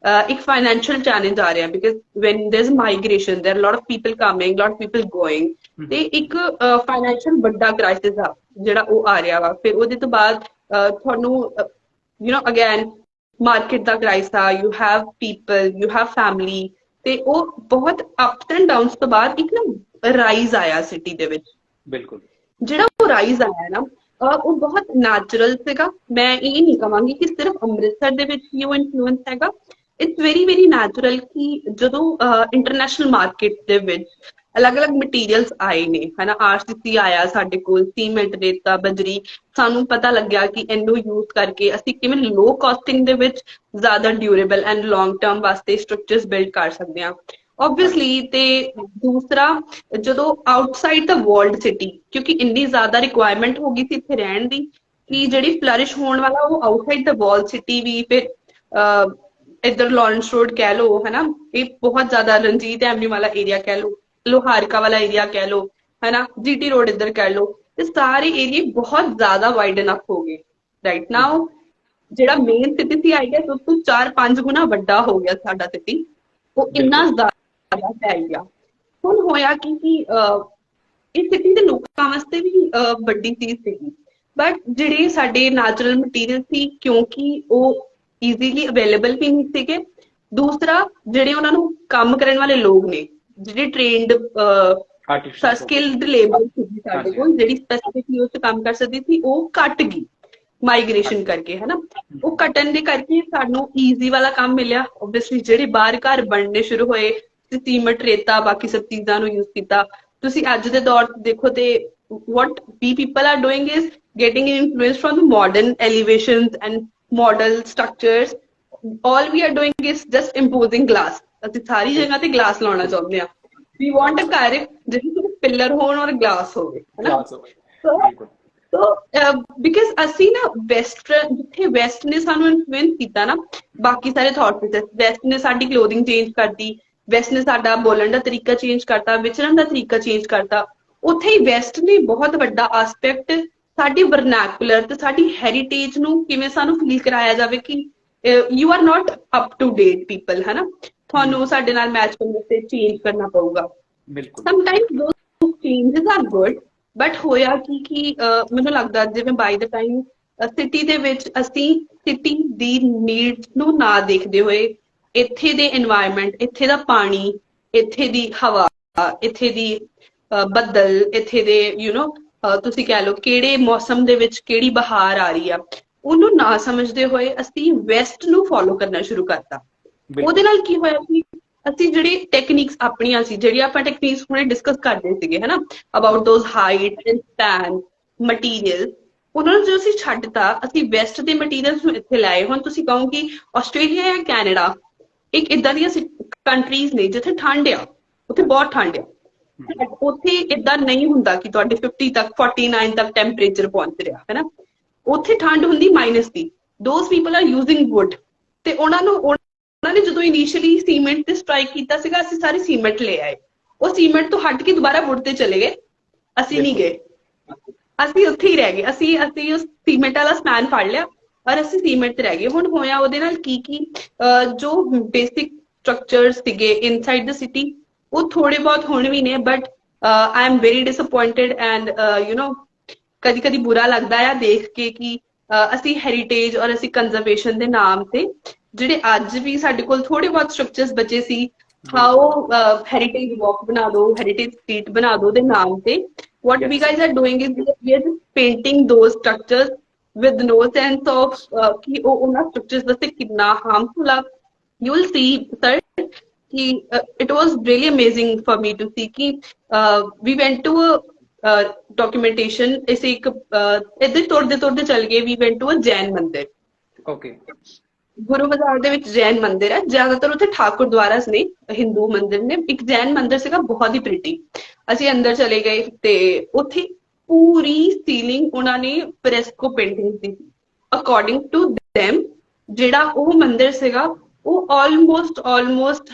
S2: ਇੱਕ ਫਾਈਨੈਂਸ਼ੀਅਲ ਚੈਲੰਜ ਆ ਰਿਹਾ, because when there is migration there lot of people coming, lot of people going, ਤੇ ਇੱਕ ਫਾਈਨੈਂਸ਼ੀਅਲ ਵੱਡਾ ਕ੍ਰਾਈਸਿਸ ਆ ਜਿਹੜਾ ਉਹ ਆ ਰਿਹਾ ਵਾ। ਫਿਰ ਉਹਦੇ ਤੋਂ ਬਾਅਦ ਤੁਹਾਨੂੰ ਯੂ ਨੋ ਅਗੇਨ ਮਾਰਕੀਟ ਦਾ ਕ੍ਰਾਈਸਿਸ ਆ, you have people, you have family, ਤੇ ਉਹ ਬਹੁਤ ਅਪਸ ਐਂਡ ਡਾਊਨਸ ਤੋਂ ਬਾਅਦ ਇੱਕ ਨਾ ਰਾਈਜ਼ ਆਇਆ ਸਿਟੀ ਦੇ ਵਿੱਚ।
S1: ਬਿਲਕੁਲ। ਜਿਹੜਾ
S2: ਉਹ ਰਾਈਜ਼ ਆਇਆ ਨਾ ਉਹ ਬਹੁਤ ਨੈਚੁਰਲ ਸੀਗਾ। ਮੈਂ ਇਹ ਨਹੀਂ ਕਹਾਂਗੀ ਕਿ ਸਿਰਫ ਅੰਮ੍ਰਿਤਸਰ ਦੇ ਵਿੱਚ ਹੀ ਉਹ ਇਨਫਲੂਐਂਸ ਹੈਗਾ, ਇਟਸ ਵੈਰੀ ਵੈਰੀ ਨੈਚੁਰਲ ਕਿ ਜਦੋਂ ਇੰਟਰਨੈਸ਼ਨਲ ਮਾਰਕੀਟ ਦੇ ਵਿੱਚ ਅਲੱਗ-ਅਲੱਗ ਮਟੀਰੀਅਲਸ ਆਏ ਨੇ, ਹਨਾ। ਆਰਸੀਸੀ ਆਇਆ ਸਾਡੇ ਕੋਲ, ਸੀਮੈਂਟ, ਰੇਤਾ, ਬਜਰੀ, ਸਾਨੂੰ ਪਤਾ ਲੱਗਿਆ ਕਿ ਇਹਨੂੰ ਯੂਜ਼ ਕਰਕੇ ਅਸੀਂ ਕਿਵੇਂ ਲੋ ਕਾਸਟਿੰਗ ਦੇ ਵਿੱਚ ਜ਼ਿਆਦਾ ਡਿਊਰੇਬਲ ਐਂਡ ਲੌਂਗ ਟਰਮ ਵਾਸਤੇ ਸਟਰਕਚਰਸ ਬਿਲਡ ਕਰ ਸਕਦੇ ਹਾਂ obviously। ਤੇ ਦੂਸਰਾ, ਜਦੋਂ ਆਊਟਸਾਈਡ ਦਾ ਵਰਲਡ ਸਿਟੀ, ਕਿਉਂਕਿ ਇੰਨੀ ਜ਼ਿਆਦਾ ਰਿਕੁਆਇਰਮੈਂਟ ਹੋ ਗਈ ਸੀ ਇੱਥੇ ਰਹਿਣ ਦੀ ਕਿ ਜਿਹੜੀ ਫਲਰਿਸ਼ ਹੋਣ ਵਾਲਾ ਉਹ ਆਊਟਸਾਈਡ ਦਾ ਵਰਲਡ ਸਿਟੀ ਵੀ, ਫਿਰ ਇੱਧਰ ਲਾਰੈਂਸ ਰੋਡ ਕਹਿ ਲਓ, ਹਨਾ, ਇਹ ਬਹੁਤ ਜ਼ਿਆਦਾ ਰਣਜੀਤ ਐਵਨਿਊ ਵਾਲਾ ਏਰੀਆ ਕਹਿ ਲਓ, ਲੋਹਾਰਕਾ ਵਾਲਾ ਏਰੀਆ ਕਹਿ ਲਓ, ਹਨਾ, ਜੀਟੀ ਰੋਡ ਇੱਧਰ ਕਹਿ ਲਓ, ਤੇ ਸਾਰੇ ਏਰੀਏ ਬਹੁਤ ਜ਼ਿਆਦਾ ਵਾਈਡਨ ਅਪ ਹੋ ਗਏ ਰਾਈਟ ਨਾਓ। ਜਿਹੜਾ main city C I guess ਉਸ ਤੋਂ 4-5 ਗੁਣਾ ਵੱਡਾ ਹੋ ਗਿਆ ਸਾਡਾ ਸਿਟੀ, ਉਹ ਇੰਨਾ ਜ਼ਿਆਦਾ ਪੈ ਗਿਆ। ਹੁਣ ਹੋਇਆ ਕਿ ਇਹ ਸਿਟੀ ਦੇ ਲੋਕਾਂ ਵਾਸਤੇ ਵੀ ਵੱਡੀ ਚੀਜ਼ ਸੀਗੀ, ਬਟ ਜਿਹੜੇ ਸਾਡੇ ਨੈਚੁਰਲ ਮਟੀਰੀਅਲ ਸੀ ਕਿਉਂਕਿ ਉਹ ਈਜ਼ੀਲੀ ਅਵੇਲੇਬਲ ਵੀ ਨਹੀਂ ਸੀਗੇ। ਦੂਸਰਾ, ਜਿਹੜੇ ਉਹਨਾਂ ਨੂੰ ਕੰਮ ਕਰਨ ਵਾਲੇ ਲੋਕ ਨੇ, ਜਿਹੜੇ ਟ੍ਰੇਨਡ ਸਕਿਲਡ ਲੇਬਰ ਸੀਗੀ ਸਾਡੇ ਕੋਲ, ਜਿਹੜੀ ਸਪੈਸੀਫਿਕਲੀ ਉਸ 'ਚ ਕੰਮ ਕਰ ਸਕਦੀ ਸੀ, ਉਹ ਘੱਟ ਗਈ। ਮਾਈਗ੍ਰੇਸ਼ਨ ਕਰਕੇ, ਹੈ ਨਾ। ਉਹ ਕੱਟਣ ਦੇ ਕਰਕੇ ਸਾਨੂੰ ਈਜ਼ੀ ਵਾਲਾ ਕੰਮ ਮਿਲਿਆ। ਓਬਵੀਅਸਲੀ ਜਿਹੜੇ ਬਾਹਰ ਘਰ ਬਣਨੇ ਸ਼ੁਰੂ ਹੋਏ, ਸੀਮਟ, ਰੇਤਾ, ਬਾਕੀ ਸਭ ਚੀਜ਼ਾਂ ਨੂੰ ਯੂਜ਼ ਕੀਤਾ। ਤੁਸੀਂ ਅੱਜ ਦੇ ਦੌਰ ਤੇ ਦੇਖੋ ਤੇ what we people are doing is getting influence from the modern elevations and model structures. All we are doing is just imposing glass. ਅਸੀਂ ਸਾਰੀ ਜਗ੍ਹਾ ਤੇ ਗਲਾਸ ਲਾਉਣਾ ਚਾਹੁੰਦੇ ਹਾਂ। We want a ਘਰ ਜਿਹਦੇ ਵਿੱਚ ਪਿੱਲਰ ਹੋਣ ਔਰ ਗਲਾਸ ਹੋਵੇ, ਹੈ ਨਾ। ਬਿਕਾਜ਼ ਅਸੀਂ ਨਾ ਵੈਸਟਰਨ, ਜਿੱਥੇ ਵੈਸਟ ਨੇ ਸਾਨੂੰ ਇਨਫਲੂਐਂਸ ਕੀਤਾ ਨਾ, ਬਾਕੀ ਸਾਰੇ ਥਾਟ ਪ੍ਰੋਸੈਸ, ਵੈਸਟ ਨੇ ਸਾਡੀ ਕਲੋਥਿੰਗ ਚੇਂਜ ਕਰਤੀ, ਵੈਸਟ ਨੇ ਸਾਡਾ ਬੋਲਣ ਦਾ ਤਰੀਕਾ ਚੇਂਜ ਕਰਤਾ, ਵਿਚਰਨ ਦਾ ਤਰੀਕਾ ਚੇਂਜ ਕਰਤਾ। ਉੱਥੇ ਹੀ ਵੈਸਟ ਨੇ ਬਹੁਤ ਵੱਡਾ ਆਸਪੈਕਟ ਸਾਡੀ ਵਰਨੈਕੂਲਰ ਤੇ ਸਾਡੀ ਹੈਰੀਟੇਜ ਨੂੰ ਕਿਵੇਂ ਸਾਨੂੰ ਫੀਲ ਕਰਾਇਆ ਜਾਵੇ ਕਿ you are not up to date people, ਹੈ ਨਾ। ਤੁਹਾਨੂੰ ਸਾਡੇ ਨਾਲ ਮੈਚ ਕਰਨ ਵਾਸਤੇ ਚੇਂਜ ਕਰਨਾ ਪਊਗਾ। Sometimes those changes are good, but ਹੋਇਆ ਕਿ ਮੈਨੂੰ ਲੱਗਦਾ ਜਿਵੇਂ ਬਾਈ ਦ ਟਾਈਮ ਸਿਟੀ ਦੇ ਵਿੱਚ ਅਸੀਂ ਸਿਟੀ ਦੀ ਨੀਡਸ ਨੂੰ ਨਾ ਦੇਖਦੇ ਹੋਏ, ਇੱਥੇ ਦੇ এনवायरमेंट, ਇੱਥੇ ਦਾ ਪਾਣੀ, ਇੱਥੇ ਦੀ ਹਵਾ, ਇੱਥੇ ਦੀ ਬੱਦਲ, ਇੱਥੇ ਦੇ ਤੁਸੀਂ ਕਹਿ ਲਓ ਕਿਹੜੇ ਮੌਸਮ ਦੇ ਵਿੱਚ ਕਿਹੜੀ ਬਹਾਰ ਆ ਰਹੀ ਆ, ਉਹਨੂੰ ਨਾ ਸਮਝਦੇ ਹੋਏ ਅਸੀਂ ਵੈਸਟ ਨੂੰ ਫੋਲੋ ਕਰਨਾ ਸ਼ੁਰੂ ਕਰਤਾ। ਉਹਦੇ ਨਾਲ ਕੀ ਹੋਇਆ ਕਿ ਅਸੀਂ ਜਿਹੜੀ ਟੈਕਨੀਕਸ ਆਪਣੀਆਂ ਸੀ, ਜਿਹੜੀ ਆਪਾਂ ਟੈਕਨੀਕਸ ਹੁਣੇ ਡਿਸਕਸ ਕਰਦੇ ਸੀਗੇ, ਹੈ ਨਾ, about those height and span material, ਉਹਨਾਂ ਨੂੰ ਜੋ ਅਸੀਂ ਛੱਡਤਾ, ਅਸੀਂ ਵੈਸਟ ਦੇ ਮਟੀਰੀਅਲਸ ਨੂੰ ਇੱਥੇ ਲਾਏ। ਹੁਣ ਤੁਸੀਂ ਕਹੋ ਕਿ ਆਸਟ੍ਰੇਲੀਆ ਜਾਂ ਕੈਨੇਡਾ ਇੱਕ ਇਦਾਂ ਦੀਆਂ ਕੰਟਰੀਜ਼ ਨੇ ਜਿੱਥੇ ਠੰਡ ਆ, ਉੱਥੇ ਬਹੁਤ ਠੰਡ ਆ। ਉੱਥੇ ਏਦਾਂ ਨਹੀਂ ਹੁੰਦਾ ਕਿ ਤੁਹਾਡੇ 50 ਤੱਕ 49 ਤੱਕ ਟੈਂਪਰੇਚਰ ਪਹੁੰਚ ਰਿਹਾ, ਹੈ ਨਾ। ਉੱਥੇ ਠੰਡ ਹੁੰਦੀ ਮਾਈਨਸ ਦੀ। Those people are using wood, ਤੇ ਉਹਨਾਂ ਨੇ ਜਦੋਂ ਇਨੀਸ਼ੀਅਲੀ ਸੀਮੈਂਟ ਤੇ ਸਟ੍ਰਾਈਕ ਕੀਤਾ ਸੀਗਾ, ਅਸੀਂ ਸਾਰੇ ਸੀਮੈਂਟ ਲੈ ਆਏ। ਉਹ ਸੀਮੈਂਟ ਤੋਂ ਹਟ ਕੇ ਦੁਬਾਰਾ ਵੁੱਡ ਤੇ ਚਲੇ ਗਏ। ਅਸੀਂ ਨਹੀਂ ਗਏ, ਅਸੀਂ ਉੱਥੇ ਹੀ ਰਹਿ ਗਏ। ਅਸੀਂ ਉਸ ਸੀਮੈਂਟ ਵਾਲਾ ਸਪੈਨ ਫੜ ਲਿਆ ਔਰ ਅਸੀਂ ਸੀਮੈਂਟ ਤੇ ਰਹਿ ਗਏ। ਹੁਣ ਹੋਇਆ ਉਹਦੇ ਨਾਲ ਕੀ ਜੋ ਬੇਸਿਕ ਸਟਰਕਚਰ ਸੀਗੇ ਇਨਸਾਈਡ ਦ ਸਿਟੀ, ਉਹ ਥੋੜੇ ਬਹੁਤ ਹੁਣ ਵੀ ਨੇ, but I am very disappointed and ਕਦੀ ਕਦੀ ਬੁਰਾ ਲੱਗਦਾ ਆ ਦੇਖ ਕੇ ਕਿ ਅਸੀਂ ਹੈਰੀਟੇਜ ਔਰ ਅਸੀਂ ਕੰਜ਼ਰਵੇਸ਼ਨ ਦੇ ਨਾਮ ਤੇ ਜਿਹੜੇ ਅੱਜ ਵੀ ਸਾਡੇ ਕੋਲ ਥੋੜੇ ਬਹੁਤ ਸਟਰਕਚਰਸ ਬਚੇ ਸੀ, ਹਾਓ ਹੈਰੀਟੇਜ ਵਾਕ ਬਣਾ ਦੋ, ਹੈਰੀਟੇਜ ਸਟਰੀਟ ਬਣਾ ਦੋ ਦੇ ਨਾਮ ਤੇ, what we guys are doing is we are just painting those structures with no sense of ਕਿ ਉਹ ਉਹਨਾਂ structures ਵਾਸਤੇ ਕਿੰਨਾ harmful ਆ। You will see, sir, कि it was really amazing for me to see कि we went to a documentation, ऐसे एक इधर तोड़ते चल गए, we went to a Jain मंदिर।
S1: Okay.
S2: ਗੁਰੂ ਬਾਜ਼ਾਰ ਦੇ ਵਿੱਚ ਜੈਨ ਮੰਦਿਰ ਹੈ, ਜ਼ਿਆਦਾਤਰ ਉੱਥੇ ਠਾਕੁਰ ਦੁਆਰਾਸ ਨੇ, ਹਿੰਦੂ ਮੰਦਿਰ ਨੇ। ਇੱਕ ਜੈਨ ਮੰਦਿਰ ਸੀਗਾ ਬਹੁਤ ਹੀ ਪ੍ਰਿਟੀ। ਅਸੀਂ ਅੰਦਰ ਚਲੇ ਗਏ ਤੇ ਉੱਥੇ ਪੂਰੀ ਸੀਲਿੰਗ ਉਹਨਾਂ ਨੇ ਫ੍ਰੈਸਕੋ ਪੇਂਟਿੰਗ ਸੀ। ਅਕੋਰਡਿੰਗ ਟੂ them ਜਿਹੜਾ ਉਹ ਮੰਦਿਰ ਸੀਗਾ ਉਹ ਆਲਮੋਸਟ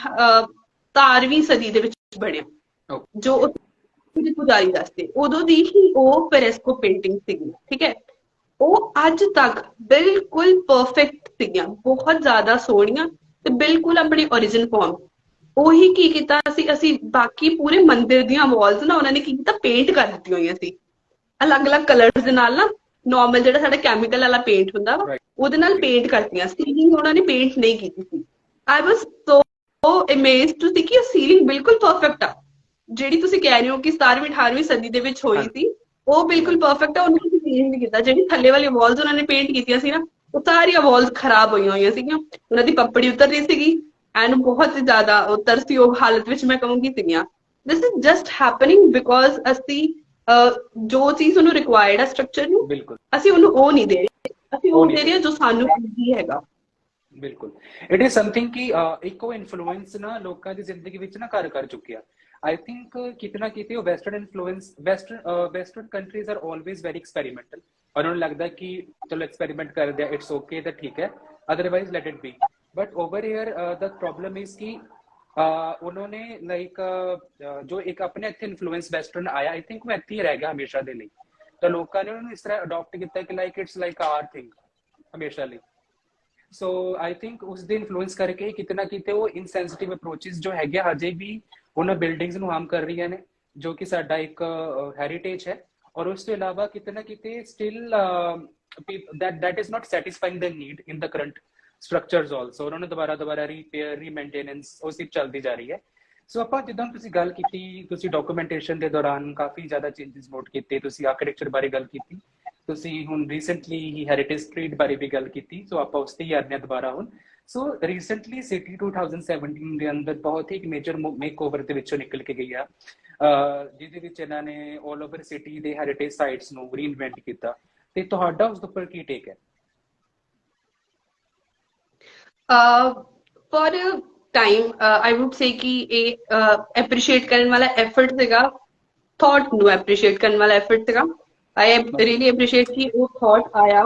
S2: 17ਵੀਂ ਸਦੀ ਦੇ ਵਿੱਚ ਬਣਿਆ। ਜੋ ਉੱਥੇ ਪੁਜਾਰੀ ਦੱਸਦੇ ਉਦੋਂ ਦੀ ਹੀ ਉਹ ਫ੍ਰੈਸਕੋ ਪੇਂਟਿੰਗ ਸੀਗੀ, ਠੀਕ ਹੈ। ਉਹ ਅੱਜ ਤੱਕ ਬਿਲਕੁਲ ਪਰਫੈਕਟ ਸੀਗੀਆਂ, ਬਹੁਤ ਜ਼ਿਆਦਾ ਸੋਹਣੀਆਂ ਤੇ ਬਿਲਕੁਲ ਆਪਣੇ ਓਰੀਜਨ ਫਾਰਮ। ਉਹੀ ਕੀ ਕੀਤਾ ਅਸੀਂ ਬਾਕੀ ਪੂਰੇ ਮੰਦਿਰ ਦੀਆਂ ਵਾਲਸ ਨਾ ਉਹਨਾਂ ਨੇ ਕੀ ਕੀਤਾ, ਪੇਂਟ ਕਰ ਦਿੱਤੀਆਂ ਹੋਈਆਂ ਸੀ ਅਲੱਗ-ਅਲੱਗ ਕਲਰਸ ਦੇ ਨਾਲ ਨਾ। ਨਾਰਮਲ ਜਿਹੜਾ ਸਾਡਾ ਕੈਮੀਕਲ ਵਾਲਾ ਪੇਂਟ ਹੁੰਦਾ ਵਾ ਉਹਦੇ ਨਾਲ ਪੇਂਟ ਕਰਤੀਆਂ, ਸੀਲਿੰਗ ਉਹਨਾਂ ਨੇ ਪੇਂਟ ਨਹੀਂ ਕੀਤੀ ਸੀ। ਆਈ ਵਾਸ ਸੋ ਅਮੇਜ਼ਡ ਟੂ ਸੀ ਕਿ ਉਹ ਸੀਲਿੰਗ ਬਿਲਕੁਲ ਪਰਫੈਕਟ ਆ। ਜਿਹੜੀ ਤੁਸੀਂ ਕਹਿ ਰਹੇ ਹੋ ਕਿ 17ਵੀਂ 18ਵੀਂ ਸਦੀ ਦੇ ਵਿੱਚ ਹੋਈ ਸੀ, ਉਹ ਬਿਲਕੁਲ ਪਰਫੈਕਟ ਆ। ਉਹਨਾਂ ਨੇ ਚੇਂਜ ਨਹੀਂ ਕੀਤਾ। ਜਿਹੜੀ ਥੱਲੇ ਵਾਲੀ ਵਾਲਸ ਉਹਨਾਂ ਨੇ ਪੇਂਟ ਕੀਤੀਆਂ ਸੀ ਨਾ, ਉਹ ਸਾਰੀਆਂ ਵਾਲਸ ਖਰਾਬ ਹੋਈਆਂ ਸੀਗੀਆਂ। ਉਹਨਾਂ ਦੀ ਪੱਪੜੀ ਉਤਰ ਰਹੀ ਸੀਗੀ ਐਂਡ ਬਹੁਤ ਹੀ ਜ਼ਿਆਦਾ ਉਹ ਤਰਸਯੋਗ ਹਾਲਤ ਵਿੱਚ ਮੈਂ ਕਹੂੰਗੀ ਸੀਗੀਆਂ। This is just happening because ਅਸੀਂ ਜੋ ਚੀਜ਼ ਉਹਨੂੰ ਰਿਕੁਆਇਰਡ ਆ ਸਟਰਕਚਰ ਨੂੰ, ਅਸੀਂ ਉਹਨੂੰ ਉਹ ਨਹੀਂ ਦੇ ਰਹੇ, ਅਸੀਂ ਉਹ ਦੇ ਰਹੇ ਜੋ ਸਾਨੂੰ ਕੀ ਹੈਗਾ।
S1: ਬਿਲਕੁਲ, ਇਟ ਇਜ਼ ਸਮਥਿੰਗ ਕਿ ਇੱਕੋ ਇਨਫਲੂਐਂਸ ਨਾ ਲੋਕਾਂ ਦੀ ਜ਼ਿੰਦਗੀ ਵਿੱਚ ਨਾ ਘਰ ਕਰ ਚੁੱਕਿਆ। I think कितना कितने western influence western countries are always very experimental और उन्हें लगता है कि चलो एक्सपेरिमेंट कर दिया, इट्स ओके, तो ठीक है, otherwise let it be. But over here the problem is कि उन्होंने लाइक जो एक अपने इतने इन्फ्लुएंस वेस्टर्न आया, आई थिंक वो इतने ही रह गया हमेशा दे लिए। तो लोगों ने उन्होंने इस तरह अडॉप्ट किया कि like it's like our thing हमेशा लिए। सो आई थिंक उस दिन इन्फ्लुएंस करके कितना कितने वो इनसेंसिटिव अप्रोचेस जो है हजे भी ਉਹਨਾਂ ਬਿਲਡਿੰਗਸ ਨੂੰ ਹਾਰਮ ਕਰ ਰਹੀਆਂ ਨੇ, ਜੋ ਕਿ ਸਾਡਾ ਇੱਕ ਹੈਰੀਟੇਜ ਹੈ। ਔਰ ਉਸ ਤੋਂ ਇਲਾਵਾ ਕਿਤੇ ਨਾ ਕਿਤੇ still that is not satisfying the need in the current structures also। ਉਹਨਾਂ ਨੂੰ ਦੁਬਾਰਾ ਰਿਪੇਅਰ ਰੀਮੇਨਟੇਨੈਂਸ ਉਹ ਸਿਰਫ ਚੱਲਦੀ ਜਾ ਰਹੀ ਹੈ। ਸੋ ਆਪਾਂ ਜਿੱਦਾਂ ਤੁਸੀਂ ਗੱਲ ਕੀਤੀ, ਤੁਸੀਂ ਡਾਕੂਮੈਂਟੇਸ਼ਨ ਦੇ ਦੌਰਾਨ ਕਾਫੀ ਜ਼ਿਆਦਾ ਚੇਂਜਸ ਨੋਟ ਕੀਤੇ, ਤੁਸੀਂ ਆਰਕੀਟੈਕਚਰ ਬਾਰੇ ਗੱਲ ਕੀਤੀ, ਤੁਸੀਂ ਹੁਣ ਰੀਸੈਂਟਲੀ ਹੀ ਹੈਰੀਟੇਜ ਸਟਰੀਟ ਬਾਰੇ ਵੀ ਗੱਲ ਕੀਤੀ, ਸੋ ਆਪਾਂ ਉਸ ਤੇ ਹੀ ਆਉਂਦੇ ਹਾਂ ਦੁਬਾਰਾ ਹੁਣ। ਸੋ ਰੀਸੈਂਟਲੀ ਸਿਟੀ 2017 ਦੇ ਅੰਦਰ ਬਹੁਤ ਹੀ ਇੱਕ ਮੇਜਰ ਮੇਕਓਵਰ ਦੇ ਵਿੱਚੋਂ ਨਿਕਲ ਕੇ ਗਈ ਆ, ਜਿਹਦੇ ਵਿੱਚ ਇਹਨਾਂ ਨੇ ਆਲ ਓਵਰ ਸਿਟੀ ਦੇ ਹੈਰੀਟੇਜ ਸਾਈਟਸ ਨੂੰ ਰੀਇਨਵੈਂਟ ਕੀਤਾ, ਤੇ ਤੁਹਾਡਾ ਉਸ ਉੱਪਰ ਕੀ ਟੇਕ ਹੈ?
S2: ਫॉर ਟਾਈਮ ਆਈ ਵੁੱਡ ਸੇ ਕਿ ਇਹ ਐਪਰੀਸ਼ੀਏਟ ਕਰਨ ਵਾਲਾ ਐਫਰਟ ਸੀਗਾ, ਥॉट ਨੂੰ ਐਪਰੀਸ਼ੀਏਟ ਕਰਨ ਵਾਲਾ ਐਫਰਟ ਸੀਗਾ। ਆਈ ਰੀਅਲੀ ਐਪਰੀਸ਼ੀਏਟ ਕਿ ਉਹ ਥॉट ਆਇਆ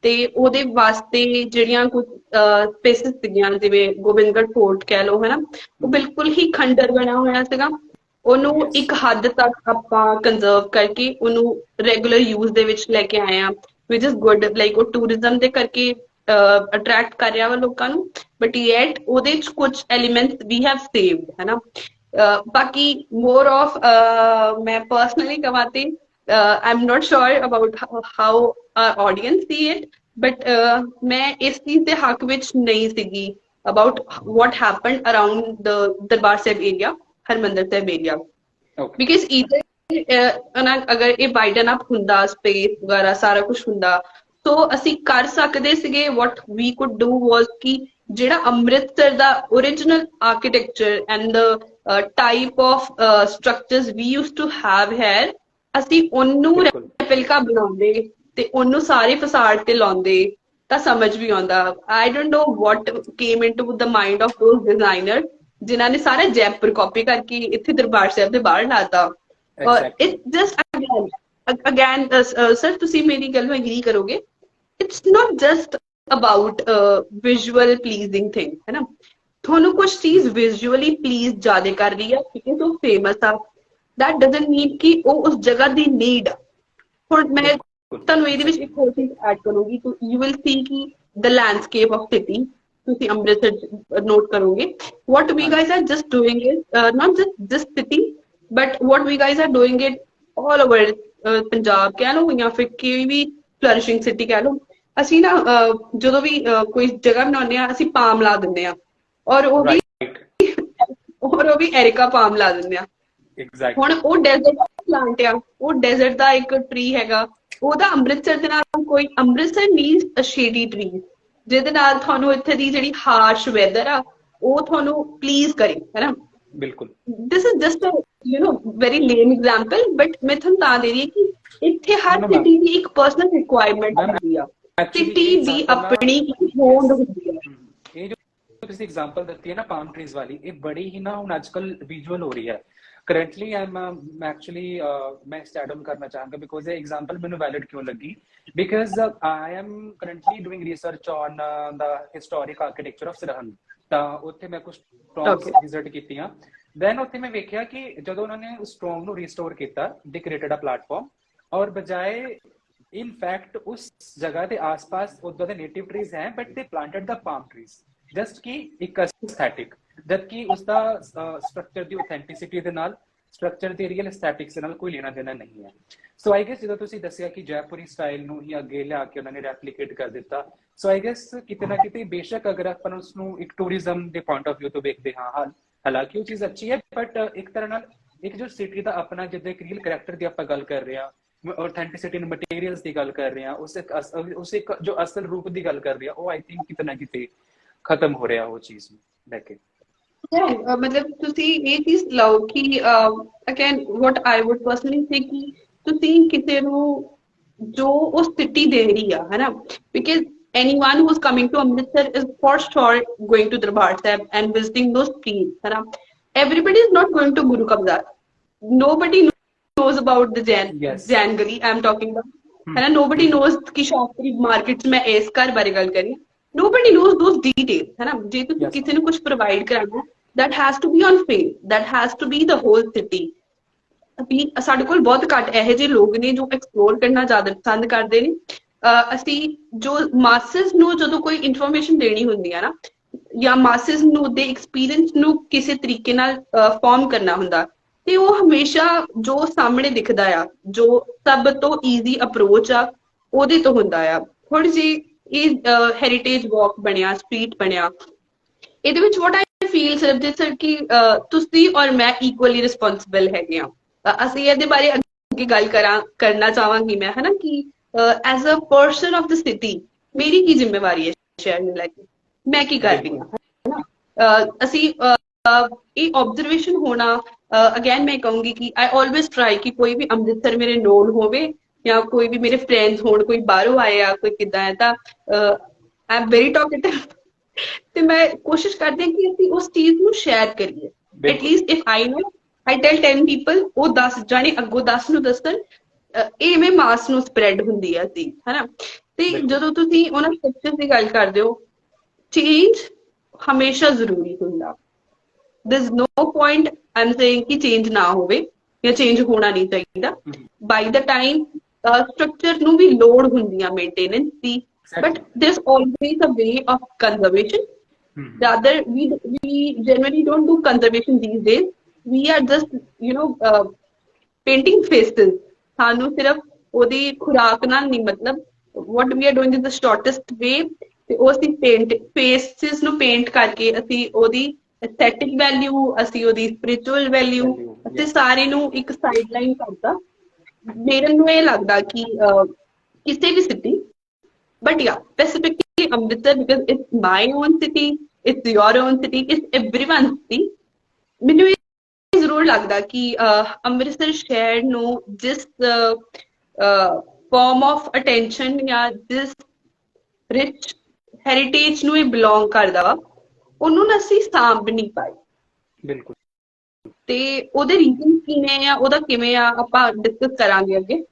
S2: ਤੇ ਉਹਦੇ ਵਾਸਤੇ ਜਿਹੜੀਆਂ ਕੁਝ ਸਪੇਸਿਸ ਸੀਗੀਆਂ, ਜਿਵੇਂ ਗੋਬਿੰਦਗੜ੍ਹ ਫੋਰਟ ਕਹਿ ਲਓ, ਹਨਾ, ਉਹ ਬਿਲਕੁਲ ਹੀ ਖੰਡਰ ਬਣਿਆ ਹੋਇਆ ਸੀਗਾ। ਉਹਨੂੰ ਇੱਕ ਹੱਦ ਤੱਕ ਆਪਾਂ ਕੰਜ਼ਰਵ ਕਰਕੇ ਉਹਨੂੰ ਰੈਗੂਲਰ ਯੂਜ਼ ਦੇ ਵਿੱਚ ਲੈ ਕੇ ਆਏ ਆ, ਵਿਚ ਇਜ਼ ਗੁੱਡ। ਲਾਈਕ ਉਹ ਟੂਰਿਜ਼ਮ ਦੇ ਕਰਕੇ ਅਟਰੈਕਟ ਕਰ ਰਿਹਾ ਵਾ ਲੋਕਾਂ ਨੂੰ, ਬਟ ਯੈਟ ਉਹਦੇ ਚ ਕੁਝ ਐਲੀਮੈਂਟਸ ਵੀ ਹੈਵ ਸੇਵਡ, ਹੈ ਨਾ। ਬਾਕੀ ਮੋਰ ਆਫ ਮੈਂ ਪਰਸਨਲੀ ਕਹਾਂ ਤੇ I'm not sure about how our audience see it, but ਮੈਂ ਇਸ ਚੀਜ਼ ਦੇ ਹੱਕ ਵਿੱਚ ਨਹੀਂ ਸੀਗੀ about what happened around the Darbar Sahib area, Harmandar Sahib area, because either ਅਗਰ ਇਹ ਵਾਈਡਨ ਅਪ ਹੁੰਦਾ, ਸਪੇਸ ਵਗੈਰਾ ਸਾਰਾ ਕੁਝ ਹੁੰਦਾ, ਸੋ ਅਸੀਂ ਕਰ ਸਕਦੇ ਸੀਗੇ। what we could do was ਕਿ ਜਿਹੜਾ ਅੰਮ੍ਰਿਤਸਰ ਦਾ original architecture and the type of structures we used to have here, ਅਸੀਂ ਉਹਨੂੰ ਰੈਪਲਿਕਾ ਬਣਾਉਂਦੇ ਤੇ ਉਹਨੂੰ ਸਾਰੇ ਫਸਾੜ ਤੇ ਲਾਉਂਦੇ ਤਾਂ ਸਮਝ ਵੀ ਆਉਂਦਾ। I don't know what came into the mind of those designers ਜਿਨ੍ਹਾਂ ਨੇ ਸਾਰਾ ਜੈਪੁਰ ਕਾਪੀ ਕਰਕੇ ਇੱਥੇ ਦਰਬਾਰ ਸਾਹਿਬ ਦੇ ਬਾਹਰ ਲਾਤਾ। ਇਟ ਜਸਟ ਅਗੇਨ ਸਰ, ਤੁਸੀਂ ਮੇਰੀ ਗੱਲ ਨੂੰ ਐਗਰੀ ਕਰੋਗੇ, it's not just about visual ਪਲੀਜ਼ਿੰਗ thing, ਹੈ ਨਾ। ਤੁਹਾਨੂੰ ਕੁਛ ਚੀਜ਼ ਵਿਜ਼ੂਅਲੀ ਪਲੀਜ਼ ਜ਼ਿਆਦਾ ਕਰ ਰਹੀ ਆ ਕਿਉਂਕਿ ਉਹ ਫੇਮਸ ਆ, that doesn't mean ਕਿ ਉਹ ਉਸ ਜਗ੍ਹਾ ਦੀ ਨੀਡ ਆ। ਹੁਣ ਮੈਂ ਤੁਹਾਨੂੰ ਇਹਦੇ ਵਿੱਚ ਇੱਕ ਹੋਰ ਚੀਜ਼ ਐਡ ਕਰੂੰਗੀ, you will see ਕਿ the landscape of city, ਤੁਸੀਂ ਅੰਮ੍ਰਿਤਸਰ ਨੋਟ ਕਰੋਗੇ, what we guys are just doing it, not just this city, but what we guys are doing it all over Punjab ਕਹਿ ਲਓ ਜਾਂ ਫਿਰ ਕੋਈ ਵੀ ਫਲਰਿਸ਼ਿੰਗ ਸਿਟੀ ਕਹਿ ਲਓ। ਅਸੀਂ ਨਾ ਜਦੋਂ ਵੀ ਕੋਈ ਜਗ੍ਹਾ ਬਣਾਉਂਦੇ ਆ, ਅਸੀਂ ਪਾਮ ਲਾ ਦਿੰਦੇ ਆ, ਔਰ ਉਹ ਵੀ ਐਰਿਕਾ ਪਾਮ ਲਾ ਦਿੰਦੇ ਆ। ਹੁਣ ਉਹ ਡੈਜ਼ਰਟ ਦਾ ਪਲਾਂਟ ਆ, ਉਹ ਡੈਜ਼ਰਟ ਦਾ ਇੱਕ ਟਰੀ ਹੈਗਾ, ਉਹਦਾ ਅੰਮ੍ਰਿਤਸਰ ਦੇ ਨਾਲ ਕੋਈ, ਅੰਮ੍ਰਿਤਸਰ ਨੀਡਸ ਅ ਸ਼ੇਡੀ ਟਰੀ ਜਿਹਦੇ ਨਾਲ ਤੁਹਾਨੂੰ ਇੱਥੇ ਦੀ ਜਿਹੜੀ ਹਾਰਸ਼ ਵੈਦਰ ਆ ਉਹ ਤੁਹਾਨੂੰ ਪਲੀਜ਼ ਕਰੇ, ਹੈ ਨਾ। ਬਿਲਕੁਲ, this is just very lame example, but ਮੈਂ ਤੁਹਾਨੂੰ ਤਾਂ ਦੇ ਰਹੀ ਹਾਂ ਕਿ ਇੱਥੇ ਹਰ ਸਿਟੀ ਦੀ ਇੱਕ ਪਰਸਨਲ ਰਿਕੁਆਇਰਮੈਂਟ ਹੁੰਦੀ ਆ, ਸਿਟੀ ਦੀ ਆਪਣੀ ਹੋਂਦ ਹੁੰਦੀ ਆ। ਇਹ ਜੋ ਤੁਸੀਂ ਐਗਜ਼ਾਮਪਲ ਦਿੱਤੀ ਹੈ ਨਾ ਪਾਮ ਟਰੀਜ਼ ਵਾਲੀ, ਇਹ ਬੜੀ ਹੀ ਨਾ ਹੁਣ ਅੱਜ ਕੱਲ ਵਿਜ਼ੂਅਲ ਹੋ ਰਹੀ ਹੈ। ਕਰੰਟਲੀ ਮੈਂ ਸਟਾਰਟ ਆਨ ਕਰਨਾ ਚਾਹਾਂਗਾ ਬਿਕੋਜ਼ ਇਹ ਐਗਜ਼ਾਮਪਲ ਮੈਨੂੰ ਵੈਲਿਡ ਕਿਉਂ ਲੱਗੀ, because I am currently doing research on the historic architecture of Sirhind. ਤਾਂ ਉੱਥੇ ਮੈਂ ਕੁਝ ਟੌਮਸ ਵਿਜ਼ਿਟ ਕੀਤੀਆਂ, ਦੈਨ ਉੱਥੇ ਮੈਂ ਵੇਖਿਆ ਕਿ ਜਦੋਂ ਉਹਨਾਂ ਨੇ ਉਸ ਟੌਮ ਨੂੰ ਰੀਸਟੋਰ ਕੀਤਾ, ਦੇ ਕ੍ਰੀਏਟਡ ਅ ਪਲੇਟਫਾਰਮ, ਔਰ ਬਜਾਏ in fact ਉਸ ਜਗ੍ਹਾ ਦੇ ਆਸ-ਪਾਸ ਉਦੋਂ ਦੇ ਨੇਟਿਵ ਟਰੀਜ਼ ਹੈ, ਬਟ ਦੇ ਪਲਾਂਟਡ ਦਾ ਪਾਮ ਟਰੀਜ਼ ਜਸਟ ਕਿ ਇੱਕ ਐਸਥੈਟਿਕ, ਜਦਕਿ ਉਸਦਾ ਸਟਰਕਚਰ ਦੀ ਆਥੈਂਟਿਸਿਟੀ ਦੇ ਨਾਲ, ਸਟਰਕਚਰ ਦੀ ਰੀਅਲ ਐਸਥੈਟਿਕਸ ਨਾਲ ਕੋਈ ਲੈਣਾ ਦੇਣਾ ਨਹੀਂ ਹੈ। ਸੋ ਆਈ ਗੈਸ ਜਦੋਂ ਤੁਸੀਂ ਦੱਸਿਆ ਕਿ ਜੈਪੁਰੀ ਸਟਾਈਲ ਨੂੰ ਹੀ ਅੱਗੇ ਲਿਆ ਕੇ ਉਹਨਾਂ ਨੇ ਰੈਪਲੀਕੇਟ ਕਰ ਦਿੱਤਾ, ਸੋ ਆਈ ਗੈਸ ਕਿਤੇ ਨਾ ਕਿਤੇ ਬੇਸ਼ੱਕ ਅਗਰ ਆਪਾਂ ਉਸ ਨੂੰ ਇੱਕ ਟੂਰਿਜ਼ਮ ਦੇ ਪੁਆਇੰਟ ਆਫ ਵਿਊ ਤੋਂ ਵੇਖਦੇ ਹਾਂ, ਹਾਲਾਂਕਿ ਉਹ ਚੀਜ਼ ਅੱਛੀ ਹੈ, ਬਟ ਇੱਕ ਤਰ੍ਹਾਂ ਨਾਲ ਇੱਕ ਜੋ ਸਿਟੀ ਦਾ ਆਪਣਾ ਜਿੱਦਾਂ ਇੱਕ ਰੀਅਲ ਕਰੈਕਟਰ ਦੀ ਆਪਾਂ ਗੱਲ ਕਰ ਰਹੇ ਹਾਂ, authenticity in materials ਦੀ ਗੱਲ ਕਰ ਰਹੇ ਹਾਂ, ਉਸ ਇੱਕ ਜੋ ਅਸਲ ਰੂਪ ਦੀ ਗੱਲ ਕਰ ਰਹੇ ਹਾਂ, ਉਹ ਆਈ ਥਿੰਕ ਕਿਤੇ ਨਾ ਕਿਤੇ ਖਤਮ ਹੋ ਰਿਹਾ ਉਹ ਚੀਜ਼ ਨੂੰ ਲੈ ਕੇ। ਮਤਲਬ ਤੁਸੀਂ ਇਹ ਚੀਜ਼ ਲਓ ਕਿ again what I would personally say ਕਿ ਤੁਸੀਂ ਕਿਸੇ ਨੂੰ ਜੋ ਉਹ ਸਿਟੀ ਦੇ ਰਹੀ ਆ, ਹੈ ਨਾ, because anyone who is coming to Amritsar is for sure going to Darbar Sahib and visiting those streets, है ना. Everybody is not going to Guru Ka Bazaar. Nobody knows about the Jain Gali I am talking about, है ना. Nobody knows कि Shastri markets में इस car बारे गल करें. Nobody knows those details, है ना. जे तो किसी ने कुछ provide कराना, that has to be on faith, that has to be the whole city. अभी साढ़े कोल बहुत घट ਇਹੋ ਜਿਹੇ ਲੋਕ ਨੇ ਜੋ ਐਕਸਪਲੋਰ ਕਰਨਾ ਜ਼ਿਆਦਾ ਪਸੰਦ ਕਰਦੇ ਨੇ। ਅਸੀਂ ਜੋ ਮਾਸਸ ਨੂੰ ਜਦੋਂ ਕੋਈ ਇਨਫੋਰਮੇਸ਼ਨ ਦੇਣੀ ਹੁੰਦੀ ਆ ਨਾ, ਜਾਂ ਮਾਸਸ ਨੂੰ ਦੇ ਐਕਸਪੀਰੀਅੰਸ ਨੂੰ ਕਿਸੇ ਤਰੀਕੇ ਨਾਲ ਫਾਰਮ ਕਰਨਾ ਹੁੰਦਾ, ਤੇ ਉਹ ਹਮੇਸ਼ਾ ਜੋ ਸਾਹਮਣੇ ਦਿਖਦਾ ਆ, ਜੋ ਸਭ ਤੋਂ ਈਜ਼ੀ ਅਪਰੋਚ ਆ, ਉਹਦੇ ਤੋਂ ਹੁੰਦਾ ਆ। ਥੋੜੀ ਜਿਹੀ ਇਹ ਹੈਰੀਟੇਜ ਵਾਕ ਬਣਿਆ, ਸਟਰੀਟ ਬਣਿਆ, ਇਹਦੇ ਵਿੱਚ ਵਾਟ ਆਈ ਫੀਲ ਸਰਬਜੀਤ ਸਰ ਕਿ ਤੁਸੀਂ ਔਰ ਮੈਂ ਇਕੁਅਲੀ ਰਿਸਪੋਂਸਿਬਲ ਹੈਗੇ ਆ। ਅਸੀਂ ਇਹਦੇ ਬਾਰੇ ਅੱਗੇ ਗੱਲ ਕਰਨਾ ਚਾਹਾਂਗੀ ਮੈਂ, ਹੈ ਨਾ, ਕਿ as a person of the city ਮੇਰੀ ਕੀ ਜ਼ਿੰਮੇਵਾਰੀ ਹੈ ਸ਼ਹਿਰ ਨੂੰ ਲੈ ਕੇ, ਮੈਂ ਕੀ ਕਰ ਰਹੀ ਹਾਂ, ਹੈ ਨਾ। ਅਸੀਂ ਇਹ ਆਬਜ਼ਰਵੇਸ਼ਨ ਹੋਣਾ, ਅਗੇਨ ਮੈਂ ਕਹੂੰਗੀ ਕਿ ਆਈ ਆਲਵੇਜ਼ ਟਰਾਈ ਕਿ ਕੋਈ ਵੀ ਅੰਮ੍ਰਿਤਸਰ ਮੇਰੇ ਨੋਨ ਹੋਵੇ ਜਾਂ ਕੋਈ ਵੀ ਮੇਰੇ ਫਰੈਂਡਸ ਹੋਣ, ਕੋਈ ਬਾਹਰੋਂ ਆਏ ਆ, ਕੋਈ ਕਿੱਦਾਂ ਹੈ, ਤਾਂ ਆਈ ਐਮ ਵੈਰੀ ਟਾਕੇਟਿਵ ਤੇ ਮੈਂ ਕੋਸ਼ਿਸ਼ ਕਰਦੀ ਹਾਂ ਕਿ ਅਸੀਂ ਉਸ ਚੀਜ਼ ਨੂੰ ਸ਼ੇਅਰ ਕਰੀਏ। At least if I know, I tell 10 people, ਉਹ 10 ਜਾਣੇ ਅੱਗੋਂ 10 ਨੂੰ ਦੱਸਣ, ਇਵੇਂ ਮਾਸ ਨੂੰ ਸਪਰੈਡ ਹੁੰਦੀ ਆ ਚੀਜ਼, ਹਨਾ। ਤੇ ਜਦੋਂ ਤੁਸੀਂ ਉਹਨਾਂ ਸਟਰਕਚਰ ਦੀ ਗੱਲ ਕਰਦੇ ਹੋ, ਚੇਂਜ ਹਮੇਸ਼ਾ ਜ਼ਰੂਰੀ ਹੁੰਦਾ। there's no point I'm saying ਕਿ ਚੇਂਜ ਨਾ ਹੋਵੇ ਜਾਂ ਚੇਂਜ ਹੋਣਾ ਨਹੀਂ ਚਾਹੀਦਾ। ਬਾਈ ਦਾ ਟਾਈਮ ਸਟਰਕਚਰ ਨੂੰ ਵੀ ਲੋੜ ਹੁੰਦੀ ਆ maintenance the, but there's always a way of conservation. Rather, we generally don't do conservation these days. We are just, painting faces. ਸਾਨੂੰ ਸਿਰਫ ਉਹਦੀ ਖੁਰਾਕ ਨਾਲ ਨਹੀਂ ਮਤਲਬ, what we are doing is the shortest way, ਤੇ ਉਹ ਅਸੀਂ ਫੇਸਿਸ ਨੂੰ ਪੇਂਟ ਕਰਕੇ ਅਸੀਂ ਉਹਦੀ ਐਸਥੈਟਿਕ ਵੈਲਿਊ, ਅਸੀਂ ਉਹਦੀ ਸਪਿਰਿਚੁਅਲ ਵੈਲਿਊ, ਅਸੀਂ ਸਾਰੇ ਨੂੰ ਇੱਕ ਸਾਈਡਲਾਈਨ ਕਰਤਾ। ਮੈਨੂੰ ਇਹ ਲੱਗਦਾ ਕਿ ਕਿਸੇ ਵੀ city, but yeah, specifically Amritsar, because it's my own city, it's your own city, it's everyone's city. ਮੈਨੂੰ ਇਹ ਜ਼ਰੂਰ ਲੱਗਦਾ ਕਿ ਅੰਮ੍ਰਿਤਸਰ ਸ਼ਹਿਰ ਨੂੰ ਜਿਸ ਫਾਰਮ ਆਫ ਅਟੈਂਸ਼ਨ ਜਾਂ ਜਿਸ ਰਿਚ ਹੈਰੀਟੇਜ ਨੂੰ ਇਹ ਬਿਲੋਂਗ ਕਰਦਾ ਵਾ, ਉਹਨੂੰ ਨਾ ਅਸੀਂ ਸਾਂਭ ਨਹੀਂ ਪਾਏ।
S1: ਬਿਲਕੁਲ।
S2: ਤੇ ਉਹਦੇ ਰੀਜ਼ਨ ਕੀ ਨੇ ਆ, ਉਹਦਾ ਕਿਵੇਂ ਆ, ਆਪਾਂ ਡਿਸਕਸ ਕਰਾਂਗੇ ਅੱਗੇ।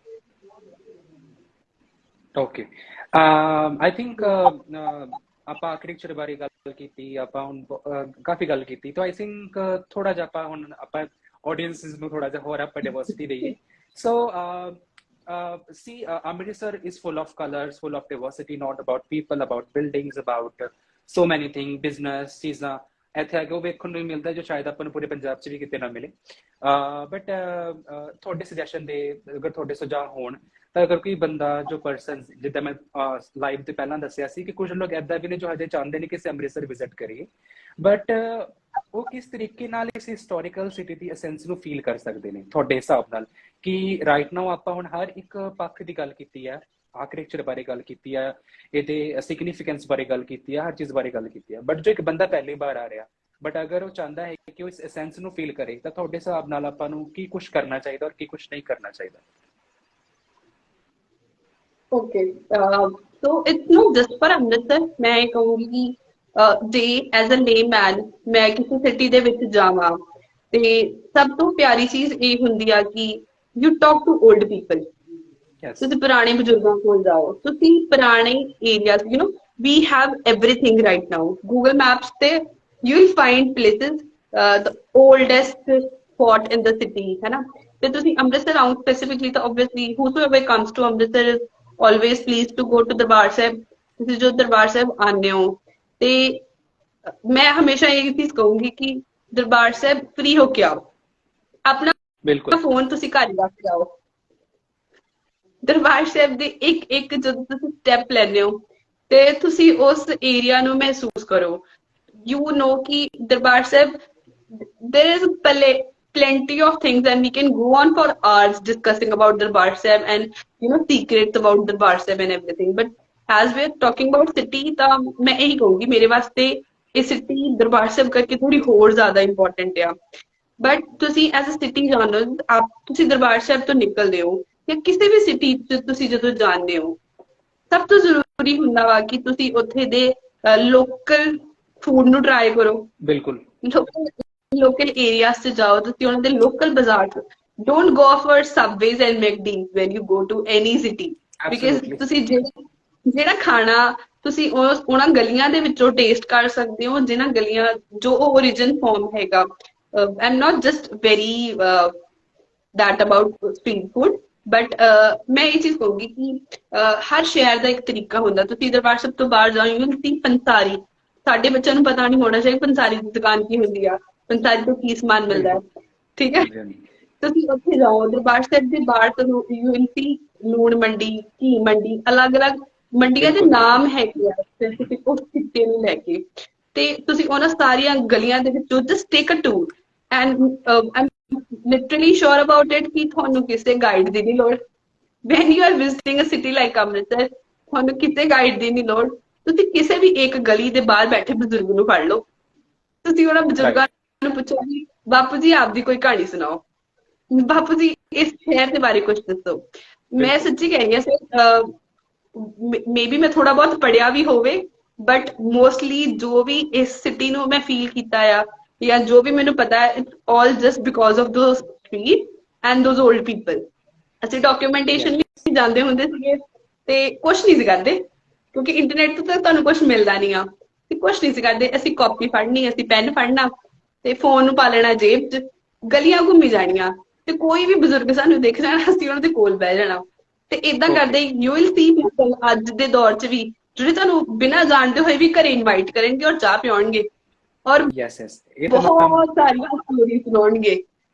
S1: ਓਕੇ, ਆਈ ਥਿੰਕ ਆਪਾਂ ਆਰਕੀਟੈਕਚਰ ਬਾਰੇ ਗੱਲ ਕੀਤੀ, ਆਪਾਂ ਹੁਣ ਕਾਫੀ ਗੱਲ ਕੀਤੀ, ਤਾਂ ਆਈ ਥਿੰਕ ਥੋੜਾ ਜਿਹਾ ਆਪਾਂ ਹੁਣ ਆਪਾਂ ਆਡੀਅנਸਸ ਨੂੰ ਥੋੜਾ ਜਿਹਾ ਹੋਰ ਆਪਾਂ ਡਾਇਵਰਸਿਟੀ ਦੇਈਏ। ਸੋ see, Amritsar is full of colors, full of diversity, not about people, about buildings, about so many things, business ਚੀਜ਼ਾਂ ਇੱਥੇ ਆ ਕੇ ਉਹ ਵੇਖਣ ਨੂੰ ਮਿਲਦਾ ਜੋ ਸ਼ਾਇਦ ਆਪਾਂ ਨੂੰ ਪੂਰੇ ਪੰਜਾਬ 'ਚ ਵੀ ਕਿਤੇ ਨਾ ਮਿਲੇ। ਬਟ ਤੁਹਾਡੇ ਸੁਜੈਸ਼ਨ ਦੇ ਅਗਰ ਤੁਹਾਡੇ ਸੁਝਾਅ ਹੋਣ ਤਾਂ ਅਗਰ ਕੋਈ ਬੰਦਾ ਜੋ ਪਰਸਨ, ਜਿੱਦਾਂ ਮੈਂ ਲਾਈਵ ਤੇ ਪਹਿਲਾਂ ਦੱਸਿਆ ਸੀ ਕਿ ਕੁਝ ਲੋਕ ਏਦਾਂ ਵੀ ਨੇ ਜੋ ਹਜੇ ਚਾਹੁੰਦੇ ਨੇ ਕਿ ਅਸੀਂ ਅੰਮ੍ਰਿਤਸਰ ਵਿਜ਼ਿਟ ਕਰੀਏ, ਬਟ ਉਹ ਕਿਸ ਤਰੀਕੇ ਨਾਲ ਇਸ ਹਿਸਟੋਰੀਕਲ ਸਿਟੀ ਦੀ ਐਸੈਂਸ ਨੂੰ ਫੀਲ ਕਰ ਸਕਦੇ ਨੇ ਤੁਹਾਡੇ ਹਿਸਾਬ ਨਾਲ? ਕਿ ਰਾਈਟ ਨਾਓ ਆਪਾਂ ਹੁਣ ਹਰ ਇੱਕ ਪੱਖ ਦੀ ਗੱਲ ਕੀਤੀ ਹੈ, ਆਰਕੀਟੈਕਚਰ ਬਾਰੇ ਗੱਲ ਕੀਤੀ ਹੈ, ਇਹਦੇ ਸਿਗਨੀਫੀਕੈਂਸ ਬਾਰੇ ਗੱਲ ਕੀਤੀ ਹੈ, ਹਰ ਚੀਜ਼ ਬਾਰੇ ਗੱਲ ਕੀਤੀ ਹੈ, ਬਟ ਜੋ ਇੱਕ ਬੰਦਾ ਪਹਿਲੀ ਵਾਰ ਆ ਰਿਹਾ, ਬਟ ਅਗਰ ਉਹ ਚਾਹੁੰਦਾ ਹੈ ਕਿ ਉਹ ਇਸ ਐਸੈਂਸ ਨੂੰ ਫੀਲ ਕਰੇ, ਤਾਂ ਤੁਹਾਡੇ ਹਿਸਾਬ ਨਾਲ ਆਪਾਂ ਨੂੰ ਕੀ ਕੁਝ ਕਰਨਾ ਚਾਹੀਦਾ ਔਰ ਕੀ ਕੁਝ ਨਹੀਂ ਕਰਨਾ ਚਾਹੀਦਾ?
S2: Okay, so it's not just for Amritsar. ਮੈਂ ਇਹ ਕਹੂੰਗੀ ਕਿ ਜੇ ਐਜ਼ ਅ ਲੇਮੈਨ ਮੈਂ ਕਿਸੇ ਸਿਟੀ ਦੇ ਵਿੱਚ ਜਾਵਾਂ ਤੇ ਸਭ ਤੋਂ ਪਿਆਰੀ ਚੀਜ਼ ਇਹ ਹੁੰਦੀ ਆ ਕਿ you talk to old people. ਤੁਸੀਂ ਪੁਰਾਣੇ ਬਜ਼ੁਰਗਾਂ ਕੋਲ ਜਾਓ, ਤੁਸੀਂ ਪੁਰਾਣੇ areas, we have everything right now. Google Maps ਤੇ you will find places, the oldest spot in the city, ਹੈ ਨਾ। ਤੇ ਤੁਸੀਂ ਅੰਮ੍ਰਿਤਸਰ ਆਓ ਸਪੈਸੀਫਿਕਲੀ ਤਾਂ obviously whosoever comes to Amritsar is always pleased to go to Darbar Sahib. ਤੁਸੀਂ ਜੋ ਦਰਬਾਰ ਸਾਹਿਬ ਆਉਂਦੇ ਹੋ ਤੇ ਮੈਂ ਹਮੇਸ਼ਾ ਇਹ ਚੀਜ਼ ਕਹੂੰਗੀ ਕਿ ਦਰਬਾਰ ਸਾਹਿਬ ਫ੍ਰੀ ਹੋ ਕੇ ਆਓ, ਆਪਣਾ ਫੋਨ ਤੁਸੀਂ ਘਰ ਹੀ ਰੱਖ ਕੇ ਆਓ। ਦਰਬਾਰ ਸਾਹਿਬ ਦੇ ਇੱਕ ਜਦੋਂ ਤੁਸੀਂ ਸਟੈਪ ਲੈਂਦੇ ਹੋ ਤੇ ਤੁਸੀਂ ਉਸ ਏਰੀਆ ਨੂੰ ਮਹਿਸੂਸ ਕਰੋ। ਯੂ ਨੋ ਕਿ Darbar Sahib there is plenty of things and we can go on for hours discussing about Darbar Sahib and secrets about Darbar Sahib and everything, but as we are talking about city ਤਾਂ ਮੈਂ ਇਹੀ ਕਹੂੰਗੀ ਮੇਰੇ ਵਾਸਤੇ ਇਹ city Darbar Sahib ਕਰਕੇ ਥੋੜੀ ਹੋਰ ਜ਼ਿਆਦਾ ਇੰਪੋਰਟੈਂਟ ਆ। ਬਟ ਤੁਸੀਂ ਐਜ਼ ਅ ਸਿਟੀ ਜਾਣੋ, ਤੁਸੀਂ ਦਰਬਾਰ ਸਾਹਿਬ ਤੋਂ ਨਿਕਲਦੇ ਹੋ ਜਾਂ ਕਿਸੇ ਵੀ ਸਿਟੀ 'ਚ ਤੁਸੀਂ ਜਦੋਂ ਜਾਂਦੇ ਹੋ, ਸਭ ਤੋਂ ਜ਼ਰੂਰੀ ਹੁੰਦਾ ਵਾ ਕਿ ਤੁਸੀਂ ਉੱਥੇ ਦੇ ਲੋਕਲ ਫੂਡ ਨੂੰ ਟਰਾਈ ਕਰੋ। ਬਿਲਕੁਲ, ਲੋਕਲ ਏਰੀਆਜ਼ 'ਚ ਜਾਓ, ਤੁਸੀਂ ਉਹਨਾਂ ਦੇ ਲੋਕਲ ਬਾਜ਼ਾਰ 'ਚ don't go for Subways and McD's when you go to any city, because ਤੁਸੀਂ ਜਿਹੜਾ ਖਾਣਾ ਤੁਸੀਂ ਉਹਨਾਂ ਗਲੀਆਂ ਦੇ ਵਿੱਚੋਂ ਟੇਸਟ ਕਰ ਸਕਦੇ ਹੋ, ਜਿਹਨਾਂ ਗਲੀਆਂ ਜੋ ਓਰੀਜਨ ਫਾਰਮ ਹੈਗਾ। I am not just very that about street food, but ਮੈਂ ਇਹ ਚੀਜ਼ ਕਹੂੰਗੀ ਕਿ ਹਰ ਸ਼ਹਿਰ ਦਾ ਇੱਕ ਤਰੀਕਾ ਹੁੰਦਾ। ਤੁਸੀਂ ਦਰਬਾਰ ਸਾਹਿਬ ਤੋਂ ਬਾਹਰ ਜਾਓ, ਤੁਸੀਂ ਪੰਸਾਰੀ, ਸਾਡੇ ਬੱਚਿਆਂ ਨੂੰ ਪਤਾ ਨਹੀਂ ਹੋਣਾ ਚਾਹੀਦਾ ਪੰਸਾਰੀ ਦੀ ਦੁਕਾਨ ਕੀ ਹੁੰਦੀ ਆ, ਪੰਸਾਰੀ ਤੋਂ ਕੀ ਸਮਾਨ ਮਿਲਦਾ ਹੈ, ਠੀਕ ਹੈ। ਤੁਸੀਂ ਉੱਥੇ ਜਾਓ, ਦਰਬਾਰ ਸਾਹਿਬ ਦੇ ਬਾਹਰ ਤੋਂ ਯੂਨਿਟੀ ਲੂਣ ਮੰਡੀ, ਘੀ ਮੰਡੀ, ਅਲੱਗ-ਅਲੱਗ ਮੰਡੀਆਂ ਦੇ ਨਾਮ ਹੈਗੇ ਆ ਸਪੈਸੀਫਿਕ ਉਸ ਖਿੱਤੇ ਨੂੰ ਲੈ ਕੇ, ਤੇ ਤੁਸੀਂ ਉਹਨਾਂ ਸਾਰੀਆਂ ਗਲੀਆਂ ਦੇ ਵਿੱਚੋਂ just take a tour and literally shore about it ਕਿ ਤੁਹਾਨੂੰ ਕਿਸੇ ਗਾਈਡ ਦੀ ਨਹੀਂ ਲੋੜ। when you are visiting a city like Amritsar, ਤੁਹਾਨੂੰ ਕਿਤੇ ਗਾਈਡ ਦੀ ਨਹੀਂ ਲੋੜ, ਤੁਸੀਂ ਕਿਸੇ ਵੀ ਇੱਕ ਗਲੀ ਦੇ ਬਾਹਰ ਬੈਠੇ ਬਜ਼ੁਰਗ ਨੂੰ ਫੜ ਲਓ, ਤੁਸੀਂ ਉਹਨਾਂ ਬਜ਼ੁਰਗਾਂ ਨੂੰ ਪੁੱਛੋ ਜੀ ਬਾਪੂ ਜੀ ਆਪਦੀ ਕੋਈ ਕਹਾਣੀ ਸੁਣਾਓ, ਬਾਪੂ ਜੀ ਇਸ ਸ਼ਹਿਰ ਦੇ ਬਾਰੇ ਕੁਝ ਦੱਸੋ। ਮੈਂ ਸੱਚੀ ਕਹਿ ਰਹੀ ਹਾਂ ਸਰ, ਮੇਬੀ ਮੈਂ ਥੋੜਾ ਬਹੁਤ ਪੜਿਆ ਵੀ ਹੋਵੇ, ਬਟ ਮੋਸਟਲੀ ਜੋ ਵੀ ਇਸ ਸਿਟੀ ਨੂੰ ਮੈਂ ਫੀਲ ਕੀਤਾ ਆ ਜਾਂ ਜੋ ਵੀ ਮੈਨੂੰ ਪਤਾ ਹੈ, it's all just because of ਦੋਸ street and ਦੋਸ old people. ਅਸੀਂ ਡਾਕੂਮੈਂਟੇਸ਼ਨ ਵੀ ਜਾਂਦੇ ਹੁੰਦੇ ਸੀਗੇ ਤੇ ਕੁਛ ਨਹੀਂ ਸੀ ਕਰਦੇ, ਕਿਉਂਕਿ ਇੰਟਰਨੈਟ ਤੋਂ ਤਾਂ ਤੁਹਾਨੂੰ ਕੁਛ ਮਿਲਦਾ ਨਹੀਂ ਆ, ਤੇ ਕੁਛ ਨਹੀਂ ਸੀ ਕਰਦੇ। ਅਸੀਂ ਕਾਪੀ ਫੜਨੀ, ਅਸੀਂ ਪੈਨ ਫੜਨਾ ਤੇ ਫੋਨ ਨੂੰ ਪਾ ਲੈਣਾ ਜੇਬ 'ਚ, ਗਲੀਆਂ ਘੁੰਮੀ ਜਾਣੀਆਂ, ਤੇ ਕੋਈ ਵੀ ਬਜ਼ੁਰਗ ਸਾਨੂੰ ਦੇਖ ਜਾਣਾ, ਅਸੀਂ ਉਹਨਾਂ ਦੇ ਕੋਲ ਬਹਿ ਜਾਣਾ। ਤੇ ਇਦਾਂ ਕਰਦੇ ਯੂ ਵਿਲ ਸੀ ਪੀਪਲ ਅੱਜ ਦੇ ਦੌਰ 'ਚ ਵੀ ਜਿਹੜੇ ਤੁਹਾਨੂੰ ਬਿਨਾਂ ਜਾਣਦੇ ਹੋਏ ਵੀ ਘਰੇ ਇਨਵਾਈਟ ਕਰਨਗੇ ਔਰ ਚਾਹ ਪਿਆਉਣਗੇ ਔਰ ਬਹੁਤ ਸਾਰੀਆਂ ਸਟੋਰੀ ਸੁਣਾਉਣਗੇ।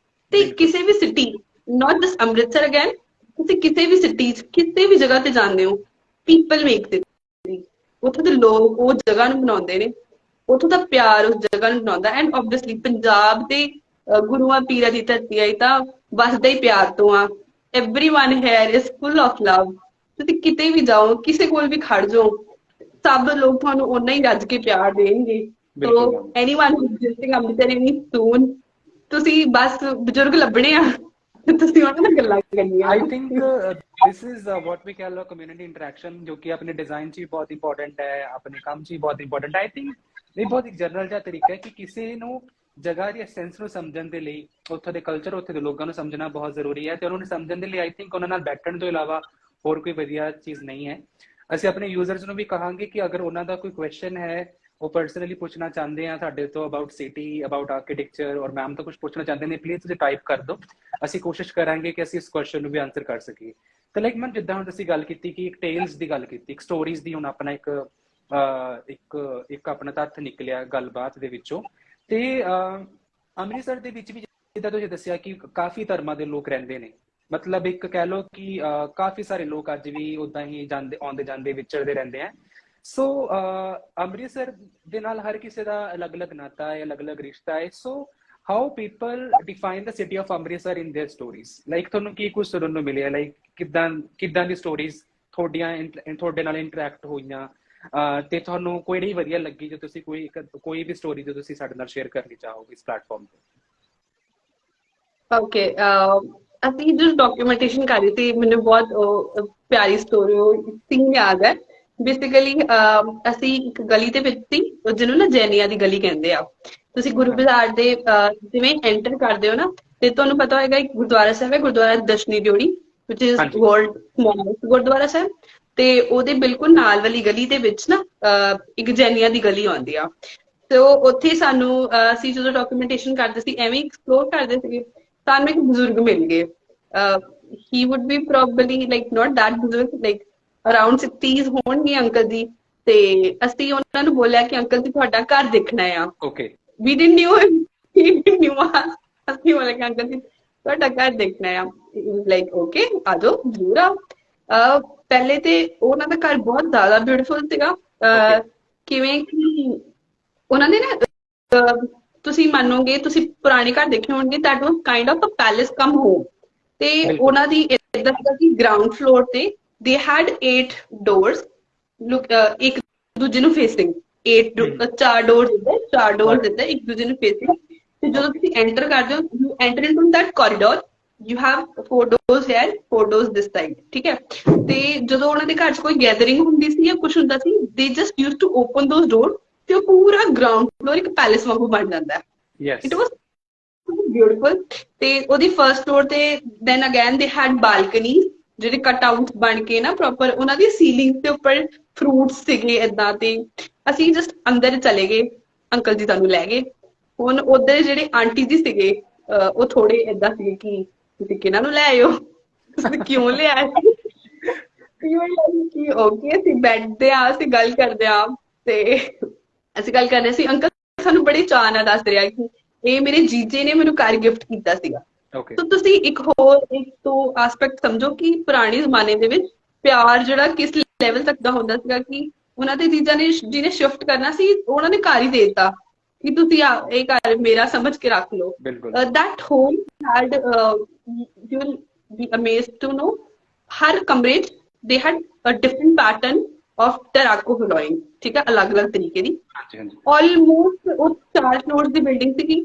S2: ਤੇ ਕਿਸੇ ਵੀ city, not just Amritsar again, ਤੁਸੀਂ ਕਿਸੇ ਵੀ ਸਿਟੀ 'ਚ ਕਿਸੇ ਵੀ ਜਗ੍ਹਾ ਤੇ ਜਾਂਦੇ ਹੋ, ਪੀਪਲ ਮੇਕ ਦਿਸ, ਉੱਥੋਂ ਦੇ ਲੋਕ ਉਹ ਜਗ੍ਹਾ ਨੂੰ ਬਣਾਉਂਦੇ ਨੇ, ਉੱਥੋਂ ਦਾ ਪਿਆਰ ਉਸ ਜਗ੍ਹਾ ਨੂੰ ਬਣਾਉਂਦਾ। ਐਂਡ ਓਬਵੀਅਸਲੀ ਪੰਜਾਬ ਦੇ ਗੁਰੂਆਂ ਪੀਰਾਂ ਦੀ ਧਰਤੀ ਆਈ ਤਾਂ ਵਸਦਾ ਹੀ ਪਿਆਰ ਤੋਂ ਆ। everyone here is full of love। ਤੁਸੀਂ ਕਿਤੇ ਵੀ ਜਾਓ, ਕਿਸੇ ਕੋਲ ਵੀ ਖੜ ਜਾਓ, ਸਭ ਲੋਕ ਤੁਹਾਨੂੰ ਓਨਾ ਹੀ ਰੱਜ ਕੇ ਪਿਆਰ ਦੇਣਗੇ। ਸੋ anyone who is visiting Amritsar any soon, ਤੁਸੀਂ ਬਸ ਬਜ਼ੁਰਗ ਲੱਭਣੇ ਆ, ਤੁਸੀਂ ਉਹਨਾਂ ਨਾਲ ਗੱਲਾਂ ਕਰਨੀਆਂ।
S1: I think this is what we call a community interaction, ਜੋ ਕਿ ਆਪਣੇ ਡਿਜ਼ਾਈਨ 'ਚ ਵੀ ਬਹੁਤ ਇੰਪੋਰਟੈਂਟ ਹੈ, ਆਪਣੇ ਕੰਮ 'ਚ ਵੀ ਬਹੁਤ ਇੰਪੋਰਟੈਂਟ ਹੈ। I think ਇਹ ਬਹੁਤ ਇੱਕ ਜਨਰਲ ਜਿਹਾ ਤਰੀਕਾ ਹੈ ਕਿ ਕਿਸੇ ਨੂੰ ਜਗ੍ਹਾ ਦੀ ਐਸੈਂਸ ਨੂੰ ਸਮਝਣ ਦੇ ਲਈ, ਉੱਥੋਂ ਦੇ ਕਲਚਰ, ਉੱਥੇ ਦੇ ਲੋਕਾਂ ਨੂੰ ਸਮਝਣਾ ਬਹੁਤ ਜ਼ਰੂਰੀ ਹੈ। ਤੇ ਉਹਨਾਂ ਨੂੰ ਸਮਝਣ ਦੇ ਲਈ ਆਈ ਥਿੰਕ ਉਹਨਾਂ ਨਾਲ ਬੈਠਣ ਤੋਂ ਇਲਾਵਾ ਹੋਰ ਕੋਈ ਵਧੀਆ ਚੀਜ਼ ਨਹੀਂ ਹੈ। ਅਸੀਂ ਆਪਣੇ ਯੂਜ਼ਰਸ ਨੂੰ ਵੀ ਕਹਾਂਗੇ ਕਿ ਅਗਰ ਉਹਨਾਂ ਦਾ ਕੋਈ ਕੁਐਸਚਨ ਹੈ, ਉਹ ਪਰਸਨਲੀ ਪੁੱਛਣਾ ਚਾਹੁੰਦੇ ਆ ਸਾਡੇ ਤੋਂ ਅਬਾਊਟ ਸਿਟੀ, ਅਬਾਊਟ ਆਰਕੀਟੈਕਚਰ, ਔਰ ਮੈਮ ਤੋਂ ਕੁਝ ਪੁੱਛਣਾ ਚਾਹੁੰਦੇ ਨੇ, ਪਲੀਜ਼ ਤੁਸੀਂ ਟਾਈਪ ਕਰ ਦਿਓ, ਅਸੀਂ ਕੋਸ਼ਿਸ਼ ਕਰਾਂਗੇ ਕਿ ਅਸੀਂ ਇਸ ਕੁਐਸਚਨ ਨੂੰ ਵੀ ਆਨਸਰ ਕਰ ਸਕੀਏ। ਤੇ ਲਾਈਕ ਮੈਮ ਜਿੱਦਾਂ ਹੁਣ ਤੁਸੀਂ ਗੱਲ ਕੀਤੀ ਕਿ ਇੱਕ ਟੇਲਸ ਦੀ ਗੱਲ ਕੀਤੀ, ਇੱਕ ਸਟੋਰੀਜ਼ ਦੀ, ਹੁਣ ਆਪਣਾ ਇੱਕ ਆਪਣਾ ਤੱਥ ਨਿਕਲਿਆ ਗੱਲਬਾਤ ਦੇ ਵਿੱਚੋਂ। ਤੇ ਅੰਮ੍ਰਿਤਸਰ ਦੇ ਵਿੱਚ ਵੀ ਜਿੱਦਾਂ ਤੁਸੀਂ ਦੱਸਿਆ ਕਿ ਕਾਫੀ ਧਰਮਾਂ ਦੇ ਲੋਕ ਰਹਿੰਦੇ ਨੇ, ਮਤਲਬ ਇੱਕ ਕਹਿ ਲਓ ਕਿ ਕਾਫੀ ਸਾਰੇ ਲੋਕ ਅੱਜ ਵੀ ਉਦਾਂ ਹੀ ਜਾਂਦੇ ਆਉਂਦੇ ਜਾਂਦੇ ਵਿਚਰਦੇ ਰਹਿੰਦੇ ਆ। ਸੋ ਅੰਮ੍ਰਿਤਸਰ ਦੇ ਨਾਲ ਹਰ ਕਿਸੇ ਦਾ ਅਲੱਗ-ਅਲੱਗ ਨਾਤਾ ਹੈ, ਅਲੱਗ-ਅਲੱਗ ਰਿਸ਼ਤਾ ਹੈ। So how people define the city of Amritsar in there stories, like ਤੁਹਾਨੂੰ ਕੀ ਕੁਝ ਸੁਣਨ ਨੂੰ ਮਿਲਿਆ, ਲਾਈਕ ਕਿੱਦਾਂ ਦੀ ਸਟੋਰੀਜ਼ ਤੁਹਾਡੇ ਨਾਲ ਇੰਟਰੈਕਟ ਹੋਈਆਂ, ਤੇ ਤੁਹਾਨੂੰ ਕਿਹੜੀ ਵਧੀਆ ਲੱਗੀ ਜੋ ਤੁਸੀਂ ਕੋਈ ਵੀ ਸਟੋਰੀ ਜੋ ਤੁਸੀਂ ਸਾਡੇ ਨਾਲ ਸ਼ੇਅਰ ਕਰਨੀ ਚਾਹੋਗੇ ਇਸ ਪਲੇਟਫਾਰਮ ਤੇ?
S2: ਓਕੇ, ਅਸੀਂ ਜੋ ਡਾਕੂਮੈਂਟੇਸ਼ਨ ਕਰ ਰਹੀ ਸੀ, ਮੈਨੂੰ ਬਹੁਤ ਪਿਆਰੀ ਸਟੋਰੀ ਸਿੰਘ ਯਾਦ ਹੈ। ਬੇਸਿਕਲੀ ਅਸੀਂ ਇੱਕ ਗਲੀ ਦੇ ਵਿੱਚ ਸੀ, ਜਿਹਨੂੰ ਨਾ ਜੈਨੀਆਂ ਦੀ ਗਲੀ ਕਹਿੰਦੇ ਆ। ਤੁਸੀਂ ਗੁਰੂ ਬਾਜ਼ਾਰ ਦੇ ਜਿਵੇਂ ਐਂਟਰ ਕਰਦੇ ਹੋ ਨਾ, ਤੇ ਤੁਹਾਨੂੰ ਪਤਾ ਹੋਏਗਾ ਇੱਕ ਗੁਰਦੁਆਰਾ ਸਾਹਿਬ ਹੈ, ਗੁਰਦੁਆਰਾ ਦਰਸ਼ਨੀ ਦਿਓੜੀ, ਵਿਚ ਇਜ਼ ਵਰਲਡ ਸਮੋਲੈਸਟ ਗੁਰਦੁਆਰਾ ਸਾਹਿਬ। ਤੇ ਉਹਦੇ ਬਿਲਕੁਲ ਨਾਲ ਵਾਲੀ ਗਲੀ ਦੇ ਵਿੱਚ ਨਾ ਇੱਕ ਜੈਨੀਆਂ ਦੀ ਗਲੀ ਆਉਂਦੀ ਆ। ਤੇ ਉੱਥੇ ਸਾਨੂੰ ਅਸੀਂ ਜਦੋਂ ਡਾਕੂਮੈਂਟੇਸ਼ਨ ਕਰਦੇ ਸੀ, ਐਵੇਂ ਐਕਸਪਲੋਰ ਕਰਦੇ ਸੀਗੇ, ਸਾਨੂੰ ਇੱਕ ਬਜ਼ੁਰਗ ਮਿਲ ਗਏ। He would be probably like not that ਬਜ਼ੁਰਗ, ਲਾਈਕ ਅਰਾਊਂਡ 60s ਹੋਣਗੇ ਅੰਕਲ ਜੀ। ਤੇ ਅਸੀਂ ਉਹਨਾਂ ਨੂੰ ਬੋਲਿਆ ਕਿ ਅੰਕਲ ਜੀ ਤੁਹਾਡਾ ਘਰ ਦੇਖਣਾ ਆ।
S1: Okay,
S2: we didn't knew, he didn't knew us. ਅਸੀਂ ਬੋਲਿਆ ਕਿ ਅੰਕਲ ਜੀ ਤੁਹਾਡਾ ਘਰ ਦੇਖਣਾ ਆ। ਹੀ ਵਾਸ ਲਾਈਕ ਓਕੇ ਆ ਜਾਓ, ਜ਼ਰੂਰ ਆ। ਪਹਿਲੇ ਤੇ ਉਹਨਾਂ ਦਾ ਘਰ ਬਹੁਤ ਜ਼ਿਆਦਾ ਬਿਊਟੀਫੁਲ ਸੀਗਾ। ਕਿਵੇਂ ਕਿ ਉਹਨਾਂ ਨੇ ਨਾ, ਤੁਸੀਂ ਮੰਨੋਗੇ, ਤੁਸੀਂ ਪੁਰਾਣੇ ਘਰ ਦੇਖੇ ਹੋਣਗੇ, that was kind of a palace cum home. ਤੇ ਉਹਨਾਂ ਦੀ ਏਦਾਂ ਸੀਗਾ ਕਿ ਗਰਾਊਂਡ ਫਲੋਰ ਤੇ ਦੇ ਹੈਡ 8 ਡੋਰਸ, ਇੱਕ ਦੂਜੇ ਨੂੰ ਫੇਸਿੰਗ, 4 ਡੋਰਸ ਇੱਧਰ ਇੱਕ ਦੂਜੇ ਨੂੰ ਫੇਸਿੰਗ। ਤੇ ਜਦੋਂ ਤੁਸੀਂ ਐਂਟਰ ਕਰਦੇ ਹੋ, you enter into that corridor, you have 4 doors here, 4 doors this side, ਠੀਕ ਹੈ। ਤੇ ਜਦੋਂ ਉਹਨਾਂ ਦੇ ਘਰ 'ਚ ਕੋਈ ਗੈਦਰਿੰਗ ਹੁੰਦੀ ਸੀ ਜਾਂ ਕੁਝ ਹੁੰਦਾ ਸੀ, ਦੇ ਜਸਟ ਯੂਜ਼ ਟੂ ਓਪਨ ਦੋਸ ਡੋਰ, ਤੇ ਉਹ ਪੂਰਾ ਗਰਾਊਂਡ ਫਲੋਰ ਇੱਕ ਪੈਲੇਸ ਵਾਂਗੂ ਬਣ ਜਾਂਦਾ ਹੈ। It was beautiful. ਤੇ ਉਹਦੀ ਫਰਸਟ ਫਲੋਰ ਤੇ ਦੈਨ ਅਗੇਨ ਦੇ ਹੈਡ ਬਾਲਕਨੀਜ਼, ਜਿਹੜੇ ਕਟ ਆਊਟ ਬਣ ਕੇ ਨਾ ਪ੍ਰੋਪਰ, ਉਹਨਾਂ ਦੀ ਸੀਲਿੰਗ ਦੇ ਉੱਪਰ ਫਰੂਟਸ ਸੀਗੇ ਏਦਾਂ। ਤੇ ਅਸੀਂ ਜਸਟ ਅੰਦਰ ਚਲੇ ਗਏ, ਅੰਕਲ ਜੀ ਤੁਹਾਨੂੰ ਲੈ ਗਏ। ਹੁਣ ਉਧਰ ਜਿਹੜੇ ਆਂਟੀ ਜੀ ਸੀਗੇ, ਉਹ ਥੋੜੇ ਏਦਾਂ ਸੀਗੇ ਕਿ ਤੁਸੀਂ ਕਿਹਨਾਂ ਨੂੰ ਲੈ ਆਏ ਹੋ, ਤੁਸੀਂ ਕਿਉਂ ਲਿਆਏ? ਕਿ ਓਕੇ, ਅਸੀਂ ਬੈਠਦੇ ਆ, ਅਸੀਂ ਗੱਲ ਕਰਦੇ ਆ। ਤੇ ਅਸੀਂ ਗੱਲ ਕਰ ਰਹੇ ਸੀ, ਅੰਕਲ ਸਾਨੂੰ ਬੜੇ ਚਾਅ ਨਾਲ ਦੱਸ ਰਿਹਾ ਕਿ ਇਹ ਮੇਰੇ ਜੀਜੇ ਨੇ ਮੈਨੂੰ ਘਰ ਗਿਫਟ ਕੀਤਾ ਸੀਗਾ। ਤਾਂ ਤੁਸੀਂ ਇੱਕ ਹੋਰ ਇੱਕ ਤੋਂ ਐਸਪੈਕਟ ਸਮਝੋ ਕਿ ਪੁਰਾਣੇ ਜ਼ਮਾਨੇ ਦੇ ਵਿੱਚ ਪਿਆਰ ਜਿਹੜਾ ਕਿਸ ਲੈਵਲ ਤੱਕ ਦਾ ਹੁੰਦਾ ਸੀਗਾ ਕਿ ਉਹਨਾਂ ਦੇ ਜੀਜਾ ਨੇ ਜਿਹਨੇ ਸ਼ਿਫਟ ਕਰਨਾ ਸੀ, ਉਹਨਾਂ ਨੇ ਘਰ ਹੀ ਦੇ ਦਿੱਤਾ ਕਿ ਤੁਸੀਂ ਇਹ ਘਰ ਮੇਰਾ ਸਮਝ ਕੇ ਰੱਖ ਲਓ। That home head, you will be amazed to know, हर कमरे दे had a different pattern of terrazzo flooring, ठीक है, अलग अलग तरीके की। ऑलमोस्ट ਉਹ 4 ਫਲੋਰਸ ਦੀ ਬਿਲਡਿੰਗ ਸੀਗੀ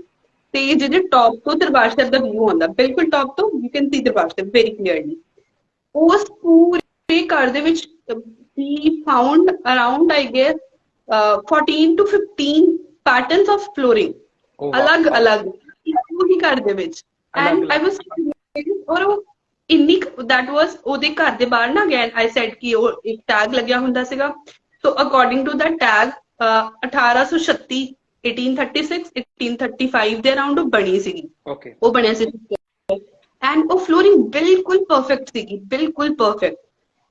S2: ਤੇ ਜਿਹਦੇ ਟੌਪ ਤੋਂ ਦਰਬਾਰ ਸਾਹਿਬ ਦਾ ਵਿਊ ਆਉਂਦਾ, ਬਿਲਕੁਲ ਟੌਪ ਤੋਂ you can see Darbar Sahib very clearly. ਉਸ ਪੂਰੇ ਘਰ ਦੇ ਵਿੱਚ we found around I guess 14 to 15 patterns of flooring, ਅਲੱਗ ਅਲੱਗ ਉਹੀ ਘਰ ਦੇ ਵਿੱਚ। ਐਂਡ I was ਔਰ ਉਹ ਇੰਨੀ that was ਉਹਦੇ ਘਰ ਦੇ ਬਾਹਰ ਨਾ ਅਗੇਨ I said ਕਿ ਉਹ ਇੱਕ ਟੈਗ ਲੱਗਿਆ ਹੁੰਦਾ ਸੀਗਾ। So according to that tag 1836 1836 1835 ਦੇ ਅਰਾਊਂਡ ਉਹ ਬਣੀ ਸੀਗੀ। ਉਹ ਬਣਿਆ ਸੀ ਐਂਡ ਉਹ ਫਲੋਰਿੰਗ ਬਿਲਕੁਲ ਪਰਫੈਕਟ ਸੀਗੀ, ਬਿਲਕੁਲ ਪਰਫੈਕਟ।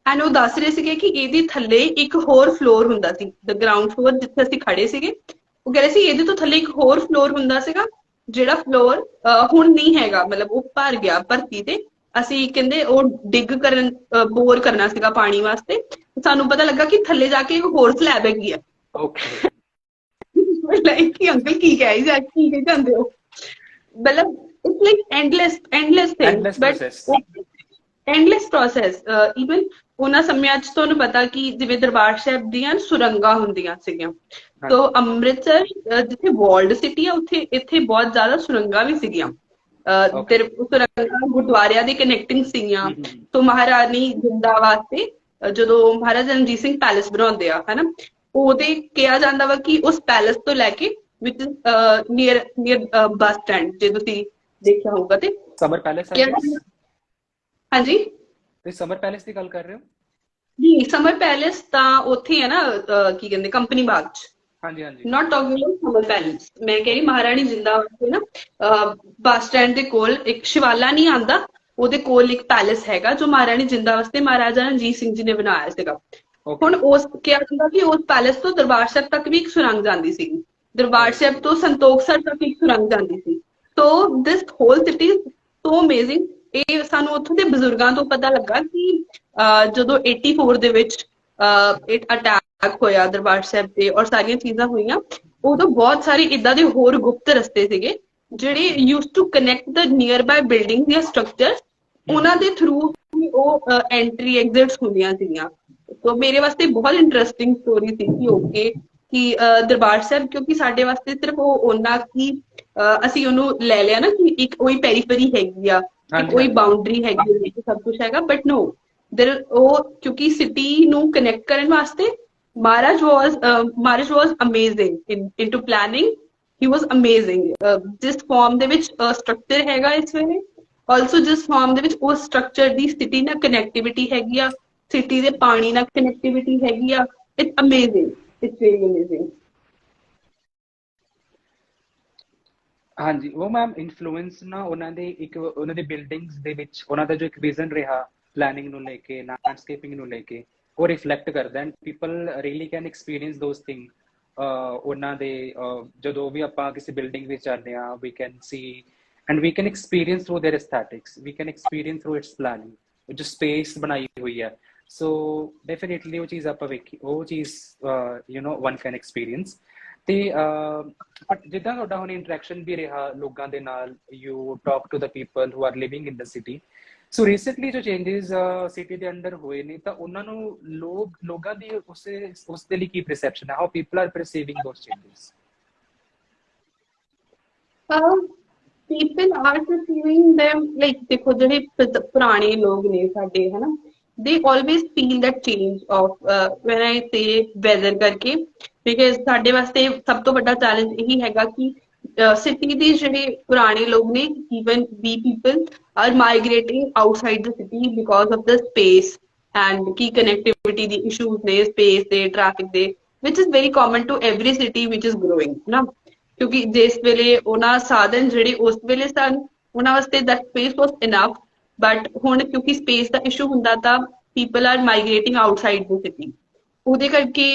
S2: ਐਂਡ ਉਹ ਦੱਸ ਰਹੇ ਸੀਗੇ ਕਿ ਇਹਦੇ ਥੱਲੇ ਇੱਕ ਹੋਰ ਫਲੋਰ ਹੁੰਦਾ ਸੀ, ਦ ਗਰਾਊਂਡ ਫਲੋਰ ਜਿੱਥੇ ਅਸੀਂ ਖੜੇ ਸੀਗੇ। ਉਹ ਕਹਿ ਰਹੇ ਸੀ ਇਹਦੇ ਤੋਂ ਥੱਲੇ ਇੱਕ ਹੋਰ ਫਲੋਰ ਹੁੰਦਾ ਸੀਗਾ ਜਿਹੜਾ ਫਲੋਰ ਹੁਣ ਨਹੀਂ ਹੈਗਾ, ਮਤਲਬ ਉਹ ਭਰ ਗਿਆ ਧਰਤੀ ਤੇ। ਅਸੀਂ ਕਹਿੰਦੇ ਉਹ ਡਿੱਗ ਕਰਨ ਬੋਰ ਕਰਨਾ ਸੀਗਾ ਪਾਣੀ ਵਾਸਤੇ, ਸਾਨੂੰ ਪਤਾ ਲੱਗਾ ਕਿ ਥੱਲੇ ਜਾ ਕੇ ਇੱਕ ਹੋਰ ਸਲੈਬ ਹੈਗੀ ਆ। ਲਾਈਕ ਕਿ ਅੰਕਲ ਕੀ ਕਹਿ ਜਾਂਦੇ ਹੋ, ਮਤਲਬ it's like endless thing but endless process। even ਉਹਨਾਂ ਸਮਿਆਂ 'ਚ ਤੁਹਾਨੂੰ ਪਤਾ ਕਿ ਜਿਵੇਂ ਦਰਬਾਰ ਸਾਹਿਬ ਦੀਆਂ ਸੁਰੰਗਾਂ ਹੁੰਦੀਆਂ ਸੀਗੀਆਂ, ਤੋ ਅੰਮ੍ਰਿਤਸਰ ਜਿੱਥੇ ਵਾਲਡ ਸਿਟੀ ਆ ਉੱਥੇ ਇੱਥੇ ਬਹੁਤ ਜ਼ਿਆਦਾ ਸੁਰੰਗਾਂ ਵੀ ਸੀਗੀਆਂ। ਸੁਰੰਗਾਂ ਗੁਰਦੁਆਰਿਆਂ ਦੀ ਕਨੈਕਟਿੰਗ ਸੀਗੀਆਂ। ਤੋ ਮਹਾਰਾਣੀ ਜਿੰਦਾ ਵਾਸਤੇ ਜਦੋਂ ਮਹਾਰਾਜਾ ਰਣਜੀਤ ਸਿੰਘ ਪੈਲੇਸ ਬਣਾਉਂਦੇ ਆ ਹਨਾ, ਉਹਦੇ ਕਿਹਾ ਜਾਂਦਾ ਵਾ ਕਿ ਉਸ ਪੈਲੇਸ ਤੋਂ ਲੈ ਕੇ ਵਿਚ ਨੀਅਰ ਬੱਸ ਸਟੈਂਡ, ਜੇ ਤੁਸੀਂ ਦੇਖਿਆ ਹੋਊਗਾ ਤੇ
S1: ਸਮਰ ਪੈਲੇਸ।
S2: ਹਾਂਜੀ
S1: ਤੇ ਸਮਰ ਪੈਲੇਸ ਦੀ ਗੱਲ ਕਰ ਰਹੇ ਹੋ
S2: ਜੀ? ਸਮਰ ਪੈਲੇਸ ਤਾਂ ਉੱਥੇ ਹੈ ਨਾ, ਕੀ ਕਹਿੰਦੇ ਕੰਪਨੀ ਬਾਗ ਚ।
S1: ਹਾਂਜੀ ਹਾਂਜੀ,
S2: ਨਾਟ ਟਾਕਿੰਗ ਅਬਾਊਟ ਸਮਰ ਪੈਲੇਸ। ਮੈਂ ਕਹਿ ਰਹੀ ਮਹਾਰਾਣੀ ਜਿੰਦਾ ਵਾਸਤੇ ਨਾ ਬੱਸ ਸਟੈਂਡ ਦੇ ਕੋਲ ਇੱਕ ਸ਼ਿਵਾਲਾ ਨਹੀਂ ਆਉਂਦਾ, ਉਹਦੇ ਕੋਲ ਇੱਕ ਪੈਲੇਸ ਹੈਗਾ ਜੋ ਮਹਾਰਾਣੀ ਜਿੰਦਾ ਵਾਸਤੇ ਮਹਾਰਾਜਾ ਰਣਜੀਤ ਸਿੰਘ ਜੀ ਨੇ ਬਣਾਇਆ ਸੀਗਾ। ਹੁਣ ਉਸ ਕਿਹਾ ਜਾਂਦਾ ਕਿ ਉਸ ਪੈਲੇਸ ਤੋਂ ਦਰਬਾਰ ਸਾਹਿਬ ਤੱਕ ਵੀ ਇੱਕ ਸੁਰੰਗ ਜਾਂਦੀ ਸੀ, ਦਰਬਾਰ ਸਾਹਿਬ ਤੋਂ ਸੰਤੋਖਸਰ ਤੱਕ ਇੱਕ ਸੁਰੰਗ ਜਾਂਦੀ ਸੀ। So this whole city is so amazing. ਇਹ ਸਾਨੂੰ ਉੱਥੋਂ ਦੇ ਬਜ਼ੁਰਗਾਂ ਤੋਂ ਪਤਾ ਲੱਗਾ ਕਿ ਜਦੋਂ 84 ਦੇ ਵਿੱਚ ਅਟੈਕ ਹੋਇਆ ਦਰਬਾਰ ਸਾਹਿਬ ਤੇ ਔਰ ਸਾਰੀਆਂ ਚੀਜ਼ਾਂ ਹੋਈਆਂ, ਉਦੋਂ ਬਹੁਤ ਸਾਰੇ ਇੱਦਾਂ ਦੇ ਹੋਰ ਗੁਪਤ ਰਸਤੇ ਸੀਗੇ ਜਿਹੜੇ use to connect the nearby building ਜਾਂ ਸਟਰਕਚਰ, ਉਹਨਾਂ ਦੇ ਥਰੂ ਉਹ ਐਂਟਰੀ ਐਗਜ਼ਿਟਸ ਹੁੰਦੀਆਂ ਸੀਗੀਆਂ। ਸੋ ਮੇਰੇ ਵਾਸਤੇ ਬਹੁਤ ਇੰਟਰਸਟਿੰਗ ਸਟੋਰੀ ਸੀ ਕਿ ਓਕੇ ਕਿ ਦਰਬਾਰ ਸਾਹਿਬ, ਕਿਉਂਕਿ ਸਾਡੇ ਵਾਸਤੇ ਸਿਰਫ ਉਹ ਉਹਨਾਂ ਕੀ ਅਸੀਂ ਉਹਨੂੰ ਲੈ ਲਿਆ ਨਾ ਕਿ ਇੱਕ ਉਹੀ ਪੈਰੀਫਰੀ ਹੈਗੀ ਆ, ਇੱਕ ਉਹੀ ਬਾਉਂਡਰੀ ਹੈਗੀ, ਸਭ ਕੁਛ ਹੈਗਾ, ਬਟ ਨੋ ਉਹ ਕਿਉਂਕਿ ਸਿਟੀ ਨੂੰ ਕਨੈਕਟ ਕਰਨ ਵਾਸਤੇ ਮਹਾਰਾਜ ਵਾਜ਼ ਅਮੇਜ਼ਿੰਗ ਇਨਟੂ ਪਲੈਨਿੰਗ। ਹੀ ਵਾਜ਼ ਅਮੇਜ਼ਿੰਗ ਜਿਸ ਫਾਰਮ ਦੇ ਵਿੱਚ ਸਟਰਕਚਰ ਹੈਗਾ ਇਸ ਵੇਲੇ, ਆਲਸੋ ਜਿਸ ਫਾਰਮ ਦੇ ਵਿੱਚ ਉਸ ਸਟਰਕਚਰ ਦੀ ਸਿਟੀ ਨਾਲ ਕਨੈਕਟੀਵਿਟੀ ਹੈਗੀ ਆ, ਸਿਟੀ ਦੇ ਪਾਣੀ ਨਾਲ ਕਨੈਕਟੀਵਿਟੀ ਹੈਗੀ ਆ। It's amazing, it's very amazing.
S1: ਹਾਂਜੀ, ਉਹ ਮੈਮ ਇਨਫਲੂਐਂਸ ਨਾ ਉਹਨਾਂ ਦੇ ਬਿਲਡਿੰਗਸ ਦੇ ਵਿੱਚ ਉਹਨਾਂ ਦਾ ਜੋ ਇੱਕ ਵਿਜ਼ਨ ਰਿਹਾ ਪਲੈਨਿੰਗ ਨੂੰ ਲੈ ਕੇ, ਲੈਂਡਸਕੇਪਿੰਗ ਨੂੰ ਲੈ ਕੇ, ਉਹ ਰਿਫਲੈਕਟ ਕਰਦਾ and people really can experience those thing. ਉਹਨਾਂ ਦੇ ਜਦੋਂ ਵੀ ਆਪਾਂ ਕਿਸੇ ਬਿਲਡਿੰਗ ਵਿੱਚ ਜਾਂਦੇ ਹਾਂ, we can see and we can experience through their aesthetics, we can experience through its planning, ਜੋ ਸਪੇਸ ਬਣਾਈ ਹੋਈ ਹੈ। ਸੋ ਡੈਫੀਨੇਟਲੀ ਉਹ ਚੀਜ਼ ਆਪਾਂ ਵੇਖੀ, ਉਹ ਚੀਜ਼ ਵਨ ਕੈਨ ਐਕਸਪੀਰੀਅੰਸ। ਤੇ ਬਟ ਜਿੱਦਾਂ ਤੁਹਾਡਾ ਹੁਣ ਇੰਟਰੈਕਸ਼ਨ ਵੀ ਰਿਹਾ ਲੋਕਾਂ ਦੇ ਨਾਲ, you talk to the people who are living in the city. So recently ਜੋ ਚੇਂਜਸ ਸਿਟੀ ਦੇ ਅੰਦਰ ਹੋਏ ਨੇ, ਤਾਂ ਉਹਨਾਂ ਨੂੰ ਲੋਕਾਂ ਦੀ ਉਸ ਦੇ ਲਈ ਕੀ ਪਰਸੈਪਸ਼ਨ ਹੈ? How people are perceiving those changes?
S2: people are perceiving them like, ਦੇਖੋ ਜਿਹੜੇ ਪੁਰਾਣੇ ਲੋਕ ਨੇ ਸਾਡੇ ਹਨਾ, they always feel that change of when I say weather ਕਰਕੇ, because ਸਾਡੇ ਵਾਸਤੇ ਸਭ ਤੋਂ ਵੱਡਾ ਚੈਲੰਜ ਇਹੀ ਹੈਗਾ ਕਿ ਸਿਟੀ ਦੇ ਜਿਹੜੇ ਪੁਰਾਣੇ ਲੋਕ ਨੇ, even we people are migrating outside the city because of the space and Ki connectivity the issues ਨੇ, space ਦੇ, traffic ਦੇ, which is very common to every city which is growing ਨਾ। ਕਿਉਂਕਿ ਜਿਸ ਵੇਲੇ ਉਹਨਾਂ ਸਾਧਨ ਜਿਹੜੇ ਉਸ ਵੇਲੇ ਸਨ, ਉਹਨਾਂ ਵਾਸਤੇ that space was enough, but ਹੁਣ ਕਿਉਂਕਿ ਸਪੇਸ ਦਾ ਇਸ਼ੂ ਹੁੰਦਾ ਤਾਂ people are migrating outside the city। ਉਹਦੇ ਕਰਕੇ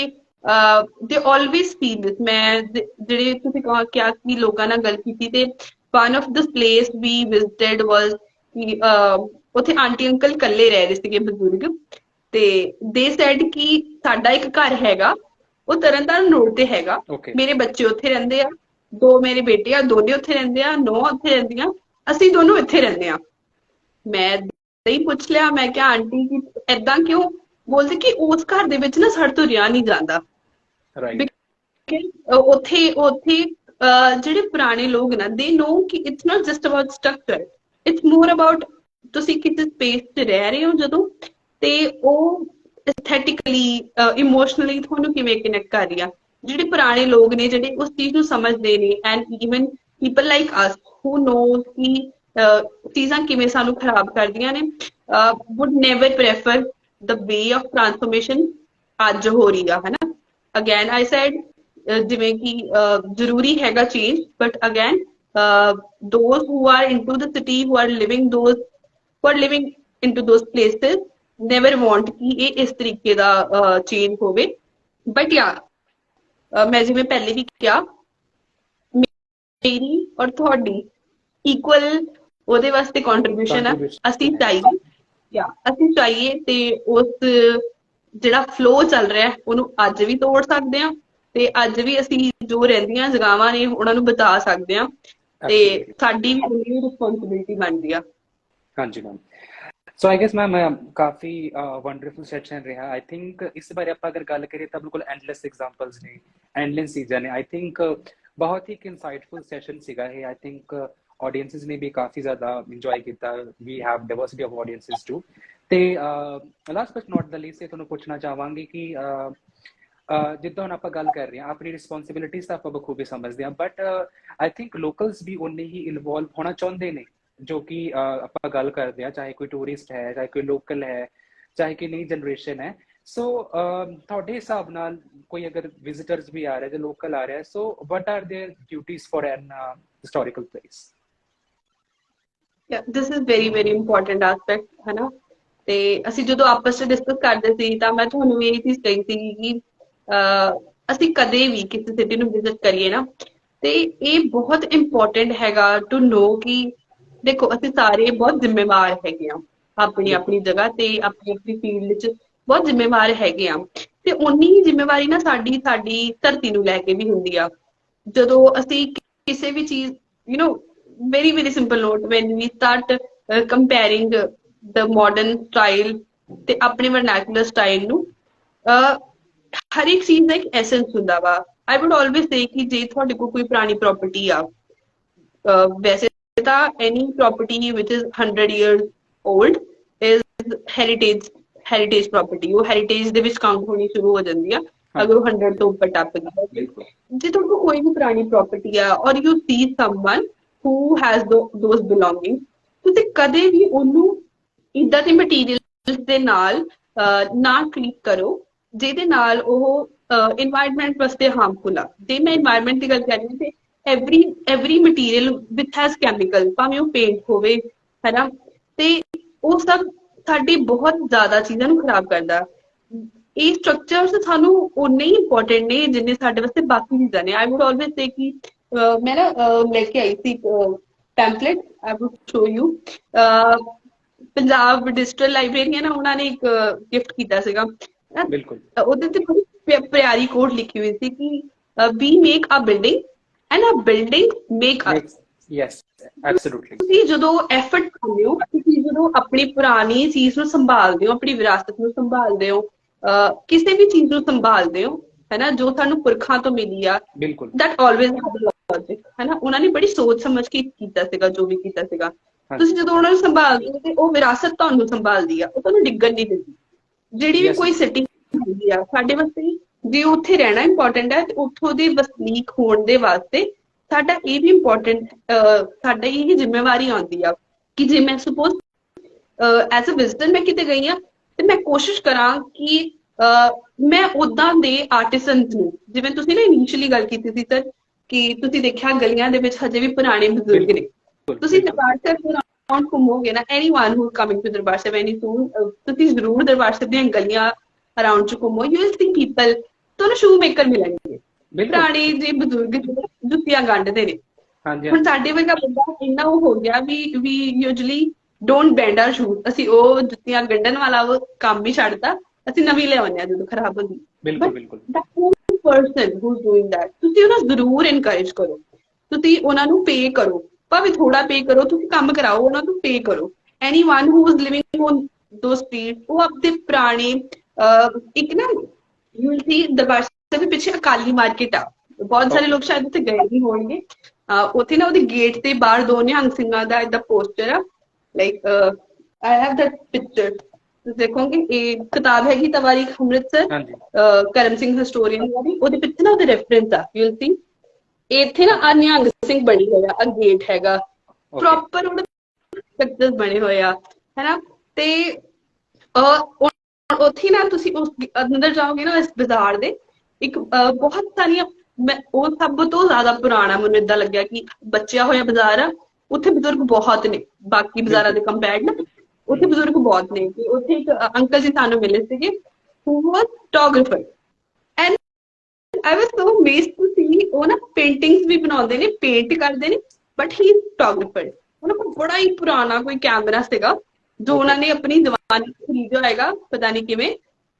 S2: they always feel this। ਮੈਂ ਜਿਹੜੇ ਤੁਸੀਂ ਕਿਹਾ ਕਿ ਲੋਕਾਂ ਨਾਲ ਗੱਲ ਕੀਤੀ, ਤੇ one of the place we visited was ਕਿ ਉੱਥੇ ਆਂਟੀ ਅੰਕਲ ਇਕੱਲੇ ਰਹਿ ਰਹੇ ਸੀਗੇ ਬਜ਼ੁਰਗ, ਤੇ they said ਕਿ ਸਾਡਾ ਇੱਕ ਘਰ ਹੈਗਾ ਉਹ ਤਰਨਤਾਰਨ ਰੋਡ ਤੇ ਹੈਗਾ, ਮੇਰੇ ਬੱਚੇ ਉੱਥੇ ਰਹਿੰਦੇ ਆ, 2 ਮੇਰੇ ਬੇਟੇ ਆ, ਦੋਨੇ ਉੱਥੇ ਰਹਿੰਦੇ ਆ, 9 ਉੱਥੇ ਰਹਿੰਦੀਆਂ, ਅਸੀਂ ਦੋਨੋਂ ਇੱਥੇ ਰਹਿੰਦੇ ਆ। ਮੈਂ ਹੀ ਪੁੱਛ ਲਿਆ। ਮੈਂ ਕਿਹਾ ਆਂਟੀ ਕਿ ਏਦਾਂ ਕਿਉਂ? ਬੋਲਦੇ ਕਿ ਉਸ ਘਰ ਦੇ ਵਿੱਚ ਨਾ ਸਾਡੇ ਤੋਂ ਰਿਹਾ ਨਹੀਂ ਜਾਂਦਾ।
S1: ਰਾਈਟ।
S2: ਉੱਥੇ ਉੱਥੇ ਜਿਹੜੇ ਪੁਰਾਣੇ ਲੋਕ ਨਾ ਦੇ ਨੋ ਕਿ it's not just about structure, it's more about ਤੁਸੀਂ ਕਿਸੇ ਸਪੇਸ 'ਚ ਰਹਿ ਰਹੇ ਹੋ ਜਦੋਂ, ਤੇ ਉਹ ਐਸਥੈਟਿਕਲੀ ਇਮੋਸ਼ਨਲੀ ਤੁਹਾਨੂੰ ਕਿਵੇਂ ਕਨੈਕਟ ਕਰ ਰਹੀ ਆ। ਜਿਹੜੇ ਪੁਰਾਣੇ ਲੋਕ ਨੇ ਜਿਹੜੇ ਉਸ ਚੀਜ਼ ਨੂੰ ਸਮਝਦੇ ਨੇ, and even people like us who knows ਕਿ ਚੀਜ਼ਾਂ ਕਿਵੇਂ ਸਾਨੂੰ ਖਰਾਬ ਕਰਦੀਆਂ ਨੇ, would never prefer the way of transformation ਅੱਜ ਹੋ ਰਹੀ ਆ, ਹਨਾ। ਅਗੇਨ ਆਈ ਸੈਡ ਜਿਵੇਂ ਕਿ ਜ਼ਰੂਰੀ ਹੈਗਾ change, but again those who are into the city, who are living into those places never want ਕਿ ਇਹ ਇਸ ਤਰੀਕੇ ਦਾ ਚੇਂਜ ਹੋਵੇ। ਬਟ ਯਾ ਮੈਂ ਜਿਵੇਂ ਪਹਿਲੇ ਵੀ ਕਿਹਾ, ਮੇਰੀ ਔਰ ਤੁਹਾਡੀ ਇਕੁਅਲ ਉਹਦੇ ਵਾਸਤੇ ਕੰਟਰੀਬਿਊਸ਼ਨ ਆ। ਅਸੀਂ ਚਾਹੀਏ ਤੇ ਉਸ ਜਿਹੜਾ ਫਲੋ ਚੱਲ ਰਿਹਾ ਉਹਨੂੰ ਅੱਜ ਵੀ ਤੋੜ ਸਕਦੇ ਹਾਂ, ਤੇ ਅੱਜ ਵੀ ਅਸੀਂ ਜੋ ਰਹਿੰਦੀਆਂ ਜਗ੍ਹਾਵਾਂ ਨੇ ਉਹਨਾਂ ਨੂੰ ਬਚਾ ਸਕਦੇ ਹਾਂ, ਤੇ ਸਾਡੀ ਵੀ ਉਹਦੀ ਰਿਸਪੌਂਸਿਬਿਲਿਟੀ ਬਣਦੀ ਆ।
S1: ਹਾਂਜੀ ma'am. So I guess ma'am ਕਾਫੀ ਵੰਡਰਫੁਲ ਸੈਸ਼ਨ ਰਿਹਾ। ਆਈ ਥਿੰਕ ਇਸ ਬਾਰੇ ਆਪਾਂ ਅਗਰ ਗੱਲ ਕਰੀਏ ਤਾਂ ਬਿਲਕੁਲ ਐਂਡਲੈਸ ਐਗਜ਼ਾਮਪਲਸ ਨੇ, ਐਂਡਲੈਸ ਚੀਜ਼ਾਂ ਨੇ। ਆਈ ਥਿੰਕ ਬਹੁਤ ਹੀ ਇਨਸਾਈਟਫੁਲ ਸੈਸ਼ਨ ਸੀਗਾ ਇਹ। ਆਈ ਥਿੰਕ ਆਡੀਅੰਸਿਸ ਨੇ ਵੀ ਕਾਫੀ ਜ਼ਿਆਦਾ ਇੰਜੋਏ ਕੀਤਾ। We have diversity of audiences too. ਤੇ last but not the least ਤੁਹਾਨੂੰ ਪੁੱਛਣਾ ਚਾਹਾਂਗੇ ਕਿ ਜਿੱਦਾਂ ਹੁਣ ਆਪਾਂ ਗੱਲ ਕਰ ਰਹੇ ਹਾਂ ਆਪਣੀ ਰਿਸਪੌਂਸਿਬਿਲਿਟੀਜ਼ ਤਾਂ ਆਪਾਂ ਬਖੂਬੀ ਸਮਝਦੇ ਹਾਂ, ਬਟ ਆਈ ਥਿੰਕ ਲੋਕਲਸ ਵੀ ਉਨੇ ਹੀ ਇਨਵੋਲਵ ਹੋਣਾ ਚਾਹੁੰਦੇ ਨੇ, ਜੋ ਕਿ ਆਪਾਂ ਗੱਲ ਕਰਦੇ ਹਾਂ, ਚਾਹੇ ਕੋਈ ਟੂਰਿਸਟ ਹੈ, ਚਾਹੇ ਕੋਈ ਲੋਕਲ ਹੈ, ਚਾਹੇ ਕੋਈ ਨਈ ਜਨਰੇਸ਼ਨ ਹੈ। ਸੋ ਤੁਹਾਡੇ ਹਿਸਾਬ ਨਾਲ ਕੋਈ ਅਗਰ ਵਿਜ਼ਿਟਰਸ ਵੀ ਆ ਰਿਹਾ ਜਾਂ ਲੋਕਲ ਆ ਰਿਹਾ, so what are their duties for an historical place?
S2: This is very very important aspect, ਹੈ ਨਾ। ਤੇ ਅਸੀਂ ਜਦੋਂ ਆਪਸ 'ਚ ਡਿਸਕਸ ਕਰਦੇ ਸੀ ਤਾਂ ਮੈਂ ਤੁਹਾਨੂੰ ਇਹ ਚੀਜ਼ ਕਹੀ ਸੀ ਕਿ ਅਸੀਂ ਕਦੇ ਵੀ ਕਿਸੇ ਸਿਟੀ ਨੂੰ ਵਿਜ਼ਿਟ ਕਰੀਏ ਨਾ, ਤੇ ਇਹ ਬਹੁਤ ਇੰਪੋਰਟੈਂਟ ਹੈਗਾ ਟੂ ਨੋ ਕਿ ਦੇਖੋ ਅਸੀਂ ਸਾਰੇ ਬਹੁਤ ਜ਼ਿੰਮੇਵਾਰ ਹੈਗੇ ਆ ਆਪਣੀ ਆਪਣੀ ਜਗ੍ਹਾ ਤੇ ਆਪਣੀ ਆਪਣੀ ਫੀਲਡ 'ਚ ਬਹੁਤ ਜ਼ਿੰਮੇਵਾਰ ਹੈਗੇ ਆ, ਤੇ ਓਨੀ ਹੀ ਜ਼ਿੰਮੇਵਾਰੀ ਨਾ ਸਾਡੀ ਧਰਤੀ ਨੂੰ ਲੈ ਕੇ ਵੀ ਹੁੰਦੀ ਆ। ਜਦੋਂ ਅਸੀਂ ਕਿਸੇ ਵੀ ਚੀਜ਼ very very simple note, when we start comparing the modern style ਤੇ ਆਪਣੇ vernacular style ਨੂੰ, ਹਰ ਇੱਕ ਚੀਜ਼ ਦਾ ਇੱਕ ਐਸੈਂਸ ਹੁੰਦਾ ਵਾ। I would always say ਕਿ ਜੇ ਤੁਹਾਡੇ ਕੋਲ ਕੋਈ ਪੁਰਾਣੀ ਪ੍ਰੋਪਰਟੀ ਆ, ਵੈਸੇ ਤਾਂ any property which is 100 years old is heritage property, ਉਹ heritage ਦੇ ਵਿੱਚ ਕਾਊਂਟ ਹੋਣੀ ਸ਼ੁਰੂ ਹੋ ਜਾਂਦੀ ਆ ਅਗਰ ਉਹ 100 ਤੋਂ ਉੱਪਰ ਟੱਪ ਗਈ। ਜੇ ਤੁਹਾਡੇ ਕੋਲ ਕੋਈ ਵੀ ਪੁਰਾਣੀ ਪ੍ਰੋਪਰਟੀ ਆ ਔਰ you see someone who has those belongings, ਤੁਸੀਂ ਕਦੇ ਵੀ ਉਹਨੂੰ ਇੱਦਾਂ ਦੇ ਮਟੀਰੀਅਲ ਦੇ ਨਾਲ ਨਾ ਟ੍ਰੀਟ ਕਰੋ ਜਿਹਦੇ ਨਾਲ ਉਹ ਇਨਵਾਇਰਨਮੈਂਟ ਵਾਸਤੇ ਹਾਰਮਫੁਲ ਆ। ਜੇ ਮੈਂ ਇਨਵਾਇਰਨਮੈਂਟ ਦੀ ਗੱਲ ਕਰ ਰਹੀ ਤੇ every material which has chemical, ਭਾਵੇਂ ਉਹ ਪੇਂਟ ਹੋਵੇ, ਹੈ ਨਾ, ਤੇ ਉਹ ਸਭ ਸਾਡੀ ਬਹੁਤ ਜ਼ਿਆਦਾ ਚੀਜ਼ਾਂ ਨੂੰ ਖਰਾਬ ਕਰਦਾ। ਇਹ ਸਟਰਕਚਰਸ ਸਾਨੂੰ ਉਨੇ ਹੀ ਇੰਪੋਰਟੈਂਟ ਨੇ ਜਿੰਨੇ ਸਾਡੇ ਵਾਸਤੇ ਬਾਕੀ ਚੀਜ਼ਾਂ ਨੇ। ਆਈ ਵੁੱਡ ਆਲਵੇਜ਼ ਸੇ ਕਿ ਮੈਂ ਨਾ ਲੈ ਕੇ ਆਈ ਸੀ pamphlet, I would show you. Punjab digital librarian ਆ, ਉਹਨਾਂ ਨੇ ਇੱਕ ਗਿਫਟ ਕੀਤਾ ਸੀਗਾ। ਉਹਦੇ ਤੇ ਬੜੀ ਪਿਆਰੀ ਕੋਟ ਲਿਖੀ ਹੋਈ ਸੀ ਕਿ we make a building and a building make us.
S1: Yes, absolutely.
S2: ਤੁਸੀਂ ਜਦੋਂ ਐਫਰਟ ਕਰਦੇ ਹੋ, ਤੁਸੀਂ ਜਦੋਂ ਆਪਣੀ ਪੁਰਾਣੀ ਚੀਜ਼ ਨੂੰ ਸੰਭਾਲਦੇ ਹੋ, ਆਪਣੀ ਵਿਰਾਸਤ ਨੂੰ ਸੰਭਾਲਦੇ ਹੋ, ਕਿਸੇ ਵੀ ਚੀਜ਼ ਨੂੰ ਸੰਭਾਲਦੇ ਹੋ, ਹੈ ਨਾ, ਜੋ ਸਾਨੂੰ ਪੁਰਖਾਂ ਤੋਂ ਮਿਲੀ ਆ, that always have logic, ਹੈ ਨਾ। ਉਹਨਾਂ ਨੇ ਬੜੀ ਸੋਚ ਸਮਝ ਕੇ ਕੀਤਾ ਸੀਗਾ ਜੋ ਵੀ ਕੀਤਾ ਸੀਗਾ। ਤੁਸੀਂ ਜਦੋਂ ਉਹਨਾਂ ਨੂੰ ਸੰਭਾਲਦੇ ਹੋ ਤੇ ਉਹ ਵਿਰਾਸਤ ਤੁਹਾਨੂੰ ਸੰਭਾਲਦੀ ਆ, ਉਹ ਤੁਹਾਨੂੰ ਡਿੱਗਣ ਨਹੀਂ ਦਿੰਦੀ। ਜਿਹੜੀ ਵੀ ਕੋਈ ਸਿਟੀ ਹੁੰਦੀ ਆ ਸਾਡੇ ਵਾਸਤੇ, ਜੇ ਉੱਥੇ ਰਹਿਣਾ ਇੰਪੋਰਟੈਂਟ ਹੈ ਤੇ ਉੱਥੋਂ ਦੇ ਵਸਨੀਕ ਹੋਣ ਦੇ ਵਾਸਤੇ ਸਾਡਾ ਇਹ ਵੀ ਇੰਪੋਰਟੈਂਟ, ਸਾਡਾ ਇਹ ਜ਼ਿੰਮੇਵਾਰੀ ਆਉਂਦੀ ਆ ਕਿ ਜੇ ਮੈਂ ਸਪੋਜ਼ ਐਜ਼ ਅ ਵਿਜ਼ਿਟਰ ਮੈਂ ਕਿਤੇ ਗਈ ਆ ਤੇ ਮੈਂ ਕੋਸ਼ਿਸ਼ ਕਰਾਂ ਕਿ ਮੈਂ ਉਦਾਂ ਦੇ ਆਰਟੀਸਨਸ ਨੂੰ, ਜਿਵੇਂ ਤੁਸੀਂ ਨਾ ਇਨੀਸ਼ੀਅਲੀ ਗੱਲ ਕੀਤੀ ਸੀ ਸਰ ਕਿ ਤੁਸੀਂ ਦੇਖਿਆ ਗਲੀਆਂ ਦੇ ਵਿੱਚ ਹਜੇ ਵੀ ਪੁਰਾਣੇ ਬਜ਼ੁਰਗ ਨੇ। ਤੁਸੀਂ ਦਰਬਾਰ ਸਾਹਿਬ ਅਰਾਊਂਡ ਘੁੰਮੋਗੇ ਨਾ, anyone who is coming to Darbar Sahib any soon, ਤੁਸੀਂ ਜ਼ਰੂਰ ਦਰਬਾਰ ਸਾਹਿਬ ਦੀਆਂ ਗਲੀਆਂ ਅਰਾਊਂਡ ਚ ਘੁੰਮੋ, you will see people, ਤੁਹਾਨੂੰ ਸ਼ੂ ਮੇਕਰ ਮਿਲਣਗੇ, ਪੁਰਾਣੇ ਜੇ ਬਜ਼ੁਰਗ ਜੁੱਤੀਆਂ ਗੰਢਦੇ ਨੇ। ਹੁਣ ਸਾਡੇ ਵਰਗਾ ਬੰਦਾ ਇੰਨਾ ਉਹ ਹੋ ਗਿਆ we usually don't bend our shoes, ਅਸੀਂ ਉਹ ਜੁੱਤੀਆਂ ਗੰਢਣ ਵਾਲਾ ਉਹ ਕੰਮ ਹੀ ਛੱਡਤਾ, ਅਸੀਂ ਨਵੀਂ ਲਿਆਉਂਦੇ ਹਾਂ ਜਦੋਂ ਖਰਾਬ ਹੁੰਦੀ। person who's doing that, ਤੁਸੀਂ ਉਹਨਾਂ ਜ਼ਰੂਰ ਇਨਕਰੇਜ ਕਰੋ, ਤੁਸੀਂ ਉਹਨਾਂ ਨੂੰ ਪੇ ਕਰੋ, ਭਾਵੇਂ ਥੋੜਾ ਪੇ ਕਰੋ, ਤੁਸੀਂ ਕੰਮ ਕਰਾਓ, ਉਹਨਾਂ ਨੂੰ ਪੇ ਕਰੋ anyone who was living on those streets, वो अपने पुराने एक ना you will see दरबार ਸਾਹਿਬ ਦੇ ਪਿੱਛੇ ਅਕਾਲੀ ਮਾਰਕੀਟ ਆ, ਬਹੁਤ ਸਾਰੇ ਲੋਕ ਸ਼ਾਇਦ ਉੱਥੇ ਗਏ ਨਹੀਂ ਹੋਣਗੇ। ਉੱਥੇ ਨਾ ਉਹਦੇ ਗੇਟ ਤੇ ਬਾਹਰ ਦੋ ਨਿਹੰਗ ਸਿੰਘਾਂ ਦਾ ਏਦਾਂ ਪੋਸਟਰ ਆ, like I have that picture, ਤੁਸੀਂ ਦੇਖੋਗੇ ਇਹ ਕਿਤਾਬ ਹੈਗੀ ਤਵਾਰੀਖ ਅੰਮ੍ਰਿਤਸਰ ਕਰਮ ਸਿੰਘ ਹਿਸਟੋਰੀਅਨ ਦੀ, ਉਹਦੇ ਪਿੱਛੇ ਨਾ ਉਹਦੇ ਰੈਫਰੈਂਸ ਆ, ਯੂ ਵਿਲ ਸੀ ਇੱਥੇ ਨਾ ਆ ਨਿਹੰਗ ਸਿੰਘ ਬਣੀ ਹੋਇਆ, ਆ ਗੇਟ ਹੈਗਾ ਪ੍ਰੋਪਰ, ਉਹਦੇ ਪਿਕਚਰਸ ਬਣੇ ਹੋਏ ਆ ਹੈਨਾ। ਤੇ ਉੱਥੇ ਨਾ ਤੁਸੀਂ ਉਸ ਅੰਦਰ ਜਾਓਗੇ ਨਾ ਇਸ ਬਾਜ਼ਾਰ ਦੇ, ਇੱਕ ਬਹੁਤ ਸਾਰੀਆਂ, ਮੈਂ ਉਹ ਸਭ ਤੋਂ ਜ਼ਿਆਦਾ ਪੁਰਾਣਾ ਮੈਨੂੰ ਏਦਾਂ ਲੱਗਿਆ ਕਿ ਬਚਿਆ ਹੋਇਆ ਬਾਜ਼ਾਰ ਆ, ਉੱਥੇ ਬਜ਼ੁਰਗ ਬਹੁਤ ਨੇ ਬਾਕੀ ਬਾਜ਼ਾਰਾਂ ਦੇ ਕੰਪੇਅਰਡ ਨਾ, ਉੱਥੇ ਬਜ਼ੁਰਗ ਬਹੁਤ ਨੇ। ਕਿ ਉੱਥੇ ਇੱਕ ਅੰਕਲ ਜੀ ਸਾਨੂੰ ਮਿਲੇ ਸੀਗੇ who was photographer and I was so amazed to see ਉਹ ਨਾ ਪੇਂਟਿੰਗਸ ਵੀ ਬਣਾਉਂਦੇ ਨੇ, ਪੇਂਟ ਕਰਦੇ ਨੇ, ਬਟ ਹੀ ਇਜ਼ ਫੋਟੋਗ੍ਰਾਫਰ। ਉਹਨਾਂ ਕੋਲ ਬੜਾ ਹੀ ਪੁਰਾਣਾ ਕੋਈ ਕੈਮਰਾ ਸੀਗਾ ਜੋ ਉਹਨਾਂ ਨੇ ਆਪਣੀ ਦੀਵਾਨੀ ਖਰੀਦਿਆ ਹੋਏਗਾ ਪਤਾ ਨਹੀਂ ਕਿਵੇਂ,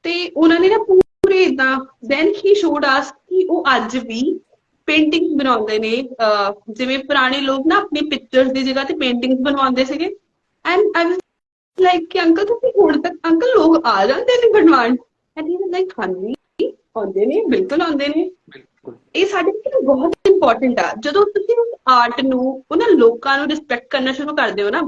S2: ਤੇ ਉਹਨਾਂ ਨੇ ਨਾ ਪੂਰੇ ਏਦਾਂ ਦੈਨ ਹੀ ਸ਼ੋਡ ਅਸ ਕਿ ਉਹ ਅੱਜ ਵੀ ਪੇਂਟਿੰਗਸ ਬਣਾਉਂਦੇ ਨੇ, ਜਿਵੇਂ ਪੁਰਾਣੇ ਲੋਕ ਨਾ ਆਪਣੀ ਪਿਕਚਰਸ ਦੀ ਜਗ੍ਹਾ ਤੇ ਪੇਂਟਿੰਗਸ ਬਣਵਾਉਂਦੇ ਸੀਗੇ। ਐਂਡ ਆਈ ਵਾਸ ਲਾਈਕ ਕਿ ਅੰਕਲ ਤੁਸੀਂ ਹੁਣ ਤੱਕ ਅੰਕਲ ਲੋਕ ਆ ਜਾਂਦੇ ਨੇ ਬਣਵਾਉਣ, ਐਂਡ ਹੀ ਵਾਸ ਲਾਈਕ ਹਾਂਜੀ ਆਉਂਦੇ ਨੇ, ਬਿਲਕੁਲ ਆਉਂਦੇ ਨੇ। ਇਹ ਸਾਡੇ ਲਈ ਬਹੁਤ ਇੰਪੋਰਟੈਂਟ ਆ। ਜਦੋਂ ਤੁਸੀਂ ਉਸ ਆਰਟ ਨੂੰ, ਉਹਨਾਂ ਲੋਕਾਂ ਨੂੰ ਰਿਸਪੈਕਟ ਕਰਨਾ ਸ਼ੁਰੂ ਕਰਦੇ ਹੋ ਨਾ,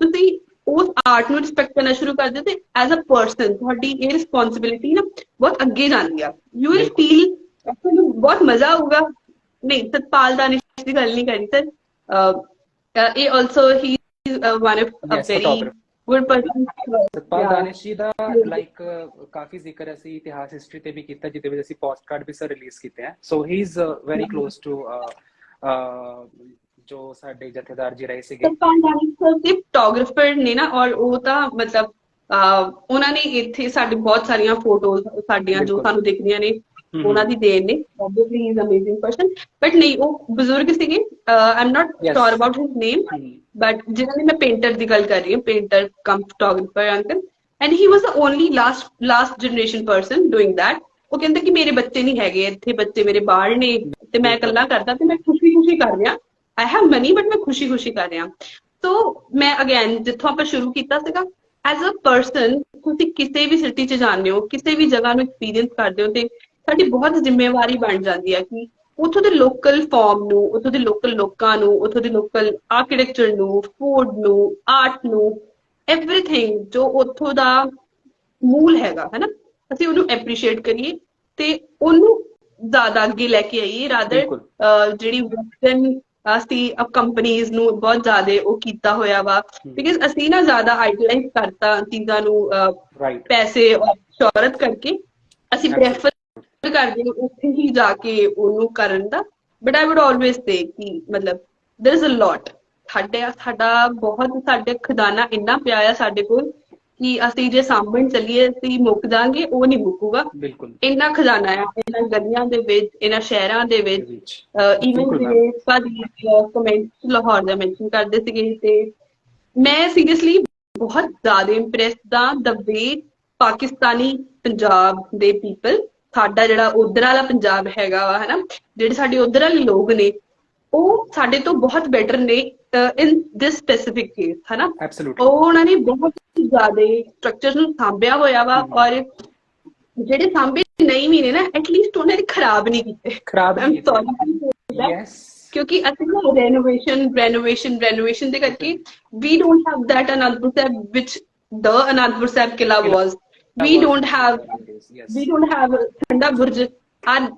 S2: ਤੁਸੀਂ ਉਸ ਆਰਟ ਨੂੰ ਰਿਸਪੈਕਟ ਕਰਨਾ ਸ਼ੁਰੂ ਕਰਦੇ ਹੋ, ਤੇ ਐਜ਼ ਅ ਪਰਸਨ ਤੁਹਾਡੀ ਇਹ ਰਿਸਪੌਂਸਿਬਿਲਿਟੀ ਨਾ ਬਹੁਤ ਅੱਗੇ ਜਾਂਦੀ ਆ। ਯੂ ਵਿਲ ਫੀਲ, ਤੁਹਾਨੂੰ ਬਹੁਤ ਮਜ਼ਾ ਆਊਗਾ। ਨਹੀਂ, ਸਤਪਾਲ ਦਾਨਿਸ਼ ਦੀ ਗੱਲ ਨਹੀਂ ਕਰੀ ਸਰ, ਇਹ also he one of a very good person.
S1: Satpal Danish ji ਦਾ ਲਾਈਕ ਕਾਫੀ ਜ਼ਿਕਰ ਅਸੀਂ ਇਤਿਹਾਸ ਹਿਸਟਰੀ ਤੇ ਵੀ ਕੀਤਾ, ਜਿਹਦੇ ਵਿੱਚ ਅਸੀਂ ਪੋਸਟ ਕਾਰਡ ਵੀ ਸਰ ਰਿਲੀਜ਼ ਕੀਤੇ ਆ। So he is very close to ਜੋ ਸਾਡੇ ਜਥੇਦਾਰ ਜੀ ਰਹੇ ਸੀਗੇ।
S2: ਸਤਪਾਲ ਦਾਨਿਸ਼ ਸਰ ਦੇ ਫੋਟੋਗ੍ਰਾਫਰ ਨੇ ਨਾ, ਔਰ ਉਹ ਤਾਂ ਮਤਲਬ ਉਹਨਾਂ ਨੇ ਇੱਥੇ ਸਾਡੇ ਬਹੁਤ ਸਾਰੀਆਂ ਫੋਟੋਜ਼ ਸਾਡੀਆਂ ਜੋ ਸਾਨੂੰ ਦਿਖਦੀਆਂ ਨੇ ਉਹਨਾਂ ਦੀ ਦੇਣ ਨੇ। obviously he is amazing person, but ਨਹੀਂ ਉਹ ਬਜ਼ੁਰਗ ਸੀਗੇ, I'm not sure about his name, but ਜਿਹਨਾਂ ਦੀ ਮੈਂ ਪੇਂਟਰ ਦੀ ਗੱਲ ਕਰ ਰਹੀ ਹਾਂ, painter cum photographer uncle, and he was the only last generation person doing that। ਉਹ ਕਹਿੰਦੇ ਕਿ ਮੇਰੇ ਬੱਚੇ ਨਹੀਂ ਹੈਗੇ ਇੱਥੇ, ਬੱਚੇ ਮੇਰੇ ਬਾਹਰ ਨੇ ਤੇ ਮੈਂ ਇਕੱਲਾ ਕਰਦਾ, ਤੇ ਮੈਂ ਖੁਸ਼ੀ ਕਰ ਰਿਹਾ, I have money but ਮੈਂ ਖੁਸ਼ੀ ਕਰ ਰਿਹਾ। ਸੋ ਮੈਂ ਅਗੇਨ ਜਿੱਥੋਂ ਆਪਾਂ ਸ਼ੁਰੂ ਕੀਤਾ ਸੀਗਾ, ਐਜ਼ ਅ ਪਰਸਨ ਤੁਸੀਂ ਕਿਸੇ ਵੀ ਸਿਟੀ 'ਚ ਜਾਂਦੇ ਹੋ, ਕਿਸੇ ਵੀ ਜਗ੍ਹਾ ਨੂੰ ਐਕਸਪੀਰੀਅੰਸ ਕਰਦੇ ਹੋ, ਤੇ ਸਾਡੀ ਬਹੁਤ ਜ਼ਿੰਮੇਵਾਰੀ ਬਣ ਜਾਂਦੀ ਹੈ ਕਿ ਉੱਥੋਂ ਦੇ ਲੋਕਲ ਫਾਰਮ ਨੂੰ, ਉੱਥੋਂ ਦੇ ਲੋਕਲ ਲੋਕਾਂ ਨੂੰ, ਉੱਥੋਂ ਦੇ ਲੋਕਲ ਆਰਕੀਟੈਕਚਰ ਨੂੰ, ਫੂਡ ਨੂੰ, ਆਰਟ ਨੂੰ, ਐਵਰੀਥਿੰਗ ਜੋ ਉੱਥੋਂ ਦਾ ਮੂਲ ਹੈਗਾ ਹੈ ਨਾ, ਅਸੀਂ ਉਹਨੂੰ ਐਪਰੀਸ਼ੀਏਟ ਕਰੀਏ ਤੇ ਉਹਨੂੰ ਜ਼ਿਆਦਾ ਅੱਗੇ ਲੈ ਕੇ ਆਈਏ, ਰਾਦਰ ਜਿਹੜੀ ਵੈਸਟਰਨ ਅਸੀਂ ਕੰਪਨੀਜ਼ ਨੂੰ ਬਹੁਤ ਜ਼ਿਆਦਾ ਉਹ ਕੀਤਾ ਹੋਇਆ ਵਾ, ਬਿਕਾਜ਼ ਅਸੀਂ ਨਾ ਜ਼ਿਆਦਾ ਆਈਡਲਾਈਜ਼ ਕਰਤਾ ਚੀਜ਼ਾਂ ਨੂੰ, ਪੈਸੇ ਔਰ ਸ਼ੋਹਰਤ ਕਰਕੇ ਅਸੀਂ ਪ੍ਰੈਫਰ ਕਰਦੇ ਹਾਂ ਉੱਥੇ ਹੀ ਜਾ ਕੇ ਉਹਨੂੰ ਕਰਨ ਦਾ। ਬਟ ਆਈ ਵੁੱਡ ਆਲਵੇਜ਼ ਸੇ ਕਿ ਮਤਲਬ ਦੇਰ ਇਜ਼ ਅ ਲੋਟ, ਸਾਡਾ ਬਹੁਤ, ਸਾਡੇ ਖਜ਼ਾਨਾ ਇੰਨਾ ਪਿਆ ਆ ਸਾਡੇ ਕੋਲ ਕਿ ਅਸੀਂ ਜੇ ਸਾਂਭਣ ਚੱਲੀਏ ਅਸੀਂ ਮੁੱਕ ਜਾਾਂਗੇ, ਉਹ ਨਹੀਂ ਮੁੱਕੂਗਾ। ਇੰਨਾ ਖਜ਼ਾਨਾ ਆ ਇਹਨਾਂ ਗਲੀਆਂ ਦੇ ਵਿੱਚ, ਇਹਨਾਂ ਸ਼ਹਿਰਾਂ ਦੇ ਵਿੱਚ। ਈਵਨ ਜਿਵੇਂ ਭਾਜੀ ਕਮੈਂਟ ਲਾਹੌਰ ਦਾ ਮੈਂਸ਼ਨ ਕਰਦੇ ਸੀਗੇ, ਤੇ ਮੈਂ ਸੀਰੀਅਸਲੀ ਬਹੁਤ ਜ਼ਿਆਦਾ ਇੰਪ੍ਰੈਸਡ ਹਾਂ ਦ ਵੇ ਪਾਕਿਸਤਾਨੀ ਪੰਜਾਬ ਦੇ ਪੀਪਲ, ਸਾਡਾ ਜਿਹੜਾ ਉਧਰ ਵਾਲਾ ਪੰਜਾਬ ਹੈਗਾ ਵਾ ਹਨਾ, ਜਿਹੜੇ ਸਾਡੇ ਉਧਰ ਵਾਲੇ ਲੋਕ ਨੇ ਉਹ ਸਾਡੇ ਤੋਂ ਬਹੁਤ ਬੈਟਰ ਨੇ ਇਨ ਦਿਸ ਸਪੈਸੀਫਿਕ ਕੇਸ ਹਨਾ। ਉਹ ਉਹਨਾਂ ਨੇ ਬਹੁਤ ਜ਼ਿਆਦਾ ਸਟਰਕਚਰ ਨੂੰ ਸਾਂਭਿਆ ਹੋਇਆ ਵਾ, ਔਰ ਜਿਹੜੇ ਸਾਂਭੇ ਨਹੀਂ ਵੀ ਨੇ ਨਾ, ਐਟਲੀਸਟ ਉਹਨਾਂ ਨੇ ਖਰਾਬ ਨਹੀਂ ਕੀਤੇ। ਕਿਉਂਕਿ ਅਸੀਂ ਨਾ ਰੈਨੋਵੇਸ਼ਨ ਦੇ ਕਰਕੇ ਵੀ don't have that Anandpur Sahib ਵਿਚ ਦ ਅਨੰਦਪੁਰ ਸਾਹਿਬ ਕਿਲਾ ਵਾਜ਼, we don't have ਠੰਡਾ ਬੁਰਜ।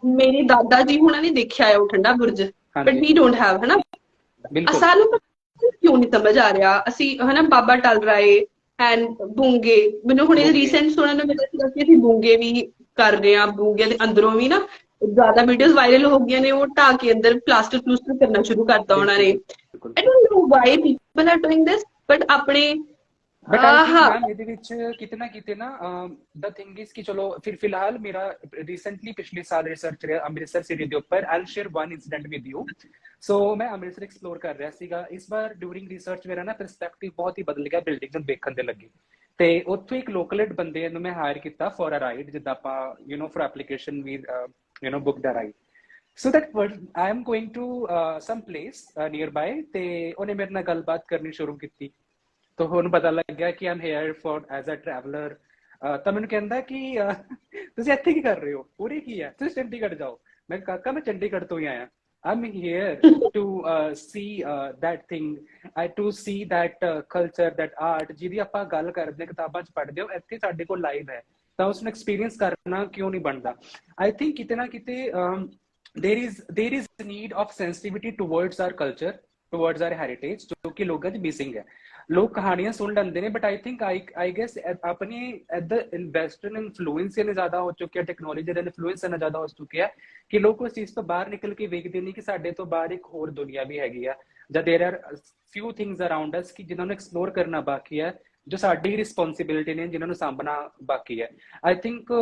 S2: ਮੇਰੇ ਦਾਦਾ ਜੀ ਹੁਣਾਂ ਨੇ ਦੇਖਿਆ ਹੈ ਉਹ ਠੰਡਾ ਬੁਰਜ, ਬਟ we don't have, ਹਨਾ। ਸਾਨੂੰ ਕਿਉਂ ਨਹੀਂ ਸਮਝ ਆ ਰਿਹਾ, ਅਸੀਂ ਹਨਾ ਬਾਬਾ ਟਲ ਰਾਏ ਐਂਡ ਬੂੰਗੇ, ਮੈਨੂੰ ਹੁਣ ਇਹ ਰੀਸੈਂਟ ਸੁਣਨ ਨੂੰ ਮਿਲਿਆ ਸੀਗਾ ਕਿ ਅਸੀਂ ਬੂੰਗੇ ਵੀ ਕਰ ਰਹੇ ਹਾਂ, ਬੂੰਗੇ ਦੇ ਅੰਦਰੋਂ ਵੀ ਨਾ ਜ਼ਿਆਦਾ ਵੀਡੀਓਜ਼ ਵਾਇਰਲ ਹੋ ਗਈਆਂ ਨੇ, ਉਹ ਢਾਹ ਕੇ ਅੰਦਰ ਪਲਾਸਟਰ ਕਰਨਾ ਸ਼ੁਰੂ ਕਰਤਾ ਉਹਨਾਂ ਨੇ। I don't know why people are doing this, but ਆਪਣੇ
S1: ਬਟ ਆਈ ਥਿੰਕ ਮੈਮ ਇਹਦੇ ਵਿੱਚ ਕਿਤੇ ਨਾ ਕਿਤੇ ਨਾ ਦ ਥਿੰਗ ਇਜ਼ ਕਿ ਚਲੋ ਫਿਰ ਫਿਲਹਾਲ ਮੇਰਾ ਰੀਸੈਂਟਲੀ ਪਿਛਲੇ ਸਾਲ ਰਿਸਰਚ ਰਿਹਾ ਅੰਮ੍ਰਿਤਸਰ ਸਿਟੀ ਦੇ ਉੱਪਰ। I will share one incident with you. So ਮੈਂ ਅੰਮ੍ਰਿਤਸਰ ਐਕਸਪਲੋਰ ਕਰ ਰਿਹਾ ਸੀਗਾ ਇਸ ਵਾਰ, ਡਿਊਰਿੰਗ ਰਿਸਰਚ ਮੇਰਾ ਨਾ ਪਰਸਪੈਕਟਿਵ ਬਹੁਤ ਹੀ ਬਦਲ ਗਿਆ ਬਿਲਡਿੰਗ ਨੂੰ ਦੇਖਣ ਦੇ ਲੱਗੇ, ਤੇ ਉੱਥੋਂ ਇੱਕ ਲੋਕਲੇਟ ਬੰਦੇ ਨੂੰ ਮੈਂ ਹਾਇਰ ਕੀਤਾ ਫॉर ਅ ਰਾਈਡ, ਜਿੱਦਾਂ ਆਪਾਂ for application we booked a ride. So that I am going to some place nearby, ਤੇ ਉਹਨੇ ਮੇਰੇ ਨਾਲ ਗੱਲਬਾਤ ਕਰਨੀ ਸ਼ੁਰੂ ਕੀਤੀ। ਤਾਂ ਉਹਨੂੰ ਪਤਾ ਲੱਗ ਗਿਆ ਕਿ I'm here for as a traveller. ਤਾਂ ਮੈਨੂੰ ਕਹਿੰਦਾ ਕਿ ਤੁਸੀਂ ਇੱਥੇ ਕੀ ਕਰ ਰਹੇ ਹੋ, ਉਰੇ ਕੀ ਹੈ, ਤੁਸੀਂ ਚੰਡੀਗੜ੍ਹ ਜਾਓ। ਮੈਂ ਕਿਹਾ ਕਾਕਾ ਮੈਂ ਚੰਡੀਗੜ੍ਹ ਤੋਂ ਹੀ ਆਇਆ, I'm here to see that thing, to see that culture, that art ਜਿਹਦੀ ਆਪਾਂ ਗੱਲ ਕਰਦੇ ਕਿਤਾਬਾਂ 'ਚ ਪੜ੍ਹਦੇ ਹੋ, ਇੱਥੇ ਸਾਡੇ ਕੋਲ ਲਾਈਵ ਹੈ, ਤਾਂ ਉਸਨੂੰ ਐਕਸਪੀਰੀਅੰਸ ਕਰਨਾ ਕਿਉਂ ਨਹੀਂ ਬਣਦਾ। ਆਈ ਥਿੰਕ ਕਿਤੇ ਨਾ ਕਿਤੇ there is need of sensitivity towards our culture, towards our heritage, ਜੋ ਕਿ ਲੋਕਾਂ 'ਚ ਮਿਸਿੰਗ ਹੈ। ਲੋਕ ਕਹਾਣੀਆਂ ਸੁਣ ਲੈਂਦੇ ਨੇ, but I think I guess ਆਪਣੇ ਇੱਧਰ ਵੈਸਟਰਨ ਇਨਫਲੂਐਂਸ ਇੰਨੇ ਜ਼ਿਆਦਾ ਹੋ ਚੁੱਕਿਆ, ਟੈਕਨੋਲੋਜੀ ਦਾ ਇਨਫਲੂਐਂਸ ਇੰਨਾ ਜ਼ਿਆਦਾ ਹੋ ਚੁੱਕਿਆ ਕਿ ਲੋਕ ਉਸ ਚੀਜ਼ ਤੋਂ ਬਾਹਰ ਨਿਕਲ ਕੇ ਵੇਖਦੇ ਨਹੀਂ ਕਿ ਸਾਡੇ ਤੋਂ ਬਾਹਰ ਇੱਕ ਹੋਰ ਦੁਨੀਆ ਵੀ ਹੈਗੀ ਆ, ਜਾਂ there are few things around us ਕਿ ਜਿਨ੍ਹਾਂ ਨੂੰ ਐਕਸਪਲੋਰ ਕਰਨਾ ਬਾਕੀ ਹੈ, ਜੋ ਸਾਡੀ ਰਿਸਪੌਂਸਿਬਿਲਿਟੀ ਨੇ, ਜਿਨ੍ਹਾਂ ਨੂੰ ਸਾਂਭਣਾ ਬਾਕੀ ਹੈ। I think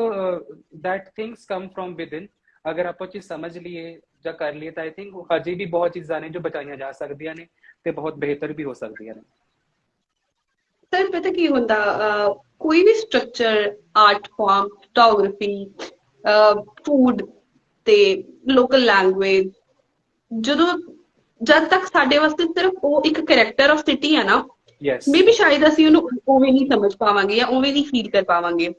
S1: that things come from within. ਅਗਰ ਆਪਾਂ ਚੀਜ਼ ਸਮਝ ਲਈਏ ਜਾਂ ਕਰ ਲਈਏ ਤਾਂ ਆਈ ਥਿੰਕ ਹਜੇ ਵੀ ਬਹੁਤ ਚੀਜ਼ਾਂ ਨੇ ਜੋ ਬਚਾਈਆਂ ਜਾ ਸਕਦੀਆਂ ਨੇ ਤੇ ਬਹੁਤ ਬਿਹਤਰ ਵੀ ਹੋ ਸਕਦੀਆਂ ਨੇ।
S2: ਸਰ ਪਤਾ ਕੀ ਹੁੰਦਾ, ਕੋਈ ਵੀ structure, art form, photography, food ਤੇ ਲੋਕਲ ਲੈਂਗੁਏਜ, ਜਦ ਤੱਕ ਸਾਡੇ ਵਾਸਤੇ ਸਿਰਫ ਉਹ ਇੱਕ ਕਰੈਕਟਰ ਆਫ ਸਿਟੀ ਹੈ ਨਾ,
S1: ਯੈਸ
S2: ਮੇ ਬੀ ਸ਼ਾਇਦ ਅਸੀਂ ਉਹਨੂੰ ਉਵੇਂ ਨਹੀਂ ਸਮਝ ਪਾਵਾਂਗੇ ਜਾਂ ਉਵੇਂ ਨਹੀਂ ਫੀਲ ਕਰ ਪਾਵਾਂਗੇ।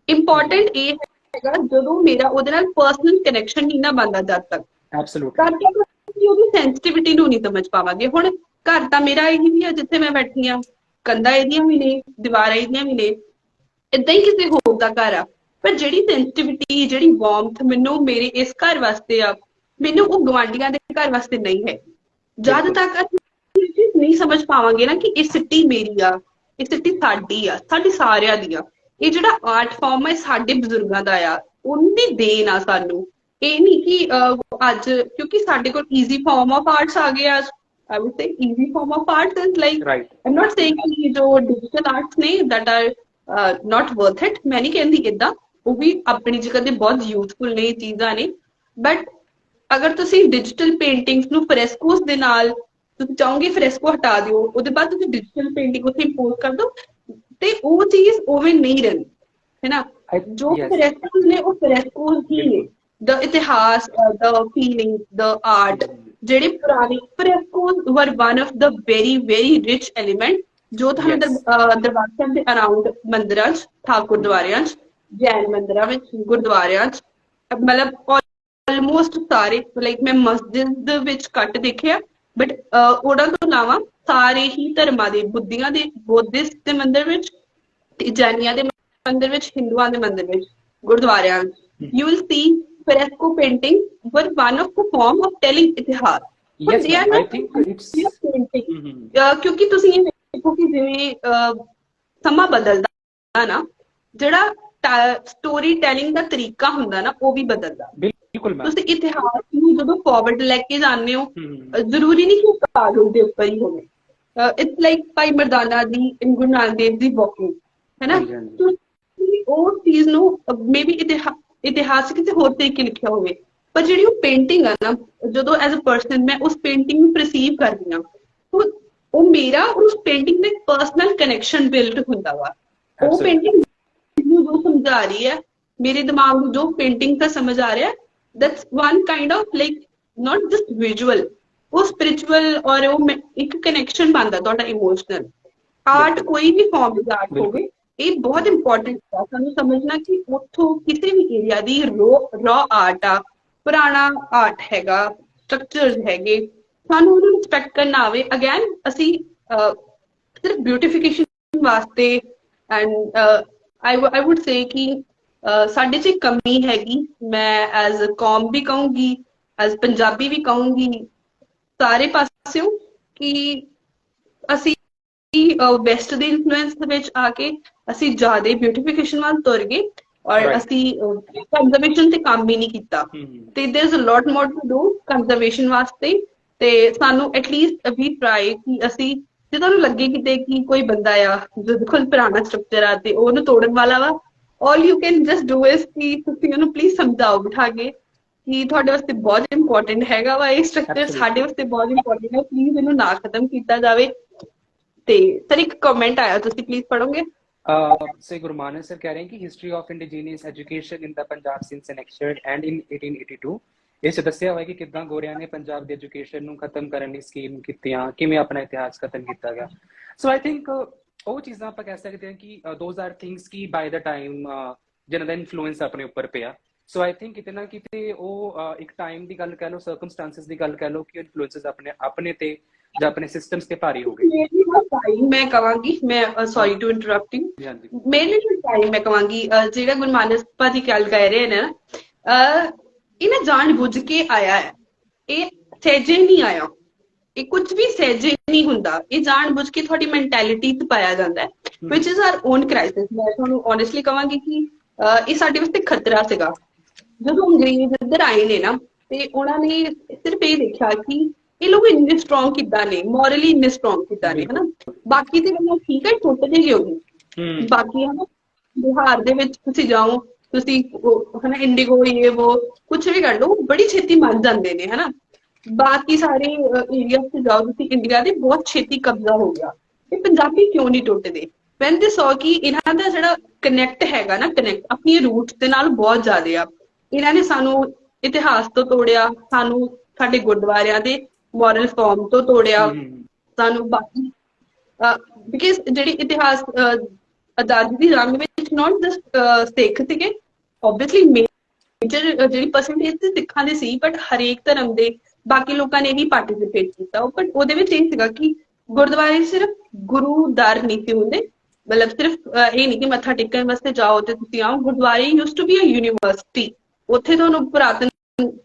S2: ਇੰਪੋਰਟੈਂਟ ਇਹ ਹੈਗਾ ਜਦੋਂ ਮੇਰਾ ਉਹਦੇ ਨਾਲ ਪਰਸਨਲ ਕਨੈਕਸ਼ਨ ਨਹੀਂ ਨਾ ਬਣਦਾ, ਜਦ ਤੱਕ
S1: ਐਬਸੋਲੂਟਲੀ
S2: ਅਸੀਂ ਉਹਦੀ ਸੈਂਸਿਟੀਵਿਟੀ ਨੂੰ ਨਹੀਂ ਸਮਝ ਪਾਵਾਂਗੇ। ਹੁਣ ਘਰ ਤਾਂ ਮੇਰਾ ਇਹੀ ਵੀ ਆ ਜਿੱਥੇ ਮੈਂ ਬੈਠੀ ਆ, ਕੰਧਾਂ ਇਹਦੀਆਂ ਵੀ ਨੇ, ਦੀਵਾਰਾਂ ਇਹਦੀਆਂ ਵੀ ਨੇ, ਏਦਾਂ ਹੀ ਕਿਸੇ ਹੋਰ ਦਾ ਘਰ ਆ, ਪਰ ਜਿਹੜੀ ਸੈਂਸਿਟੀਵਿਟੀ, ਜਿਹੜੀ ਵਾਰਮਥ ਮੈਨੂੰ ਮੇਰੇ ਇਸ ਘਰ ਵਾਸਤੇ ਆ, ਮੈਨੂੰ ਉਹ ਗਵਾਂਢੀਆਂ ਦੇ ਘਰ ਵਾਸਤੇ ਨਹੀਂ ਹੈ। ਜਦ ਤੱਕ ਅਸੀਂ ਨਹੀਂ ਸਮਝ ਪਾਵਾਂਗੇ ਨਾ ਕਿ ਇਹ ਸਿਟੀ ਮੇਰੀ ਆ, ਇਹ ਸਿਟੀ ਸਾਡੀ ਆ, ਸਾਡੀ ਸਾਰਿਆਂ ਦੀ ਆ, ਇਹ ਜਿਹੜਾ ਆਰਟ ਫਾਰਮ ਹੈ ਸਾਡੇ ਬਜ਼ੁਰਗਾਂ ਦਾ ਆ, ਉਹਦੀ ਦੇਣ ਆ ਸਾਨੂੰ। ਇਹ ਨਹੀਂ ਕਿ ਅੱਜ ਕਿਉਂਕਿ ਸਾਡੇ ਕੋਲ ਈਜ਼ੀ ਫਾਰਮ ਆਫ ਆਰਟਸ ਆ ਗਏ ਆ। I would say easy form of arts is like,
S1: right.
S2: I'm not saying कि जो digital arts ने that are not worth it, मैं नहीं कहती इदा, वो भी अपनी जगह ते बहुत useful ने चीज़ां ने, but अगर तुसी digital paintings ਨੂੰ frescoes ਦੇ ਨਾਲ ਤੁਸੀਂ ਚਾਹੋਗੇ fresco ਹਟਾ ਦਿਓ, ਉਹਦੇ ਬਾਅਦ ਤੁਸੀਂ digital painting ਉੱਥੇ impose ਕਰ ਦਿਓ ਤੇ ਉਹ ਚੀਜ਼ ਉਵੇਂ ਨਹੀਂ ਰਹਿੰਦੀ ਹੈ ਨਾ। ਜੋ frescoes ਨੇ ਉਹ frescoes ਹੀ ਨੇ, the ਇਤਿਹਾਸ, the feeling, the art, ਜਿਹੜੇ ਪੁਰਾਣੇ frescoes were one of the very very rich element ਜੋ ਤੁਹਾਨੂੰ ਦਰਬਾਰ ਸਾਹਿਬ ਦੇ ਅਰਾਊਂਡ ਮੰਦਿਰਾਂ 'ਚ, ਠਾਕੁਰ ਦੁਆਰਿਆਂ 'ਚ, ਜੈਨ ਮੰਦਿਰਾਂ ਵਿੱਚ, ਗੁਰਦੁਆਰਿਆਂ 'ਚ, ਮਤਲਬ ਆਲਮੋਸਟ ਸਾਰੇ, ਲਾਈਕ ਮੈਂ ਮਸਜਿਦ ਦੇ ਵਿੱਚ ਘੱਟ ਦੇਖਿਆ, ਬਟ ਉਹਨਾਂ ਤੋਂ ਇਲਾਵਾ ਸਾਰੇ ਹੀ ਧਰਮਾਂ ਦੇ, ਬੁੱਧੀਆਂ ਦੇ, ਬੁੱਧਿਸਟ ਦੇ ਮੰਦਿਰ ਵਿੱਚ, ਜੈਨੀਆਂ ਦੇ ਮੰਦਿਰ ਵਿੱਚ, ਹਿੰਦੂਆਂ ਦੇ ਮੰਦਿਰ ਵਿੱਚ, ਗੁਰਦੁਆਰਿਆਂ 'ਚ, you will see fresco painting were one of the form of telling ਇਤਿਹਾਸ।
S1: Yes, I think it's
S2: ਕਿਉਂਕਿ ਤੁਸੀਂ ਇਹ ਦੇਖੋ ਕਿ ਜਿਵੇਂ ਸਮਾਂ ਬਦਲਦਾ ਨਾ, ਜਿਹੜਾ ਸਟੋਰੀ ਟੈਲਿੰਗ ਦਾ ਤਰੀਕਾ ਹੁੰਦਾ ਨਾ, ਉਹ ਵੀ ਬਦਲਦਾ।
S1: ਬਿਲਕੁਲ ਮੈਮ,
S2: ਤੁਸੀਂ ਇਤਿਹਾਸ ਨੂੰ ਜਦੋਂ ਫਾਰਵਰਡ ਲੈ ਕੇ ਜਾਂਦੇ ਹੋ, ਜ਼ਰੂਰੀ ਨਹੀਂ ਕਿ ਕਾਗਜ਼ ਦੇ ਉੱਪਰ ਹੀ ਹੋਵੇ। It's like Bhai Mardana the, Guru Nanak Dev the walking ਹੈ ਨਾ, ਤੁਸੀਂ ਉਹ ਚੀਜ਼ ਨੂੰ ਮੇ ਬੀ ਇਤਿਹਾਸ ਕਿਸੇ ਹੋਰ ਤਰੀਕੇ ਲਿਖਿਆ ਹੋਵੇ, ਪਰ ਜਿਹੜੀ ਉਹ ਪੇਂਟਿੰਗ ਆ ਨਾ, ਜਦੋਂ ਐਜ਼ ਅ ਪਰਸਨ ਮੈਂ ਉਸ ਪੇਂਟਿੰਗ ਨੂੰ ਪਰਸੀਵ ਕਰਦੀ ਹਾਂ, ਉਹ ਮੇਰਾ ਉਸ ਪੇਂਟਿੰਗ ਨਾਲ ਪਰਸਨਲ ਕਨੈਕਸ਼ਨ ਬਿਲਡ ਹੁੰਦਾ ਵਾ। ਉਹ ਪੇਂਟਿੰਗ ਨੂੰ ਜੋ ਸਮਝਾ ਰਹੀ ਹੈ, ਮੇਰੇ ਦਿਮਾਗ ਨੂੰ ਜੋ ਪੇਂਟਿੰਗ ਦਾ ਸਮਝ ਆ ਰਿਹਾ, that's one kind of like not just visual, ਉਹ ਸਪਿਰਿਚੁਅਲ, ਔਰ ਉਹ ਇੱਕ ਕਨੈਕਸ਼ਨ ਬਣਦਾ ਤੁਹਾਡਾ ਇਮੋਸ਼ਨਲ। ਆਰਟ ਕੋਈ ਵੀ ਫਾਰਮ ਦੀ ਆਰਟ ਹੋਵੇ, ਇਹ ਬਹੁਤ ਇੰਪੋਰਟੈਂਟ ਹੈ ਸਾਨੂੰ ਸਮਝਣਾ ਕਿ ਉੱਥੋਂ ਕਿਸੇ ਵੀ ਏਰੀਆ ਦੀ ਰॉ ਆਰਟ ਆ, ਪੁਰਾਣਾ ਆਰਟ ਹੈਗਾ, ਸਟਰਕਚਰਸ ਹੈਗੇ, ਸਾਨੂੰ ਉਹਨੂੰ ਰਿਸਪੈਕਟ ਕਰਨਾ ਆਵੇ। ਅਗੇਨ ਅਸੀਂ ਸਿਰਫ ਬਿਊਟੀਫਿਕੇਸ਼ਨ ਵਾਸਤੇ, ਐਂਡ ਆਈ ਵੁੱਡ ਸੇ ਕਿ ਸਾਡੇ 'ਚ ਕਮੀ ਹੈਗੀ, ਮੈਂ ਐਜ਼ ਅ ਕੌਮ ਵੀ ਕਹੂੰਗੀ, ਐਜ਼ ਪੰਜਾਬੀ ਵੀ ਕਹੂੰਗੀ, ਸਾਰੇ ਪਾਸਿਓਂ, ਕਿ ਅਸੀਂ ਵੈਸਟ ਦੇ ਇਨਫਲੂਐਂਸ ਦੇ ਵਿੱਚ ਆ ਕੇ ਅਸੀਂ ਜ਼ਿਆਦਾ ਬਿਊਟੀਫਿਕੇਸ਼ਨ ਵੱਲ ਤੁਰ ਗਏ, ਔਰ ਅਸੀਂ ਕੰਜ਼ਰਵੇਸ਼ਨ ਤੇ ਕੰਮ ਹੀ ਨਹੀਂ ਕੀਤਾ। ਤੇ there is a lot more to do conservation ਵਾਸਤੇ, ਤੇ ਸਾਨੂੰ ਐਟਲੀਸਟ ਵੀ ਟਰਾਈ ਕਿ ਅਸੀਂ, ਜੇ ਤੁਹਾਨੂੰ ਲੱਗੇ ਕਿਤੇ ਕਿ ਕੋਈ ਬੰਦਾ ਆ ਜਿਹਦੇ ਕੋਲ ਪੁਰਾਣਾ ਸਟਰਕਚਰ ਆ ਤੇ ਉਹਨੂੰ ਤੋੜਨ ਵਾਲਾ ਵਾ, all you can just do is ਕਿ ਤੁਸੀਂ ਉਹਨੂੰ ਪਲੀਜ਼ ਸਮਝਾਓ ਬਿਠਾ ਕੇ ਕਿ ਤੁਹਾਡੇ ਵਾਸਤੇ ਬਹੁਤ ਇੰਪੋਰਟੈਂਟ ਹੈਗਾ ਵਾ ਇਹ ਸਟਰਕਚਰ, ਸਾਡੇ ਵਾਸਤੇ ਬਹੁਤ ਇੰਪੋਰਟੈਂਟ ਹੈ, ਪਲੀਜ਼ ਇਹਨੂੰ ਨਾ ਖਤਮ ਕੀਤਾ ਜਾਵੇ। ਤੇ ਸਰ ਇੱਕ ਕਮੈਂਟ ਆਇਆ, ਤੁਸੀਂ ਪਲੀਜ਼ ਪੜੋਗੇ?
S1: से गुरमान सर कह रहे हैं कि history of indigenous education in the Punjab since annexation and in 1882 ਇਸ 'ਚ ਦੱਸਿਆ ਹੋਇਆ ਕਿ ਕਿੱਦਾਂ ਗੋਰਿਆਂ ਨੇ ਪੰਜਾਬ ਦੀ ਐਜੂਕੇਸ਼ਨ ਨੂੰ ਖਤਮ ਕਰਨ ਦੀ ਸਕੀਮ ਕੀਤੀਆਂ, ਕਿਵੇਂ ਆਪਣਾ ਇਤਿਹਾਸ ਖਤਮ ਕੀਤਾ ਗਿਆ। ਸੋ ਆਈ ਥਿੰਕ ਉਹ ਚੀਜ਼ਾਂ ਆਪਾਂ ਕਹਿ ਸਕਦੇ ਹਾਂ ਕਿ ਦੋਜ਼ ਆਰ ਥਿੰਗਸ ਕਿ ਬਾਏ ਦਾ ਟਾਈਮ ਜਿਨ੍ਹਾਂ ਦਾ ਇਨਫਲੂਐਂਸ ਆਪਣੇ ਉੱਪਰ ਪਿਆ। ਸੋ ਆਈ ਥਿੰਕ ਕਿਤੇ ਨਾ ਕਿਤੇ ਉਹ ਇੱਕ ਟਾਈਮ ਦੀ ਗੱਲ ਕਹਿ ਲਓ, ਸਰਕਮਸਟੈਂਸਿਸ ਦੀ ਗੱਲ ਕਹਿ ਲਓ ਕਿ ਇਨਫਲੂਐਂਸਸ ਆਪਣੇ ਤੇ ਜਾਂ ਆਪਣੇ ਸਿਸਟਮਸ ਤੇ ਭਾਰੀ ਹੋ ਗਏ।
S2: ਮੈਂ ਕਵਾਂਗੀ, ਮੈਂ ਸੌਰੀ ਟੂ ਇੰਟਰਰਪਟਿੰਗ,
S1: ਹਾਂਜੀ
S2: ਮੇਨਲੀ ਟਾਈਮ ਮੈਂ ਕਵਾਂਗੀ ਜਿਹੜਾ ਗੁਰੂ ਮਾਨਸ ਭਾਜੀ ਗੱਲ ਕਹਿ ਰਹੇ ਨੇ ਨਾ, ਇਹ ਨਾ ਜਾਣ ਬੁੱਝ ਕੇ ਆਇਆ ਹੈ, ਇਹ ਸਹਿਜੇ ਨਹੀਂ ਆਇਆ, ਇਹ ਕੁਝ ਵੀ ਸਹਿਜੇ ਨਹੀਂ ਹੁੰਦਾ, ਇਹ ਜਾਣ ਬੁੱਝ ਕੇ ਤੁਹਾਡੀ ਮੈਂਟੈਲਿਟੀ ਚ ਪਾਇਆ ਜਾਂਦਾ ਹੈ, ਵਿਚ ਇਜ਼ ਆਰ ਓਨ ਕ੍ਰਾਈਸਿਸ। ਮੈਂ ਤੁਹਾਨੂੰ ਓਨੈਸਟਲੀ ਕਵਾਂਗੀ ਕਿ ਇਹ ਸਾਡੇ ਵਾਸਤੇ ਖਤਰਾ ਸੀਗਾ। ਜਦੋਂ ਅੰਗਰੇਜ਼ ਇੱਧਰ ਆਏ ਨੇ ਨਾ, ਤੇ ਉਹਨਾਂ ਨੇ ਸਿਰਫ ਇਹ ਦੇਖਿਆ ਕਿ ਇਹ ਲੋਕ ਇੰਨੇ ਸਟਰੋਂਗ ਕਿੱਦਾਂ ਨੇ, ਮੋਰਲੀ ਇੰਨੇ ਸਟਰੋਂਗ ਕਿੱਦਾਂ ਨੇ, ਹਨਾ। ਬਾਕੀ ਤੇ ਗੱਲਾਂ ਠੀਕ ਹੈ, ਛੋਟੇ ਜਿਹੇ ਹੋਗੀ, ਬਾਕੀ ਹਨਾ ਬਿਹਾਰ ਦੇ ਵਿੱਚ ਤੁਸੀਂ ਜਾਓ, ਤੁਸੀਂ ਹਨਾ ਇੰਡੀਗੋ ਇਹ ਵੋ ਕੁਛ ਵੀ ਕਰ ਲਓ, ਬੜੀ ਛੇਤੀ ਮੰਨ ਜਾਂਦੇ ਨੇ, ਹਨਾ। ਬਾਕੀ ਸਾਰੇ ਏਰੀਆ ਤੇ ਜਾਓ ਤੁਸੀਂ ਇੰਡੀਆ ਦੇ, ਬਹੁਤ ਛੇਤੀ ਕਬਜ਼ਾ ਹੋ ਗਿਆ। ਇਹ ਪੰਜਾਬੀ ਕਿਉਂ ਨਹੀਂ ਟੁੱਟਦੇ? ਵੈਨ ਦੇ ਸੌ ਕਿ ਇਹਨਾਂ ਦਾ ਜਿਹੜਾ ਕਨੈਕਟ ਹੈਗਾ ਨਾ, ਕਨੈਕਟ ਆਪਣੀ ਰੂਟਸ ਦੇ ਨਾਲ ਬਹੁਤ ਜ਼ਿਆਦਾ ਆ। ਇਹਨਾਂ ਨੇ ਸਾਨੂੰ ਇਤਿਹਾਸ ਤੋਂ ਤੋੜਿਆ, ਸਾਨੂੰ ਸਾਡੇ ਗੁਰਦੁਆਰਿਆਂ ਦੇ ਮੋਰਲ ਫਾਰਮ ਤੋਂ ਤੋੜਿਆ, ਸਾਨੂੰ ਬਾਕੀ ਬਿਕਾਜ਼ ਜਿਹੜੀ ਇਤਿਹਾਸ ਆਜ਼ਾਦੀ ਦੀ ਜੰਗ ਵਿੱਚ ਨਾਟ ਜਸਟ ਸਿੱਖ ਸੀਗੇ, ਓਬਵੀਅਸਲੀ ਮੇਜਰ ਜਿਹੜੀ ਪਰਸੈਂਟੇਜ ਤੇ ਸਿੱਖਾਂ ਦੀ ਸੀ, ਬਟ ਹਰੇਕ ਧਰਮ ਦੇ ਬਾਕੀ ਲੋਕਾਂ ਨੇ ਵੀ ਪਾਰਟਿਸਿਪੇਟ ਕੀਤਾ। ਬਟ ਉਹਦੇ ਵਿੱਚ ਇਹ ਸੀਗਾ ਕਿ ਗੁਰਦੁਆਰੇ ਸਿਰਫ ਗੁਰੂ ਦਰ ਨਹੀਂ ਸੀ ਹੁੰਦੇ, ਮਤਲਬ ਸਿਰਫ ਇਹ ਨਹੀਂ ਕਿ ਮੱਥਾ ਟੇਕਣ ਵਾਸਤੇ ਜਾਓ ਤੇ ਤੁਸੀਂ ਆਓ। ਗੁਰਦੁਆਰੇ used to be a university, ਉੱਥੇ ਤੁਹਾਨੂੰ ਪੁਰਾਤਨ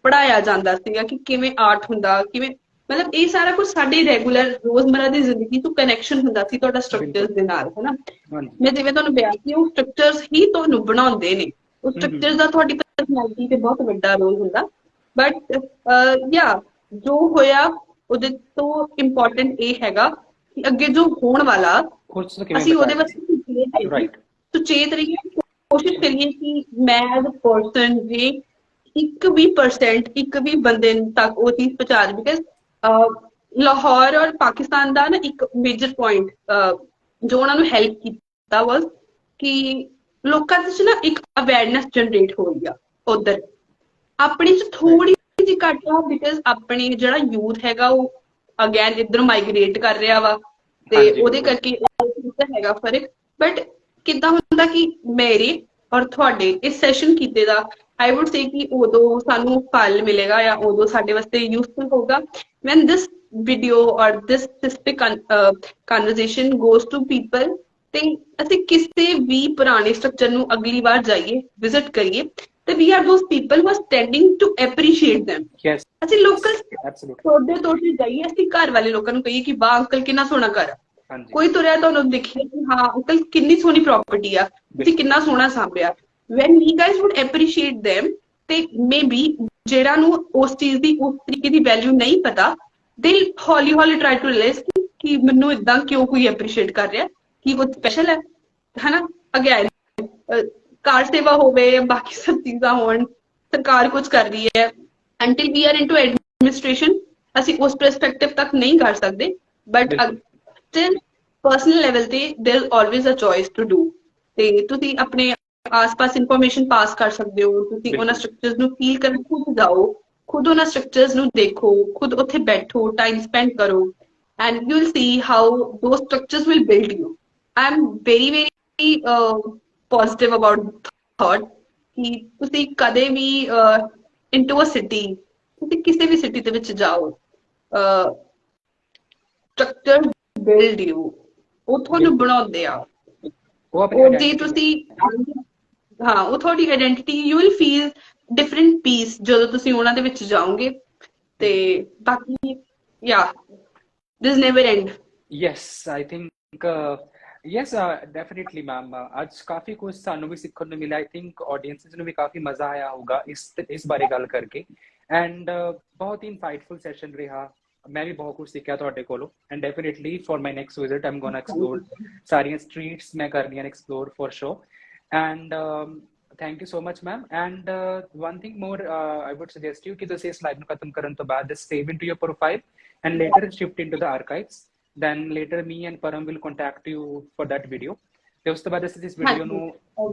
S2: ਪੜ੍ਹਾਇਆ ਜਾਂਦਾ ਸੀਗਾ ਕਿ ਕਿਵੇਂ ਆਰਟ ਹੁੰਦਾ, ਕਿਵੇਂ, ਮਤਲਬ ਇਹ ਸਾਰਾ ਕੁਝ ਸਾਡੇ ਰੈਗੂਲਰ ਰੋਜ਼ਮਰਾ ਦੀ ਜ਼ਿੰਦਗੀ ਤੋਂ ਕਨੈਕਸ਼ਨ ਹੁੰਦਾ ਸੀ ਤੁਹਾਡਾ ਸਟਰਕਚਰਸ ਦੇ ਨਾਲ, ਹਨਾ। ਮੈਂ ਜਿਵੇਂ ਤੁਹਾਨੂੰ ਬਿਆਨ ਕਿ ਉਹ ਸਟਰਕਚਰਸ ਹੀ ਤੁਹਾਨੂੰ ਬਣਾਉਂਦੇ ਨੇ, ਉਹ ਸਟਰਕਚਰਸ ਦਾ ਤੁਹਾਡੀ ਪਰਸਨੈਲਿਟੀ ਤੇ ਬਹੁਤ ਵੱਡਾ ਰੋਲ ਹੁੰਦਾ। ਬਟ ਯਾ ਜੋ ਹੋਇਆ ਉਹਦੇ ਤੋਂ ਇੰਪੋਰਟੈਂਟ ਇਹ ਹੈਗਾ ਕਿ ਅੱਗੇ ਜੋ ਹੋਣ ਵਾਲਾ ਅਸੀਂ ਉਹਦੇ ਵਾਸਤੇ ਸੁਚੇਤ ਰਹੀਏ, ਕੋਸ਼ਿਸ਼ ਕਰੀਏ ਕਿ ਮੈਂ ਐਜ਼ ਅ ਪਰਸਨ ਜੇ 1% ਇੱਕ ਵੀ ਬੰਦੇ ਤੱਕ ਉਹ ਚੀਜ਼ ਪਹੁੰਚਾ ਦੇ। ਬਿਕਾਜ਼ ਲਾਹੌਰ ਔਰ ਪਾਕਿਸਤਾਨ ਦਾ ਨਾ ਇੱਕ ਮੇਜਰ ਪੁਆਇੰਟ ਜੋ ਉਹਨਾਂ ਨੂੰ ਹੈਲਪ ਕੀਤਾ ਵਾਸ ਕਿ ਲੋਕਾਂ ਦੇ ਚ ਨਾ ਇੱਕ ਅਵੇਅਰਨੈਸ ਜਨਰੇਟ ਹੋ ਰਹੀ ਆ ਉਧਰ, ਆਪਣੇ ਚ ਥੋੜੀ ਜਿਹੀ ਘੱਟ ਆ, ਬਿਕਾਜ਼ ਆਪਣੇ ਜਿਹੜਾ ਯੂਥ ਹੈਗਾ ਉਹ ਅਗੇਨ ਇੱਧਰ ਮਾਈਗ੍ਰੇਟ ਕਰ ਰਿਹਾ ਵਾ, ਤੇ ਉਹਦੇ ਕਰਕੇ ਹੈਗਾ ਫਰਕ। ਬਟ ਕਿੱਦਾਂ ਹੁੰਦਾ ਕਿ ਮੇਰੇ ਔਰ ਤੁਹਾਡੇ ਇਸ ਸੈਸ਼ਨ ਕੀਤੇ ਦਾ ਆਈ ਵੁੱਡ ਸੇ ਕਿ ਉਦੋਂ ਸਾਨੂੰ ਫਲ ਮਿਲੇਗਾ ਜਾਂ ਉਦੋਂ ਸਾਡੇ ਵਾਸਤੇ ਯੂਸਫੁਲ ਹੋਗਾ when this video or this specific conversation goes to people, ਤੇ ਅਸੀਂ ਕਿਸੇ ਵੀ ਪੁਰਾਣੇ ਸਟਰਕਚਰ ਨੂੰ ਅਗਲੀ ਵਾਰ ਜਾਈਏ, ਵਿਜ਼ਿਟ ਕਰੀਏ, ਤੇ we are those people who are standing to appreciate them.
S1: Yes.
S2: ਅਸੀਂ ਲੋਕਲ ਤੋੜਦੇ ਤੋੜਦੇ ਜਾਈਏ, ਅਸੀਂ ਘਰ ਵਾਲੇ ਲੋਕਾਂ ਨੂੰ ਕਹੀਏ ਕਿ ਵਾਹ ਅੰਕਲ ਕਿੰਨਾ ਸੋਹਣਾ ਘਰ ਆ, ਕੋਈ ਤੁਰਿਆ ਤੁਹਾਨੂੰ ਦੇਖੀਏ ਕਿ ਹਾਂ ਅੰਕਲ ਕਿੰਨੀ ਸੋਹਣੀ ਪ੍ਰੋਪਰਟੀ ਆ, ਤੁਸੀਂ ਕਿੰਨਾ ਸੋਹਣਾ ਸਾਂਭਿਆ। when we guys would appreciate them, ਤੇ maybe ਜਿਹੜਾ ਨੂੰ ਉਸ ਚੀਜ਼ ਦੀ ਉਸ ਤਰੀਕੇ ਦੀ ਵੈਲਿਊ ਨਹੀਂ ਪਤਾ, they ਹੌਲੀ ਹੌਲੀ try to realize ਕਿ ਮੈਨੂੰ ਇਦਾਂ ਕਿਉਂ ਕੋਈ appreciate ਕਰ ਰਿਹਾ, ਕੀ ਕੁਝ ਸਪੈਸ਼ਲ ਹੈ, ਹਨਾ। ਅਗੇਨ ਕਾਰ ਸੇਵਾ ਹੋਵੇ, ਬਾਕੀ ਸਭ ਚੀਜ਼ਾਂ ਹੋਣ, ਸਰਕਾਰ ਕੁਝ ਕਰ ਰਹੀ ਹੈ, until we are into administration ਅਸੀਂ ਉਸ ਪਰਸਪੈਕਟਿਵ ਤੱਕ ਨਹੀਂ ਕਰ ਸਕਦੇ, ਬਟ ਸਟਿਲ ਪਰਸਨਲ ਲੈਵਲ ਤੇ there is always a choice to do। ਤੇ ਤੁਸੀਂ ਆਪਣੇ ਆਸ-ਪਾਸ ਇਨਫੋਰਮੇਸ਼ਨ ਪਾਸ ਕਰ ਸਕਦੇ ਹੋ, ਤੁਸੀਂ ਉਹਨਾਂ ਸਟਰਕਚਰਸ ਨੂੰ ਫੀਲ ਕਰਨ, ਖੁਦ ਜਾਓ, ਖੁਦ ਉਹਨਾਂ ਸਟਰਕਚਰਸ ਨੂੰ ਦੇਖੋ, ਖੁਦ ਉੱਥੇ ਬੈਠੋ, ਟਾਈਮ ਸਪੈਂਡ ਕਰੋ, and you will see how those structures will build you. I am very very positive about thought ਕਿ ਤੁਸੀਂ ਕਦੇ ਵੀ into a city, ਤੁਸੀਂ ਕਿਸੇ ਵੀ ਸਿਟੀ ਦੇ ਵਿੱਚ ਜਾਓ, structures build you, ਉਹ ਤੁਹਾਨੂੰ ਬਣਾਉਂਦੇ ਆ, ਉਹ ਜੇ ਤੁਸੀਂ ਹਾਂ ਉਹ ਤੁਹਾਡੀ identity, you will feel different peace ਜਦੋਂ ਤੁਸੀਂ ਉਹਨਾਂ ਦੇ ਵਿੱਚ ਜਾਓਗੇ। ਤੇ ਬਾਕੀ yeah, this never end.
S1: Yes, I think yes, definitely ma'am, ਅੱਜ ਕਾਫੀ ਕੁਝ ਸਾਨੂੰ ਵੀ ਸਿੱਖਣ ਨੂੰ ਮਿਲਿਆ। I think audiences ਨੂੰ ਵੀ ਕਾਫੀ ਮਜ਼ਾ ਆਇਆ ਹੋਊਗਾ ਇਸ ਬਾਰੇ ਗੱਲ ਕਰਕੇ, ਐਂਡ ਬਹੁਤ ਹੀ ਇਨਸਾਈਟਫੁਲ ਸੈਸ਼ਨ ਰਿਹਾ। ਮੈਂ ਵੀ ਬਹੁਤ ਕੁਝ ਸਿੱਖਿਆ ਤੁਹਾਡੇ ਕੋਲੋਂ, and definitely for my next visit Aam ਗੋਣਾ explore ਸਾਰੀਆਂ ਸਟਰੀਟਸ ਮੈਂ ਕਰਨੀਆਂ explore for show. And thank you so much ma'am. And one thing more I wood suggest you ਕਿ ਤੁਸੀਂ ਇਸ ਲਾਈਵ ਨੂੰ ਖਤਮ ਕਰਨ ਤੋਂ ਬਾਅਦ just save into your profile and later shift into the archives, then later me and Param will contact you for that video। ਤੇ ਉਸ ਤੋਂ ਬਾਅਦ ਅਸੀਂ ਇਸ ਵੀਡੀਓ ਨੂੰ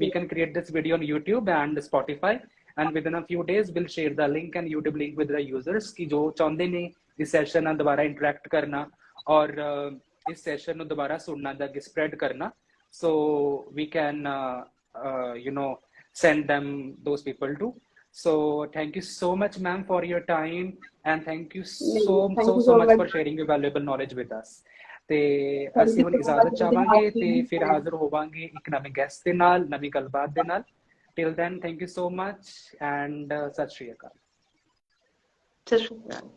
S1: we can create this video on YouTube and Spotify and within a few days we'll share the link and YouTube link with the users कि जो चाहते ने इस session ਨਾਲ दोबारा interact करना और इस session ਨੂੰ दोबारा सुनना दा spread करना, so we can you know send them those people too. So thank you so much ma'am for your time and thank you
S2: Thank you
S1: so
S2: so
S1: much
S2: much.
S1: for sharing your valuable knowledge with us. ਤੇ
S2: Thank
S1: ਅਸੀਂ
S2: you
S1: ਹੁਣ
S2: so
S1: ਇਜਾਜ਼ਤ
S2: much.
S1: ਚਾਹਾਂਗੇ ਤੇ ਫਿਰ ਹਾਜ਼ਰ ਹੋਵਾਂਗੇ ਇੱਕ ਨਵੇਂ ਗੈਸਟ ਦੇ ਨਾਲ, ਨਵੀਂ ਗੱਲਬਾਤ ਦੇ ਨਾਲ. Till then, thank you so much and ਸਤਿ ਸ਼੍ਰੀ ਅਕਾਲ.
S2: ਸਤਿ ਸ਼੍ਰੀ ਅਕਾਲ।